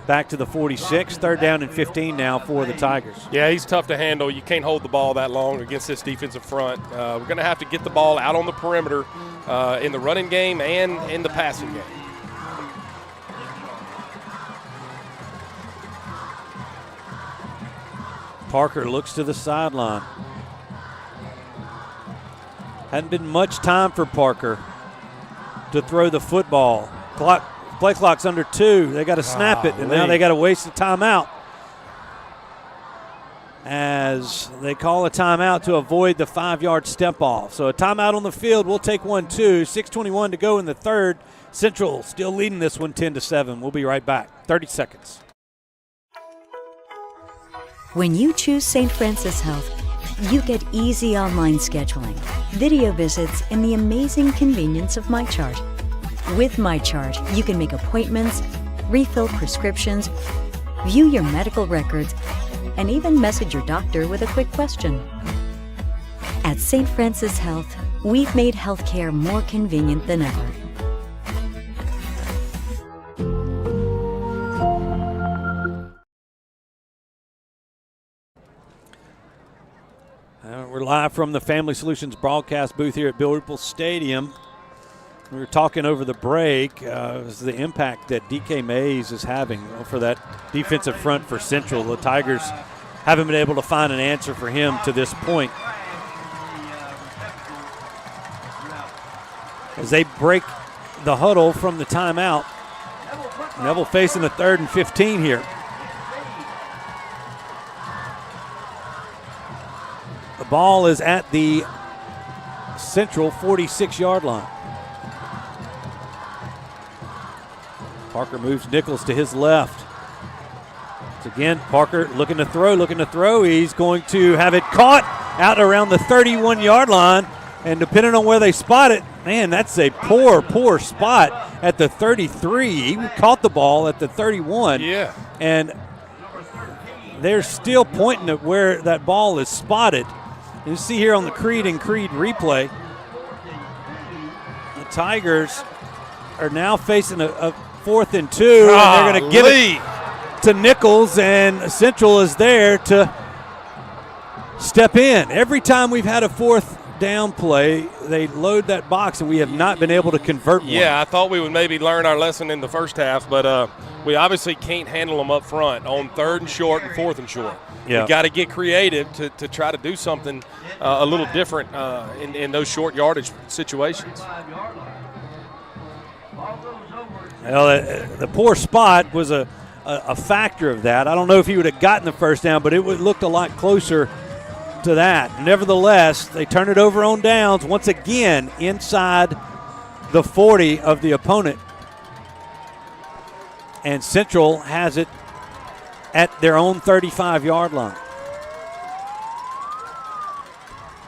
back to the 46. Third down and 15 now for the Tigers. Yeah, he's tough to handle. You can't hold the ball that long against this defensive front. We're going to have to get the ball out on the perimeter in the running game and in the passing game. Parker looks to the sideline. Hadn't been much time for Parker to throw the football. Play clock's under 2. They got to snap it, and now they got to waste a timeout as they call a timeout to avoid the 5-yard step off. So a timeout on the field. We'll take 1-2. 6:21 to go in the third. Central still leading this one 10-7. We'll be right back. 30 seconds. When you choose St. Francis Health, you get easy online scheduling, video visits, and the amazing convenience of MyChart. With MyChart, you can make appointments, refill prescriptions, view your medical records, and even message your doctor with a quick question. At St. Francis Health, we've made healthcare more convenient than ever. We're live from the Family Solutions broadcast booth here at Bill Ruple Stadium. We were talking over the break the impact that D.K. Mays is having for that defensive front for Central. The Tigers haven't been able to find an answer for him to this point. As they break the huddle from the timeout, Neville facing a 3rd and 15 here. The ball is at the Central 46-yard line. Parker moves Nichols to his left. It's again, Parker looking to throw. He's going to have it caught out around the 31-yard line. And depending on where they spot it, man, that's a poor spot at the 33. He caught the ball at the 31. Yeah. And they're still pointing at where that ball is spotted. You see here on the Creed and Creed replay, the Tigers are now facing a 4th and 2, and they're going to give it to Nichols, and Central is there to step in. Every time we've had a 4th down play, they load that box, and we have not been able to convert one. Yeah, I thought we would maybe learn our lesson in the first half, but we obviously can't handle them up front on 3rd and short and 4th and short. Yeah. You got to get creative to try to do something a little different in those short yardage situations. Well, the poor spot was a factor of that. I don't know if he would have gotten the first down, but it looked a lot closer to that. Nevertheless, they turn it over on downs once again inside the 40 of the opponent. And Central has it at their own 35-yard line.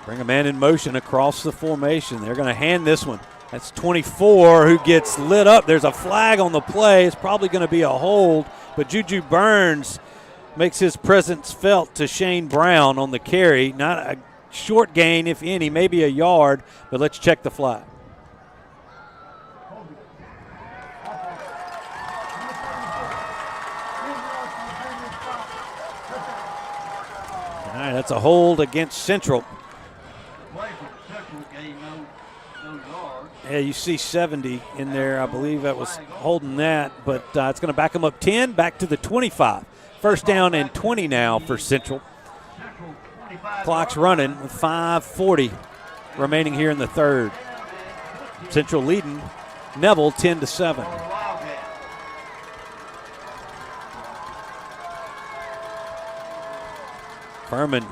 Bring a man in motion across the formation. They're going to hand this one. That's 24 who gets lit up. There's a flag on the play. It's probably going to be a hold, but Juju Burns makes his presence felt to Shane Brown on the carry. Not a short gain, if any, maybe a yard, but let's check the flag. All right, that's a hold against Central. Yeah, you see 70 in there. I believe that was holding that, but it's going to back them up 10, back to the 25. First down and 20 now for Central. Clock's running with 5:40 remaining here in the third. Central leading Neville 10-7. Furman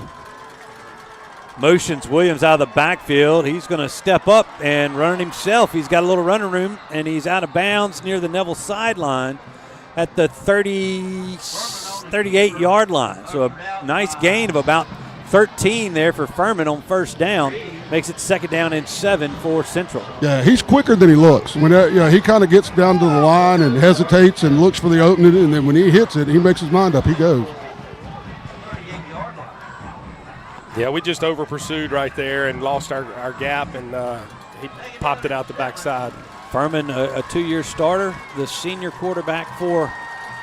motions Williams out of the backfield. He's going to step up and run it himself. He's got a little running room, and he's out of bounds near the Neville sideline at the 38-yard line. So a nice gain of about 13 there for Furman on first down. Makes it 2nd down and 7 for Central. Yeah, he's quicker than he looks. When he kind of gets down to the line and hesitates and looks for the opening, and then when he hits it, he makes his mind up. He goes. Yeah, we just over pursued right there and lost our gap, and he popped it out the backside. Furman, a 2-year starter, the senior quarterback for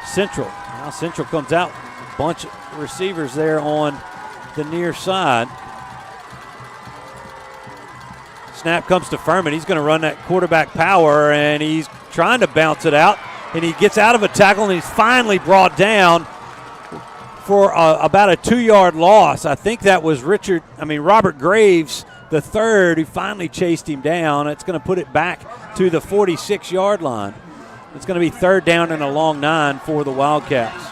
Central. Now Central comes out, bunch of receivers there on the near side. Snap comes to Furman. He's going to run that quarterback power, and he's trying to bounce it out, and he gets out of a tackle, and he's finally brought down for about a 2-yard loss. I think that was Robert Graves, the third, who finally chased him down. It's going to put it back to the 46-yard line. It's going to be 3rd down and a long 9 for the Wildcats.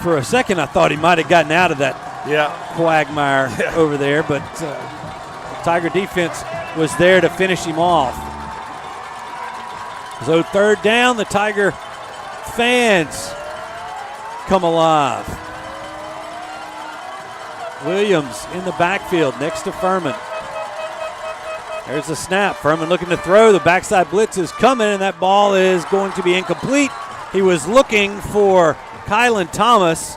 For a second, I thought he might have gotten out of that quagmire over there, but Tiger defense was there to finish him off. So 3rd down, the Tiger fans come alive. Williams in the backfield next to Furman. There's the snap. Furman looking to throw. The backside blitz is coming, and that ball is going to be incomplete. He was looking for Kylan Thomas,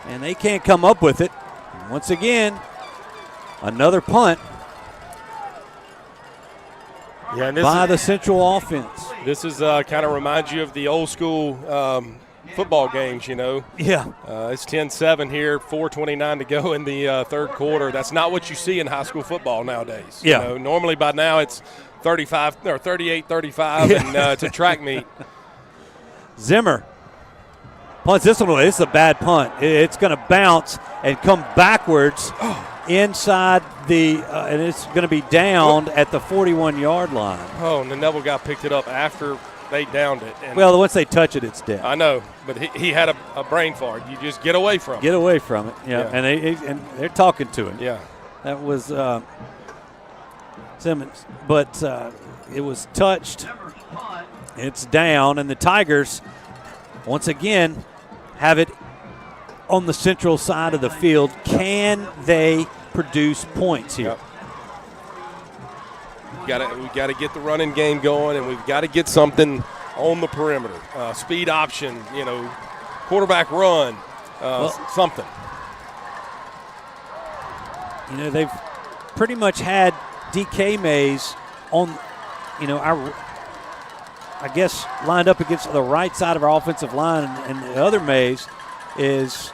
and they can't come up with it. And once again, another punt by the Central offense. This is kind of reminds you of the old school football games, Yeah. It's 10-7 here, 4:29 to go in the third quarter. That's not what you see in high school football nowadays. Yeah. Normally by now it's 35 or 38-35 and it's a track meet. Zimmer punts this one away. This is a bad punt. It's going to bounce and come backwards inside and it's going to be downed at the 41-yard line. Oh, and the Neville guy picked it up after they downed it. And well, once they touch it, it's dead. I know, but he had a brain fart. You just get away from it. Get away from it, yeah. And they're talking to him. Yeah. That was Simmons. But it was touched. It's down, and the Tigers, once again, have it on the Central side of the field. Can they produce points here? Yep. We got to get the running game going, and we've got to get something on the perimeter. Speed option, quarterback run, something. They've pretty much had DK Mays on, I guess lined up against the right side of our offensive line, and the other Mays is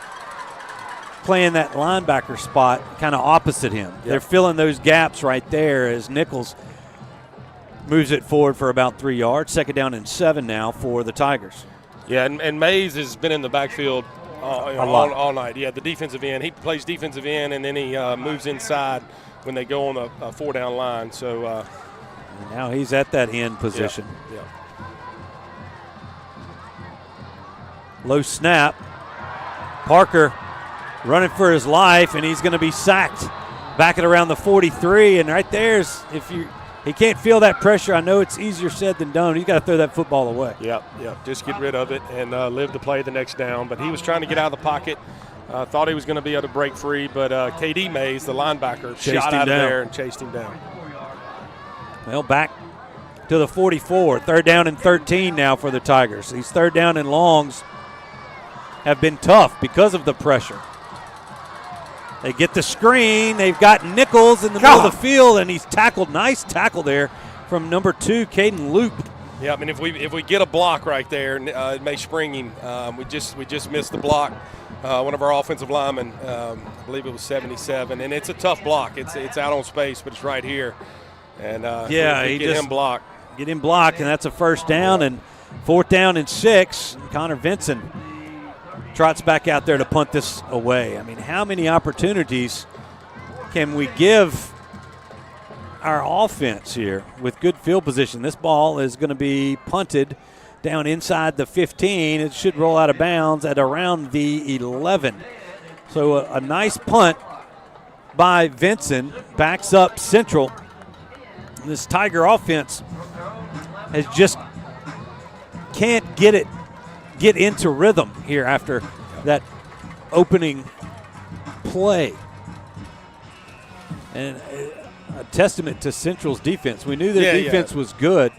playing that linebacker spot kind of opposite him. Yep. They're filling those gaps right there as Nichols moves it forward for about 3 yards. 2nd down and 7 now for the Tigers. Yeah, and Mays has been in the backfield all night. Yeah, the defensive end. He plays defensive end, and then he moves inside when they go on a 4-down line. So and now he's at that end position. Yeah. Low snap. Parker running for his life, and he's going to be sacked back at around the 43. And right there's, he can't feel that pressure. I know it's easier said than done. He's got to throw that football away. Yep. Just get rid of it and live to play the next down. But he was trying to get out of the pocket. Thought he was going to be able to break free, but KD Mays, the linebacker, shot out of there and chased him down. Well, back to the 44. 3rd down and 13 now for the Tigers. These 3rd down and longs have been tough because of the pressure. They get the screen. They've got Nichols in the middle of the field, and he's tackled. Nice tackle there from number 2, Caden Loop. Yeah, I mean, if we get a block right there, it may spring him. We just missed the block. One of our offensive linemen, I believe it was 77, and it's a tough block. It's out on space, but it's right here. And he get him blocked. Get him blocked, and that's a 1st down and 4th down and 6. Connor Vinson trots back out there to punt this away. I mean, how many opportunities can we give our offense here with good field position? This ball is going to be punted down inside the 15. It should roll out of bounds at around the 11. So a nice punt by Vinson backs up Central. This Tiger offense has just can't get into rhythm here after that opening play. And a testament to Central's defense. We knew their defense was good,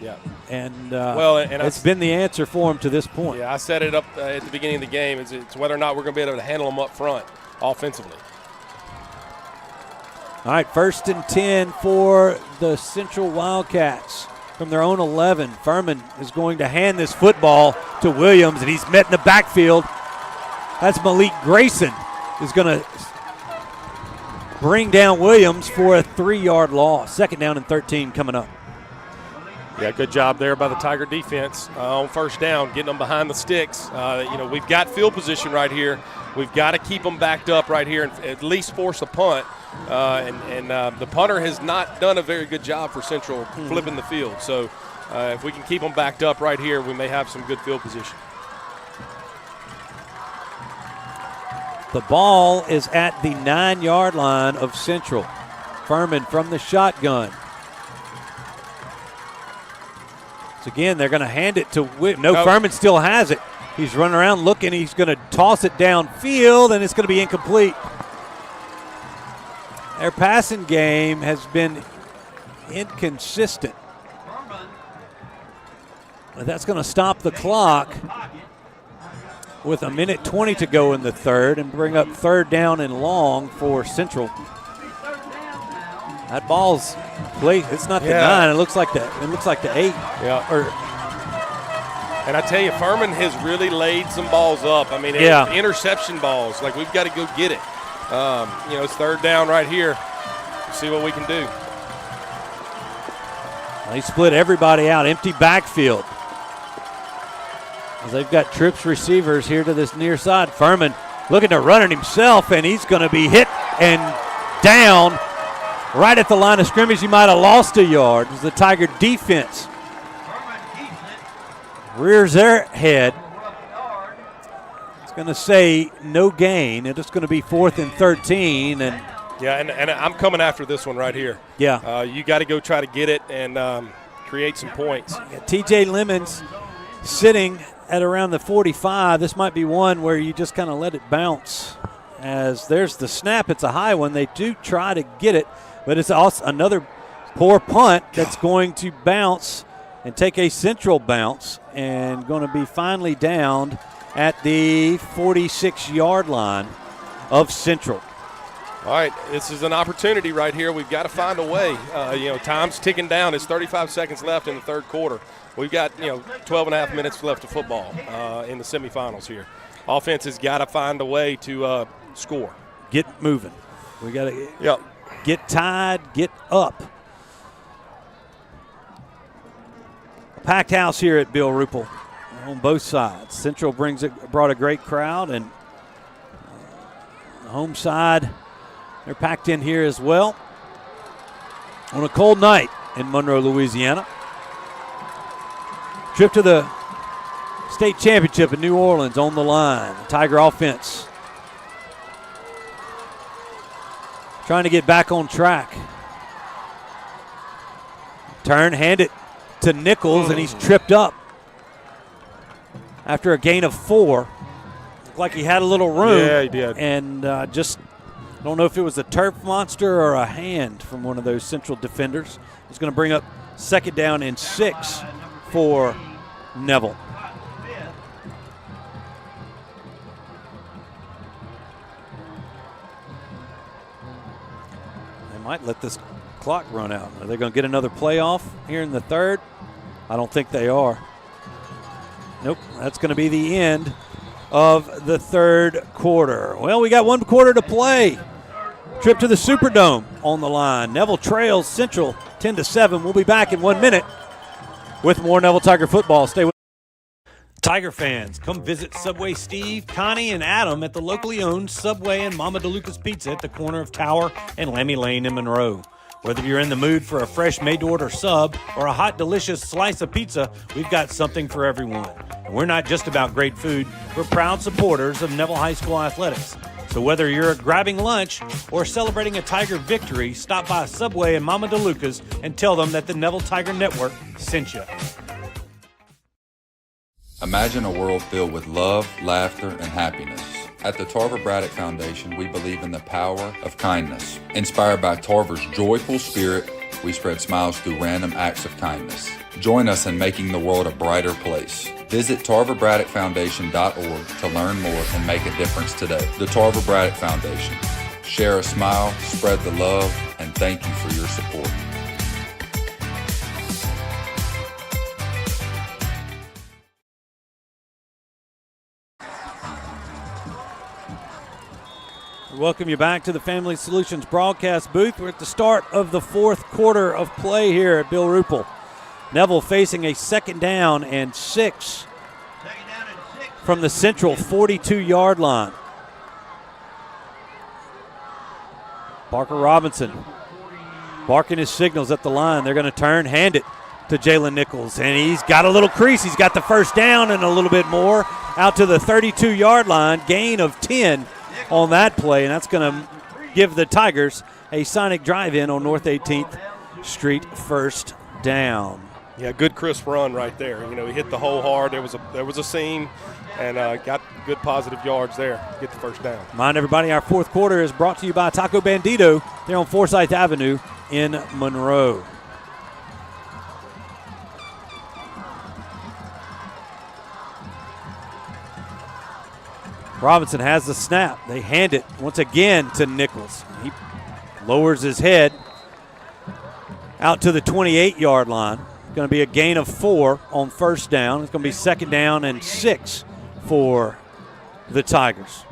and it's been the answer for them to this point. Yeah, I set it up at the beginning of the game. It's whether or not we're going to be able to handle them up front offensively. All right, 1st and 10 for the Central Wildcats from their own 11. Furman is going to hand this football to Williams, and he's met in the backfield. That's Malik Grayson is going to bring down Williams for a 3-yard loss. 2nd down and 13 coming up. Yeah, good job there by the Tiger defense on 1st down, getting them behind the sticks. We've got field position right here. We've got to keep them backed up right here and at least force a punt. The punter has not done a very good job for Central flipping the field. So if we can keep them backed up right here, we may have some good field position. The ball is at the 9-yard line of Central. Furman from the shotgun. So again, they're going to hand it to Furman still has it. He's running around looking. He's going to toss it downfield, and it's going to be incomplete. Their passing game has been inconsistent. But that's going to stop the clock with 1:20 to go in the 3rd and bring up 3rd down and long for Central. That ball's placed. It's not the 9. It looks like the 8. Yeah. And I tell you, Furman has really laid some balls up. I mean, interception balls. Like, we've got to go get it. It's 3rd down right here. See what we can do. They split everybody out. Empty backfield. As they've got trips receivers here to this near side. Furman looking to run it himself, and he's going to be hit and down right at the line of scrimmage. He might have lost a yard. As the Tiger defense rears their head. It's going to say no gain. It's going to be 4th and 13. And I'm coming after this one right here. Yeah. You got to go try to get it and create some points. TJ Lemons sitting at around the 45. This might be one where you just kind of let it bounce. As there's the snap. It's a high one. They do try to get it, but it's also another poor punt that's going to bounce and take a Central bounce and going to be finally downed at the 46-yard line of Central. All right, this is an opportunity right here. We've got to find a way. Time's ticking down. It's 35 seconds left in the 3rd quarter. We've got 12 and a half minutes left of football in the semifinals here. Offense has got to find a way to score. Get moving. We got to get tied, get up. Packed house here at Bill Ruple on both sides. Central brought a great crowd, and the home side, they're packed in here as well on a cold night in Monroe, Louisiana. Trip to the state championship in New Orleans on the line. The Tiger offense trying to get back on track. Turn, hand it to Nichols, and he's tripped up after a gain of 4. Looked like he had a little room. Yeah, he did. And just don't know if it was a turf monster or a hand from one of those Central defenders. It's going to bring up 2nd down and 6 for Neville. They might let this clock run out. Are they going to get another playoff here in the 3rd? I don't think they are. Nope, that's going to be the end of the 3rd quarter. Well, we got 1 quarter to play. Trip to the Superdome on the line. Neville trails Central 10-7. We'll be back in 1 minute with more Neville Tiger football. Stay with Tiger fans, come visit Subway Steve, Connie, and Adam at the locally owned Subway and Mama DeLuca's Pizza at the corner of Tower and Lammy Lane in Monroe. Whether you're in the mood for a fresh made-to-order sub or a hot, delicious slice of pizza, we've got something for everyone. And we're not just about great food, we're proud supporters of Neville High School athletics. So whether you're grabbing lunch or celebrating a Tiger victory, stop by Subway and Mama DeLuca's and tell them that the Neville Tiger Network sent you. Imagine a world filled with love, laughter, and happiness. At the Tarver Braddock Foundation, we believe in the power of kindness. Inspired by Tarver's joyful spirit, we spread smiles through random acts of kindness. Join us in making the world a brighter place. Visit TarverBraddockFoundation.org to learn more and make a difference today. The Tarver Braddock Foundation. Share a smile, spread the love, and thank you for your support. Welcome you back to the Family Solutions broadcast booth. We're at the start of the fourth quarter of play here at Bill Ruple. Neville facing a 2nd down and 6 from the Central 42-yard line. Parker Robinson barking his signals at the line. They're going to turn, hand it to Jalen Nichols, and he's got a little crease. He's got the first down and a little bit more out to the 32-yard line. Gain of 10 on that play, and that's going to give the Tigers a sonic drive-in on North 18th Street, first down. Yeah, good crisp run right there. You know, he hit the hole hard. There was a seam, and got good positive yards there to get the first down. Mind everybody, our fourth quarter is brought to you by Taco Bandito. They're on Forsyth Avenue in Monroe. Robinson has the snap. They hand it once again to Nichols. He lowers his head out to the 28-yard line. Going to be a gain of 4 on first down. It's going to be 2nd down and 6 for the Tigers.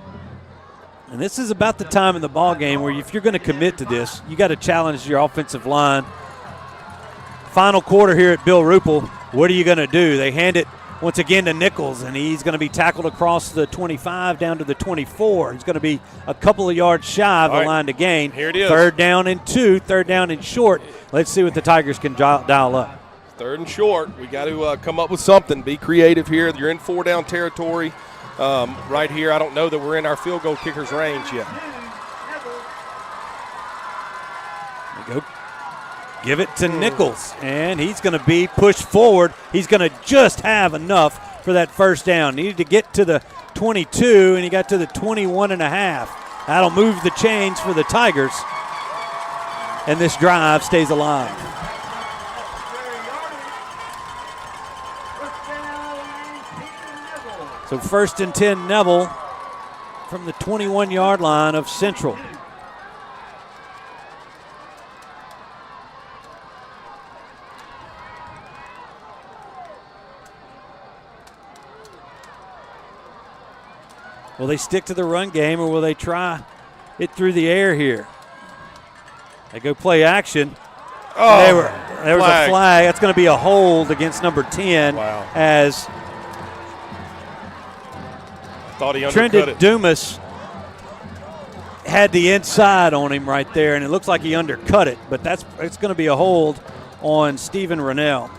And this is about the time in the ball game where if you're going to commit to this, you got to challenge your offensive line. Final quarter here at Bill Ruple. What are you going to do? They hand it once again to Nichols, and he's going to be tackled across the 25 down to the 24. He's going to be a couple of yards shy of the line to gain. Here it is. 3rd down and 2, 3rd down and short. Let's see what the Tigers can dial up. 3rd and short. We got to come up with something. Be creative here. You're in 4-down territory right here. I don't know that we're in our field goal kicker's range yet. There we go. Give it to Nichols, and he's going to be pushed forward. He's going to just have enough for that first down. Needed to get to the 22, and he got to the 21.5. That'll move the chains for the Tigers, and this drive stays alive. So 1st and 10 Neville from the 21-yard line of Central. Will they stick to the run game, or will they try it through the air here? They go play action. There was a flag. That's going to be a hold against number 10. Wow. As thought he undercut it. Dumas had the inside on him right there, and it looks like he undercut it, but it's going to be a hold on Stephen Rennell.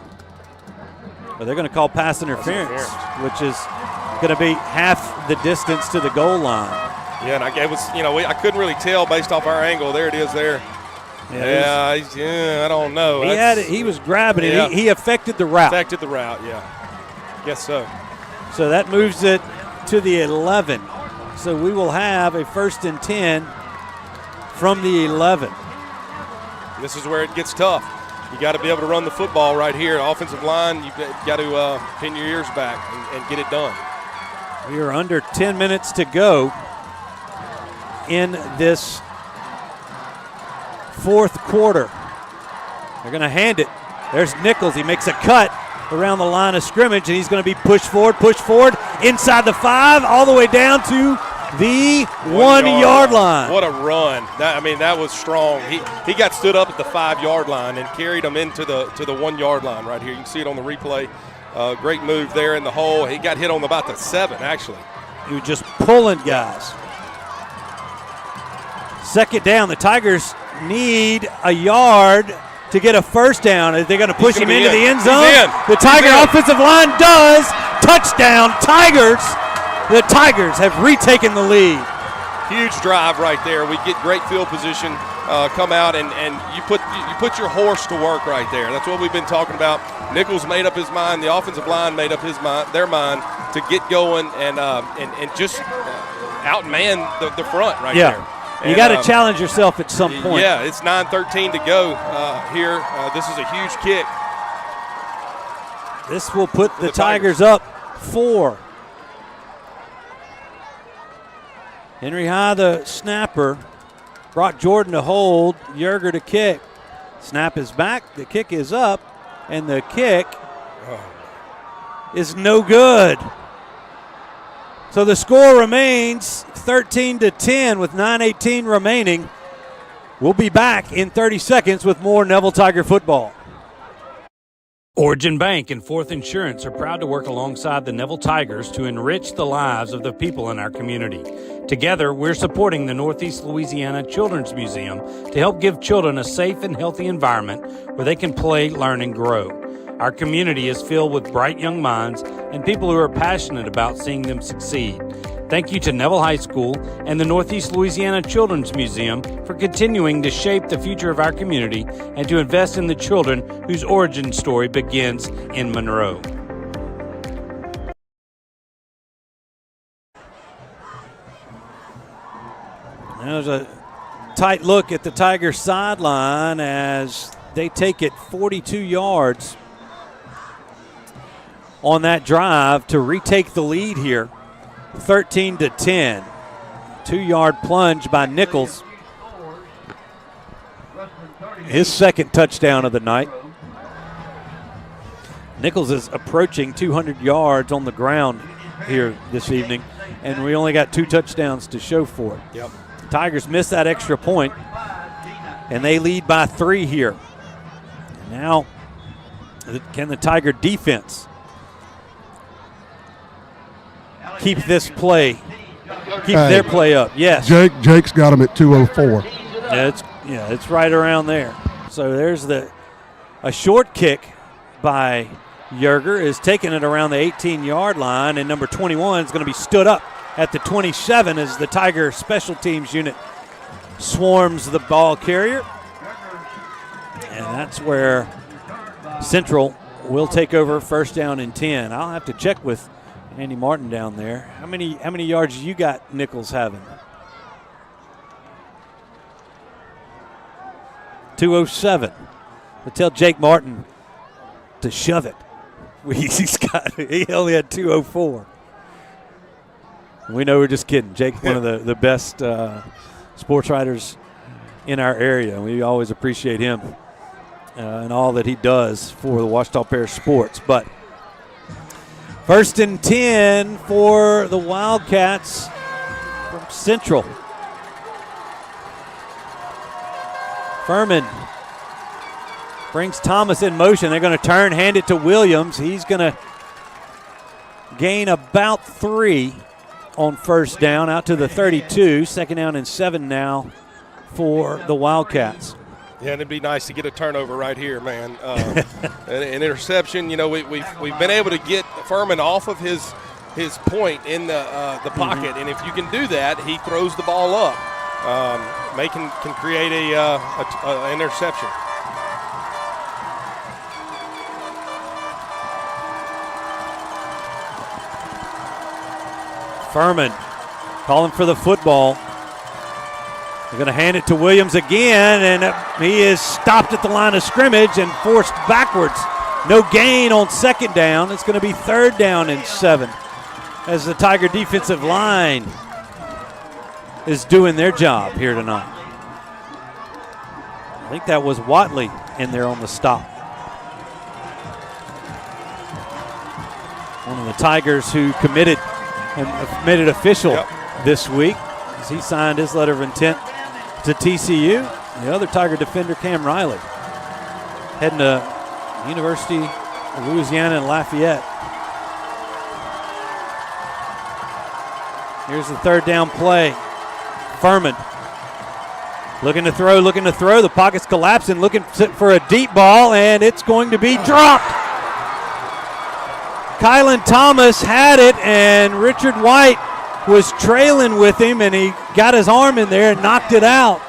But they're going to call pass interference, which is going to be half the distance to the goal line. Yeah, and I couldn't really tell based off our angle. There it is there. I don't know. He was grabbing it. He affected the route. Yeah. Guess so. So that moves it to the 11. So we will have a 1st and 10 from the 11. This is where it gets tough. You got to be able to run the football right here. Offensive line, you've got to pin your ears back and get it done. We are under 10 minutes to go in this fourth quarter. They're going to hand it. There's Nichols. He makes a cut around the line of scrimmage, and he's going to be pushed forward, inside the 5, all the way down to the 1-yard line. What a run. That was strong. He got stood up at the 5-yard line and carried him into the 1-yard line right here. You can see it on the replay. Great move there in the hole. He got hit on about the 7, actually. He was just pulling guys. Second down. The Tigers need a yard to get a first down. Are they going to push him into the end zone? The Tiger offensive line does. Touchdown, Tigers. The Tigers have retaken the lead. Huge drive right there. We get great field position, come out, and you put your horse to work right there. That's what we've been talking about. Nichols made up his mind. The offensive line made up their mind to get going and just outman the front right there. You got to challenge yourself at some point. Yeah, it's 9:13 to go here. This is a huge kick. This will put the Tigers up 4. Henry High, the snapper, brought Jordan to hold, Yerger to kick. Snap is back, the kick is up, and the kick is no good. So the score remains 13-10 with 9:18 remaining. We'll be back in 30 seconds with more Neville Tiger football. Origin Bank and Fourth Insurance are proud to work alongside the Neville Tigers to enrich the lives of the people in our community. Together, we're supporting the Northeast Louisiana Children's Museum to help give children a safe and healthy environment where they can play, learn, and grow. Our community is filled with bright young minds and people who are passionate about seeing them succeed. Thank you to Neville High School and the Northeast Louisiana Children's Museum for continuing to shape the future of our community and to invest in the children whose origin story begins in Monroe. There's a tight look at the Tigers sideline as they take it 42 yards on that drive to retake the lead here. 13-10. 2-yard plunge by Nichols. His second touchdown of the night. Nichols is approaching 200 yards on the ground here this evening, and we only got 2 touchdowns to show for it. Yep. The Tigers missed that extra point, and they lead by 3 here. Now, can the Tiger defense keep this play, their play up? Yes. Jake's got him at 204. It's right around there. So there's a short kick by Yerger is taking it around the 18-yard line, and number 21 is going to be stood up at the 27 as the Tiger special teams unit swarms the ball carrier. And that's where Central will take over first down and 10. I'll have to check with Andy Martin down there. How many yards you got Nichols having? 207. But tell Jake Martin to shove it. He only had 204. We know we're just kidding. Jake's one of the best sports writers in our area. We always appreciate him and all that he does for the Ouachita Bears sports. But first and 10 for the Wildcats from Central. Furman brings Thomas in motion. They're going to turn, hand it to Williams. He's going to gain about 3 on first down out to the 32. Second down and 7 now for the Wildcats. Yeah, and it'd be nice to get a turnover right here, man. An interception. You know, we've been able to get Furman off of his point in the pocket, and if you can do that, he throws the ball up. Can create an interception. Furman calling for the football. They're going to hand it to Williams again, and he is stopped at the line of scrimmage and forced backwards. No gain on second down. It's going to be third down and 7 as the Tiger defensive line is doing their job here tonight. I think that was Watley in there on the stop. One of the Tigers who committed and made it official this week as he signed his letter of intent to TCU. The other Tiger defender, Cam Riley, heading to University Louisiana and Lafayette. Here's the third down play. Furman looking to throw. The pocket's collapsing, looking for a deep ball, and it's going to be dropped. Kylan Thomas had it, and Richard White was trailing with him, and he got his arm in there and knocked it out.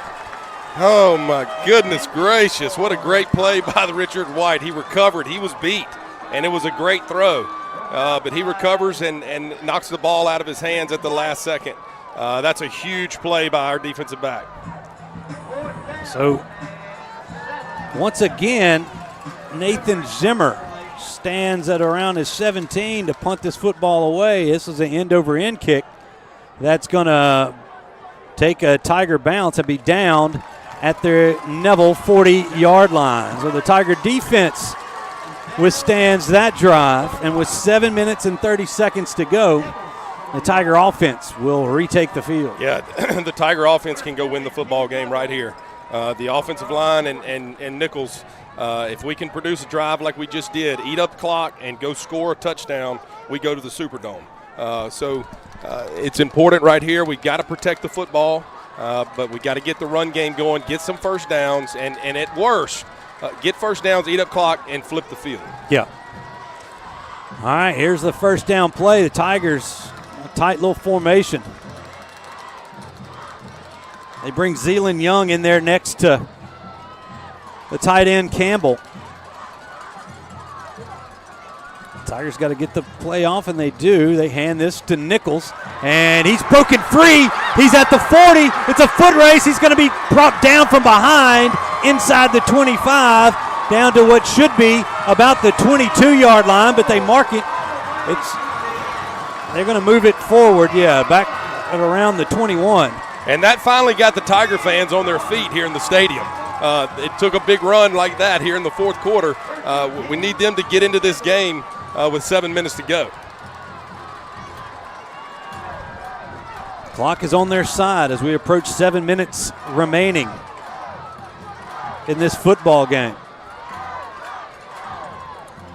Oh, my goodness gracious. What a great play by the Richard White. He recovered. He was beat, and it was a great throw. But he recovers and knocks the ball out of his hands at the last second. That's a huge play by our defensive back. So, once again, Nathan Zimmer stands at around his 17 to punt this football away. This is an end-over-end kick that's going to take a Tiger bounce and be downed at their Neville 40-yard line. So the Tiger defense withstands that drive, and with 7 minutes and 30 seconds to go, the Tiger offense will retake the field. Yeah, the Tiger offense can go win the football game right here. The offensive line and Nichols, if we can produce a drive like we just did, eat up clock and go score a touchdown, we go to the Superdome. So it's important right here. We've got to protect the football, but we got to get the run game going, get some first downs, and at worst, get first downs, eat up clock, and flip the field. Yeah. All right, here's the first down play. The Tigers, a tight little formation. They bring Zealand Young in there next to the tight end Campbell. Tigers got to get the play off, and they do. They hand this to Nichols, and he's broken free. He's at the 40. It's a foot race. He's going to be brought down from behind inside the 25, down to what should be about the 22-yard line, but they mark it. They're going to move it forward, back at around the 21. And that finally got the Tiger fans on their feet here in the stadium. It took a big run like that here in the fourth quarter. We need them to get into this game with 7 minutes to go. Clock is on their side as we approach 7 minutes remaining in this football game.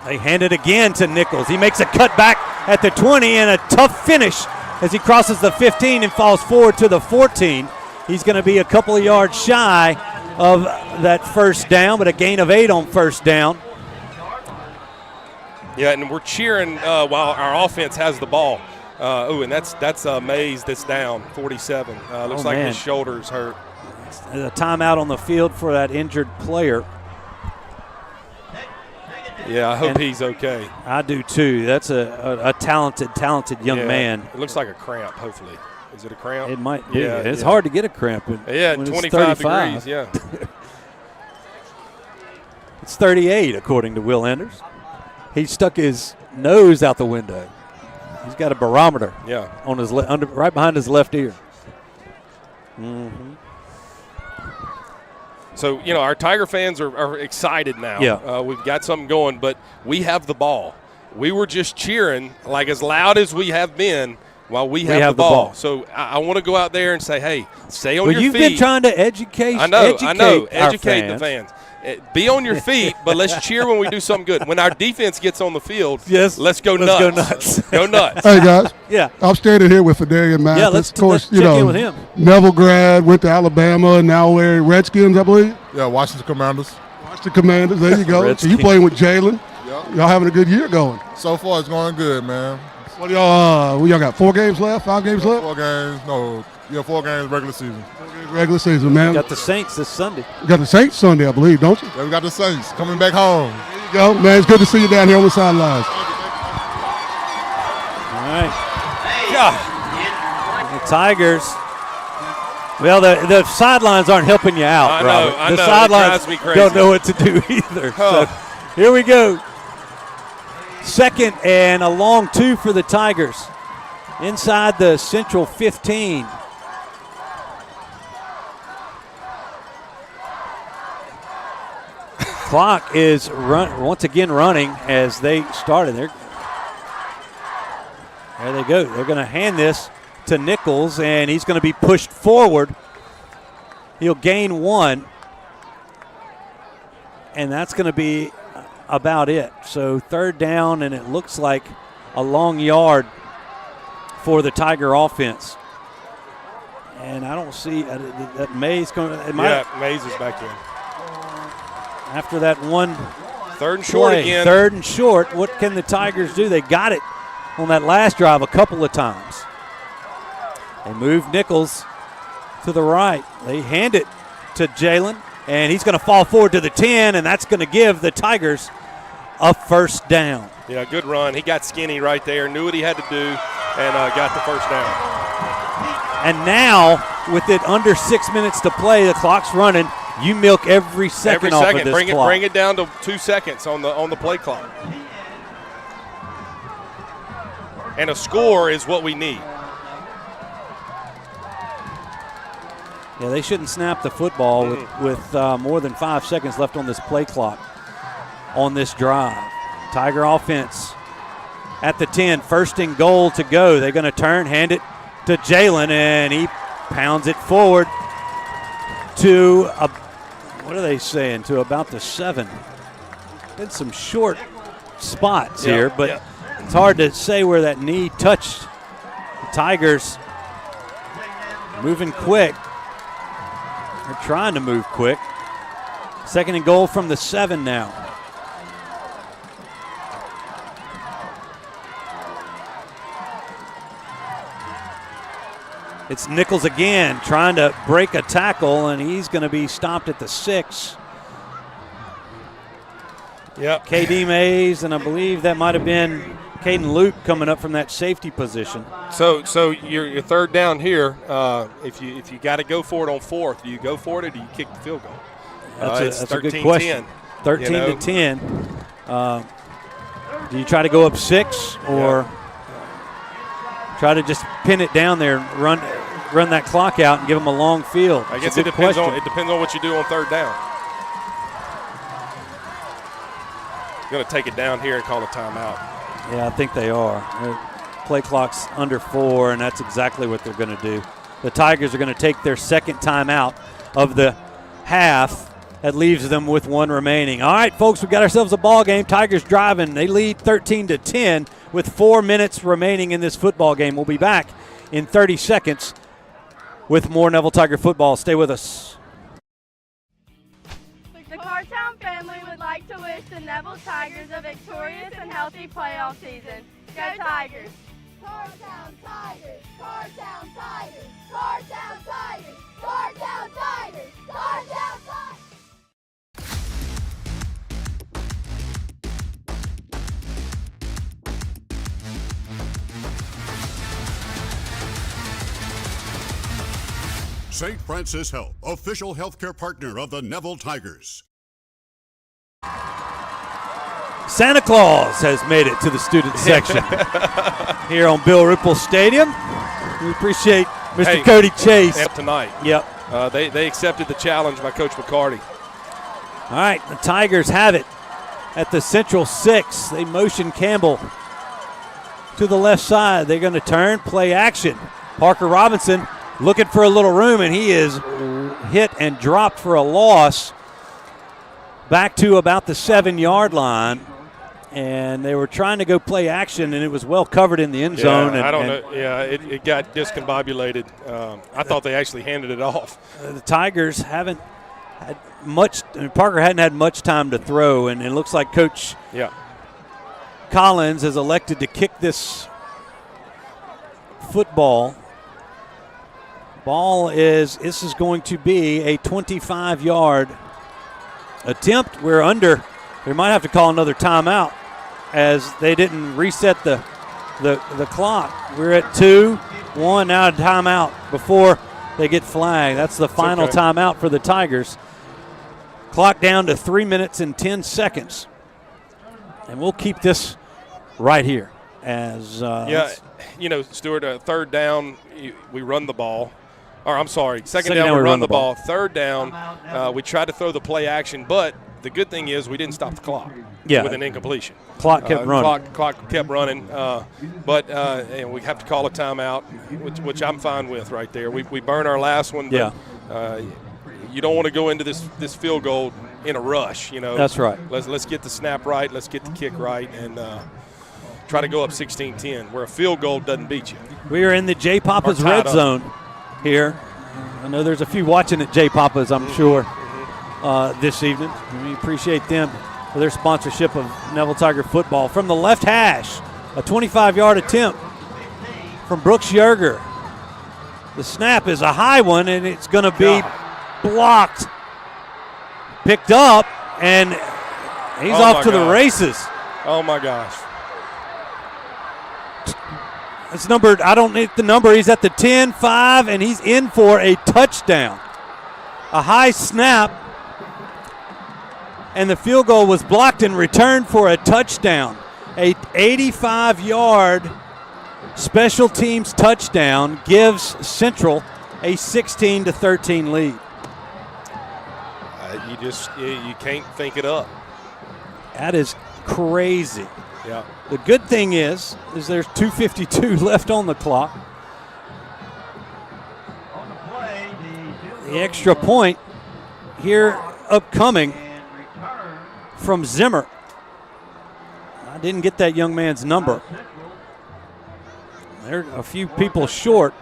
They hand it again to Nichols. He makes a cut back at the 20 and a tough finish as he crosses the 15 and falls forward to the 14. He's going to be a couple of yards shy of that first down, but a gain of 8 on first down. Yeah, and we're cheering while our offense has the ball. And that's Mays that's down, 47. Looks like his shoulder's hurt. A timeout on the field for that injured player. Yeah, I hope he's okay. I do too. That's a talented young man. It looks like a cramp, hopefully. Is it a cramp? It might be. Yeah, it's hard to get a cramp. When 25 degrees, yeah. It's 38, according to Will Enders. He stuck his nose out the window. He's got a barometer on his right behind his left ear. Mm-hmm. So, our Tiger fans are excited now. Yeah. We've got something going, but we have the ball. We were just cheering like as loud as we have been while we have the ball. So I want to go out there and say, hey, stay on your feet. You've been trying to educate the fans. Be on your feet, but let's cheer when we do something good. When our defense gets on the field, let's go nuts. Go nuts. Hey, guys. Yeah. I'm standing here with Fidelian Mathis. Yeah, let's check in with him. Neville grad, went to Alabama, and now we're Redskins, I believe. Yeah, Washington Commanders. There you go. So you playing with Jalen. Yep. Y'all having a good year going. So far, it's going good, man. What y'all got 4 games left, 5 games left? 4 games, 4 games regular season. Regular season, man. Got the Saints this Sunday. You got the Saints Sunday, I believe, don't you? Yeah, we got the Saints coming back home. There you go, man. It's good to see you down here on the sidelines. All right. The Tigers. Well, the sidelines aren't helping you out, Robert. I know. The sidelines It drives me crazy. don't know what to do either. So here we go. Second and a long 2 for the Tigers. Inside the Central 15. Clock is once again running as they started. There they go. They're going to hand this to Nichols, and he's going to be pushed forward. He'll gain 1, and that's going to be about it. So 3rd down, and it looks like a long yard for the Tiger offense. And I don't see that Mays coming. Mays is back in. After that one 3rd and short again. 3rd and short. What can the Tigers do? They got it on that last drive a couple of times. They move Nichols to the right. They hand it to Jalen, and he's going to fall forward to the 10, and that's going to give the Tigers a 1st down. Yeah, good run. He got skinny right there, knew what he had to do, and got the 1st down. And now, with it under 6 minutes to play, the clock's running. You milk every second off of this clock. Bring it down to 2 seconds on the play clock. And a score is what we need. Yeah, they shouldn't snap the football with more than 5 seconds left on this play clock on this drive. Tiger offense at the 10, 1st and goal to go. They're going to turn, hand it to Jalen, and he pounds it forward to, what are they saying, to about the 7. Had some short spots here, but it's hard to say where that knee touched. The Tigers moving quick. They're trying to move quick. 2nd and goal from the 7 now. It's Nichols again trying to break a tackle, and he's going to be stopped at the 6. Yep. KD Mays, and I believe that might have been Caden Luke coming up from that safety position. So your 3rd down here. If you got to go for it on 4th, do you go for it or do you kick the field goal? That's a good question. 13 to 10. Do you try to go up 6 or try to just pin it down there and run that clock out and give them a long field? I guess it depends on what you do on 3rd down. Going to take it down here and call a timeout. Yeah, I think they are. Their play clock's under 4, and that's exactly what they're going to do. The Tigers are going to take their 2nd timeout of the half. That leaves them with 1 remaining. All right, folks, we've got ourselves a ball game. Tigers driving. They lead 13 to 10 with 4 minutes remaining in this football game. We'll be back in 30 seconds with more Neville Tiger football. Stay with us. The Cartown family would like to wish the Neville Tigers a victorious and healthy playoff season. Go Tigers! Cartown Tigers! Cartown Tigers! Cartown Tigers! Cartown Tigers! Cartown Tigers! St. Francis Health, official healthcare partner of the Neville Tigers. Santa Claus has made it to the student section here on Bill Ruple Stadium. We appreciate Mr. Cody Chase. Tonight. Yep. They accepted the challenge by Coach McCarty. All right, the Tigers have it at the Central 6. They motion Campbell to the left side. They're going to turn, play action. Parker Robinson looking for a little room, and he is hit and dropped for a loss back to about the 7-yard line. And they were trying to go play action, and it was well covered in the end zone. I don't know. Yeah, it got discombobulated. I thought they actually handed it off. The Tigers haven't had much. Parker hadn't had much time to throw, and it looks like Coach Collins has elected to kick this football. This is going to be a 25-yard attempt. We're under. They might have to call another timeout as they didn't reset the clock. We're at 2-1 now, a timeout before they get flagged. That's the final timeout for the Tigers. Clock down to 3 minutes and 10 seconds. And we'll keep this right here. As Stewart, 3rd down, we run the ball. Or I'm sorry, second down we run the ball. 3rd down, we tried to throw the play action, but the good thing is we didn't stop the clock with an incompletion. Clock kept running. Clock kept running, but we have to call a timeout, which I'm fine with right there. We burn our last one, but you don't want to go into this field goal in a rush. That's right. Let's get the snap right. Let's get the kick right, and try to go up 16-10, where a field goal doesn't beat you. We are in the J Papa's red zone here. I know there's a few watching at J Papa's, I'm sure, this evening. We appreciate them for their sponsorship of Neville Tiger football. From the left hash, a 25-yard attempt from Brooks Yerger. The snap is a high one, and it's going to be blocked. Picked up, and he's off to the races. Oh, my gosh. It's numbered. I don't need the number. He's at the 10-5, and he's in for a touchdown. A high snap, and the field goal was blocked and returned for a touchdown. A 85-yard special teams touchdown gives Central a 16-13 lead. You can't think it up. That is crazy. Yeah. The good thing is there's 2:52 left on the clock. The extra point here upcoming from Zimmer. I didn't get that young man's number. They're a few people short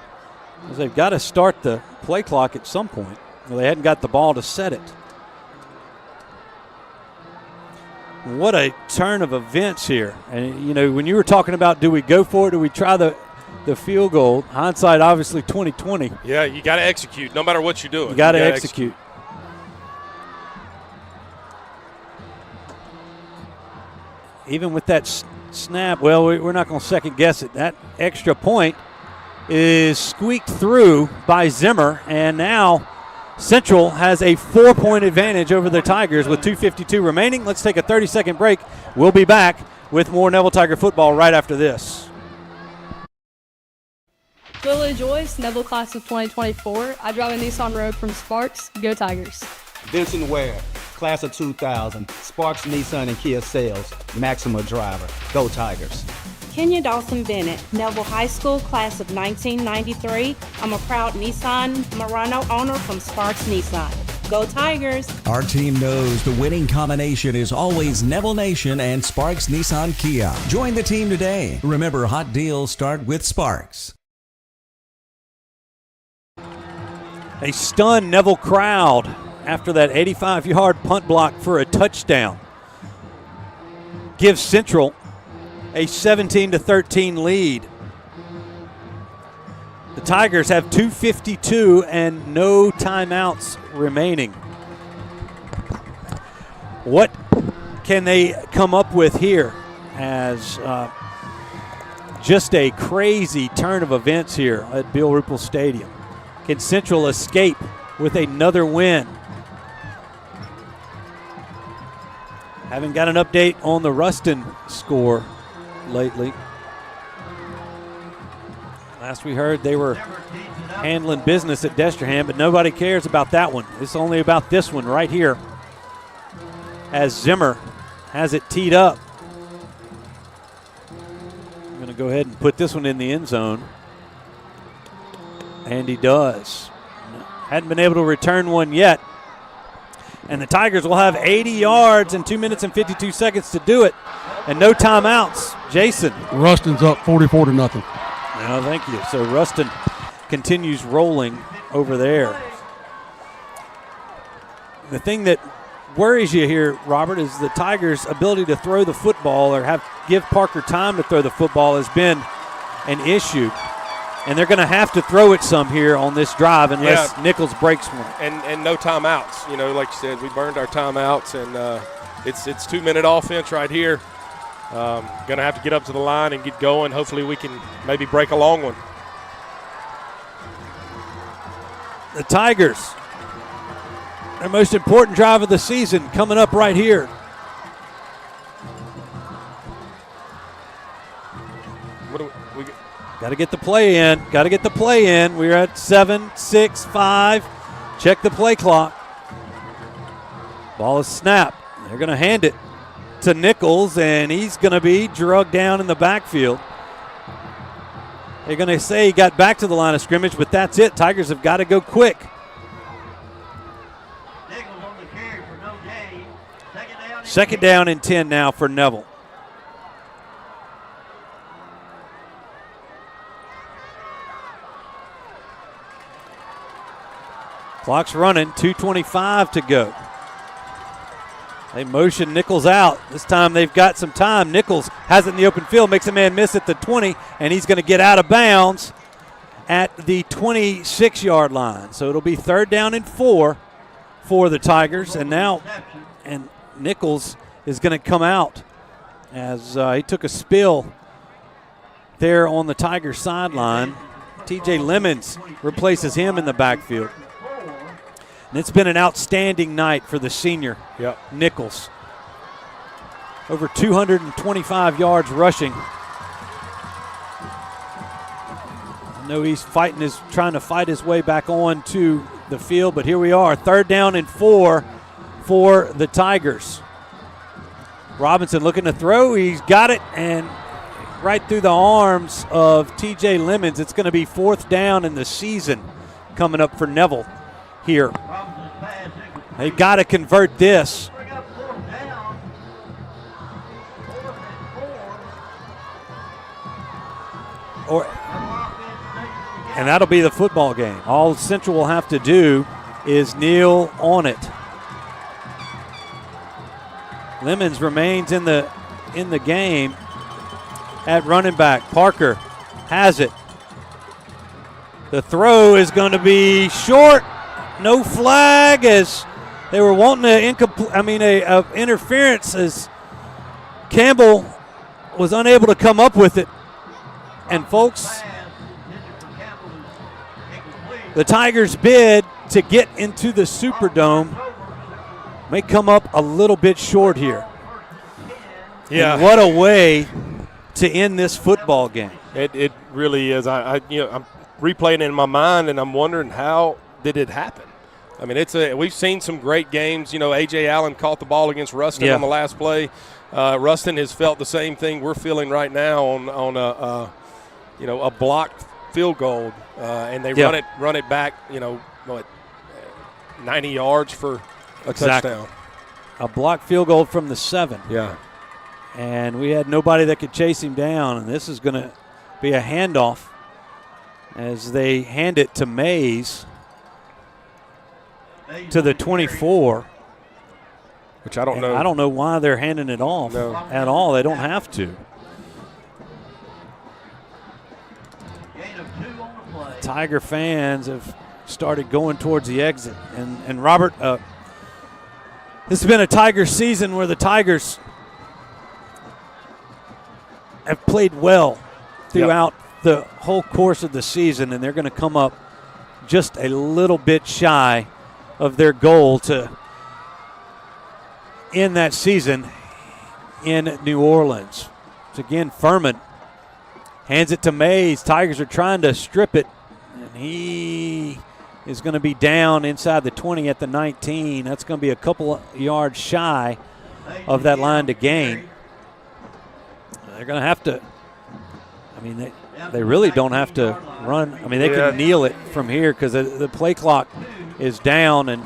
because they've got to start the play clock at some point. Well, they hadn't got the ball to set it. What a turn of events here. And, when you were talking about do we go for it, do we try the field goal, hindsight obviously 20/20. Yeah, you got to execute no matter what you're doing. You got to execute. Even with that snap, well, we're not going to second guess it. That extra point is squeaked through by Zimmer, and now Central has a 4-point advantage over the Tigers with 2:52 remaining. Let's take a 30-second break. We'll be back with more Neville Tiger football right after this. Lily Joyce, Neville Class of 2024. I drive a Nissan Rogue from Sparks. Go Tigers. Vincent Ware, Class of 2000. Sparks Nissan and Kia Sales. Maxima Driver. Go Tigers. Kenya Dawson Bennett, Neville High School, Class of 1993. I'm a proud Nissan Murano owner from Sparks Nissan. Go Tigers! Our team knows the winning combination is always Neville Nation and Sparks Nissan Kia. Join the team today. Remember, hot deals start with Sparks. A stunned Neville crowd after that 85-yard punt block for a touchdown gives Central a 17-13 lead. The Tigers have 2:52 and no timeouts remaining. What can they come up with here as just a crazy turn of events here at Bill Ruple Stadium? Can Central escape with another win? Haven't got an update on the Ruston score lately. Last we heard, they were handling business at Destrehan, but nobody cares about that one. It's only about this one right here as Zimmer has it teed up. I'm going to go ahead and put this one in the end zone. And he does. Hadn't been able to return one yet. And the Tigers will have 80 yards and 2 minutes and 52 seconds to do it. And no timeouts. Jason. Ruston's up 44-0. No, thank you. So Ruston continues rolling over there. The thing that worries you here, Robert, is the Tigers' ability to throw the football or give Parker time to throw the football has been an issue. And they're going to have to throw it some here on this drive unless Nichols breaks one. And no timeouts. Like you said, we burned our timeouts, and it's 2-minute offense right here. Going to have to get up to the line and get going. Hopefully we can maybe break a long one. The Tigers, their most important drive of the season coming up right here. What do we Got to get the play in. Got to get the play in. We're at 7, 6, 5. Check the play clock. Ball is snapped. They're going to hand it to Nichols, and he's going to be drugged down in the backfield. They're going to say he got back to the line of scrimmage, but that's it. Tigers have got to go quick. Nichols on the carry for no gain. Second down and 10 now for Neville. Clock's running, 2:25 to go. They motion Nichols out. This time they've got some time. Nichols has it in the open field, makes a man miss at the 20, and he's going to get out of bounds at the 26-yard line. So it'll be 3rd down and 4 for the Tigers. And now Nichols is going to come out as he took a spill there on the Tigers sideline. TJ Lemons replaces him in the backfield. And it's been an outstanding night for the senior, Nichols. Over 225 yards rushing. I know he's trying to fight his way back on to the field, but here we are, 3rd down and 4 for the Tigers. Robinson looking to throw. He's got it, and right through the arms of TJ Lemons. It's going to be 4th down in the season coming up for Neville here. They've got to convert this. And that'll be the football game. All Central will have to do is kneel on it. Lemons remains in the game at running back. Parker has it. The throw is going to be short. No flag as they were wanting a interference as Campbell was unable to come up with it. And folks, the Tigers' bid to get into the Superdome may come up a little bit short here. Yeah. And what a way to end this football game. It really is. I'm replaying it in my mind, and I'm wondering how did it happen. I mean, we've seen some great games. A.J. Allen caught the ball against Ruston on the last play. Ruston has felt the same thing we're feeling right now on a blocked field goal, and they run it back. 90 yards for a touchdown. A blocked field goal from the 7. Yeah. And we had nobody that could chase him down, and this is going to be a handoff as they hand it to Mays to the 24. Which I don't know. I don't know why they're handing it off at all. They don't have to. Tiger fans have started going towards the exit. And Robert, this has been a Tiger season where the Tigers have played well throughout the whole course of the season, and they're going to come up just a little bit shy of their goal to end that season in New Orleans. So again, Furman hands it to Mays. Tigers are trying to strip it, and he is going to be down inside the 20 at the 19. That's going to be a couple of yards shy of that line to gain. They're going to have to, they really don't have to run. They can kneel it from here because the play clock is down. And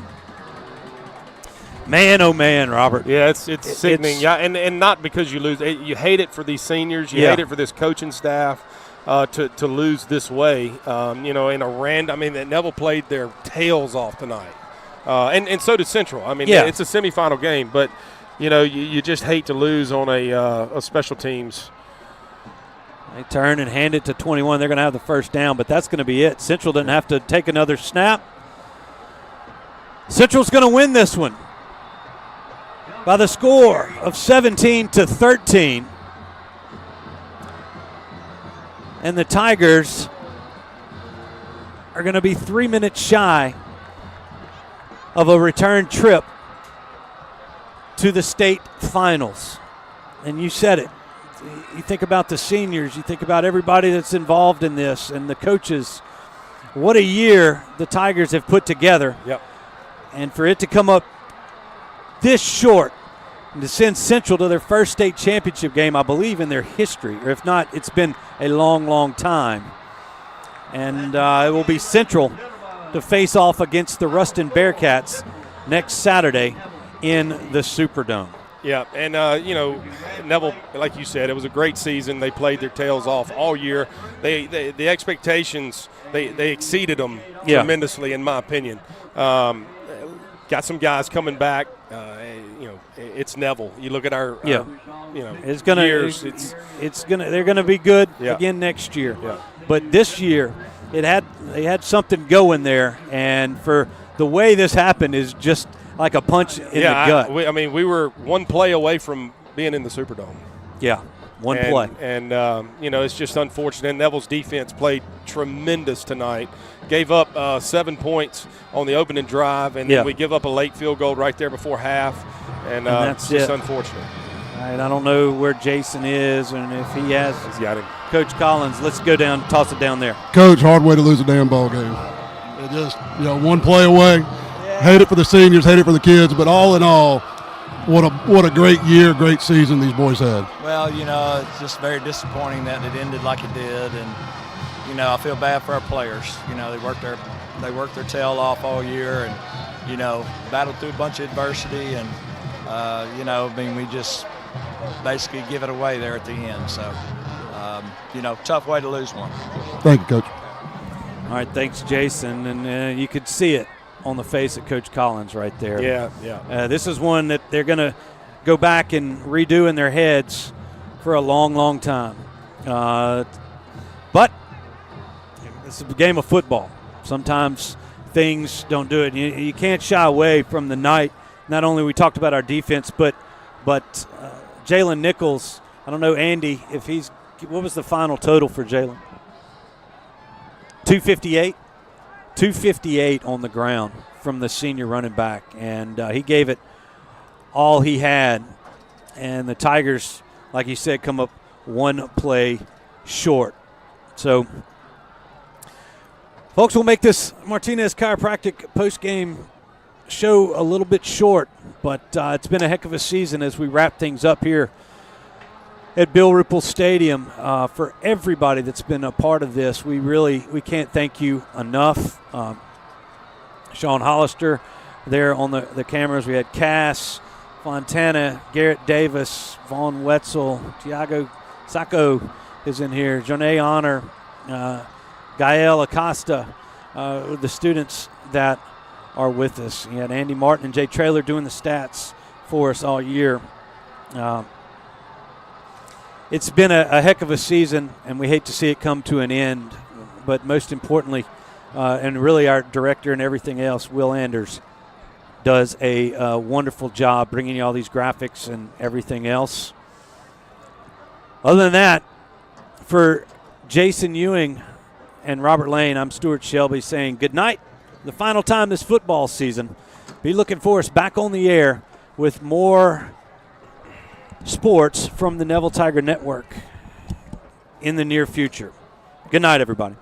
man, oh man, Robert. Yeah, it's sickening. And not because you lose. You hate it for these seniors. You hate it for this coaching staff to lose this way. In a random. Neville played their tails off tonight, and so did Central. It's a semifinal game, but you just hate to lose on a special teams. They turn and hand it to 21. They're going to have the first down, but that's going to be it. Central doesn't have to take another snap. Central's going to win this one by the score of 17-13. And the Tigers are going to be 3 minutes shy of a return trip to the state finals. And you said it. You think about the seniors. You think about everybody that's involved in this and the coaches. What a year the Tigers have put together. Yep. And for it to come up this short and to send Central to their first state championship game, I believe, in their history. Or if not, it's been a long, long time. And it will be Central to face off against the Ruston Bearcats next Saturday in the Superdome. Yeah, and, Neville, like you said, it was a great season. They played their tails off all year. The expectations, they exceeded them tremendously, in my opinion. Got some guys coming back. It's Neville. You look at our it's gonna years. They're gonna be good Yeah. again next year. Yeah. But this year, they had something going there, and for the way this happened is just like a punch in the gut. We were one play away from being in the Superdome. Yeah, one play. And, it's just unfortunate. Neville's defense played tremendous tonight. Gave up 7 points on the opening drive, and then we give up a late field goal right there before half. And that's just it. unfortunate. All right, I don't know where Jason is and if he has. He's got him. Coach Collins, let's go down, toss it down there. Coach, hard way to lose a damn ball game. It just, one play away. Hate it for the seniors, hate it for the kids, but all in all, what a great year, great season these boys had. Well, it's just very disappointing that it ended like it did, and I feel bad for our players. They worked their tail off all year, and battled through a bunch of adversity, and we just basically give it away there at the end. So, tough way to lose one. Thank you, Coach. All right, thanks, Jason, and you could see it on the face of Coach Collins right there. Yeah. This is one that they're going to go back and redo in their heads for a long, long time. But it's a game of football. Sometimes things don't do it. You can't shy away from the night. Not only we talked about our defense, but Jalen Nichols, I don't know, Andy, what was the final total for Jalen? 258? 258 on the ground from the senior running back, and he gave it all he had. And the Tigers, like you said, come up one play short. So, folks, we'll make this Martinez Chiropractic postgame show a little bit short, but it's been a heck of a season as we wrap things up here at Bill Ruple Stadium. For everybody that's been a part of this, we can't thank you enough. Sean Hollister there on the cameras. We had Cass, Fontana, Garrett Davis, Vaughn Wetzel, Tiago Sacco is in here, Jonae Honor, Gael Acosta, the students that are with us. You had Andy Martin and Jay Traylor doing the stats for us all year. It's been a heck of a season, and we hate to see it come to an end. But most importantly, and really our director and everything else, Will Anders, does a wonderful job bringing you all these graphics and everything else. Other than that, for Jason Ewing and Robert Lane, I'm Stewart Shelby saying good night. The final time this football season. Be looking for us back on the air with more sports from the Neville Tiger Network in the near future. Good night, everybody.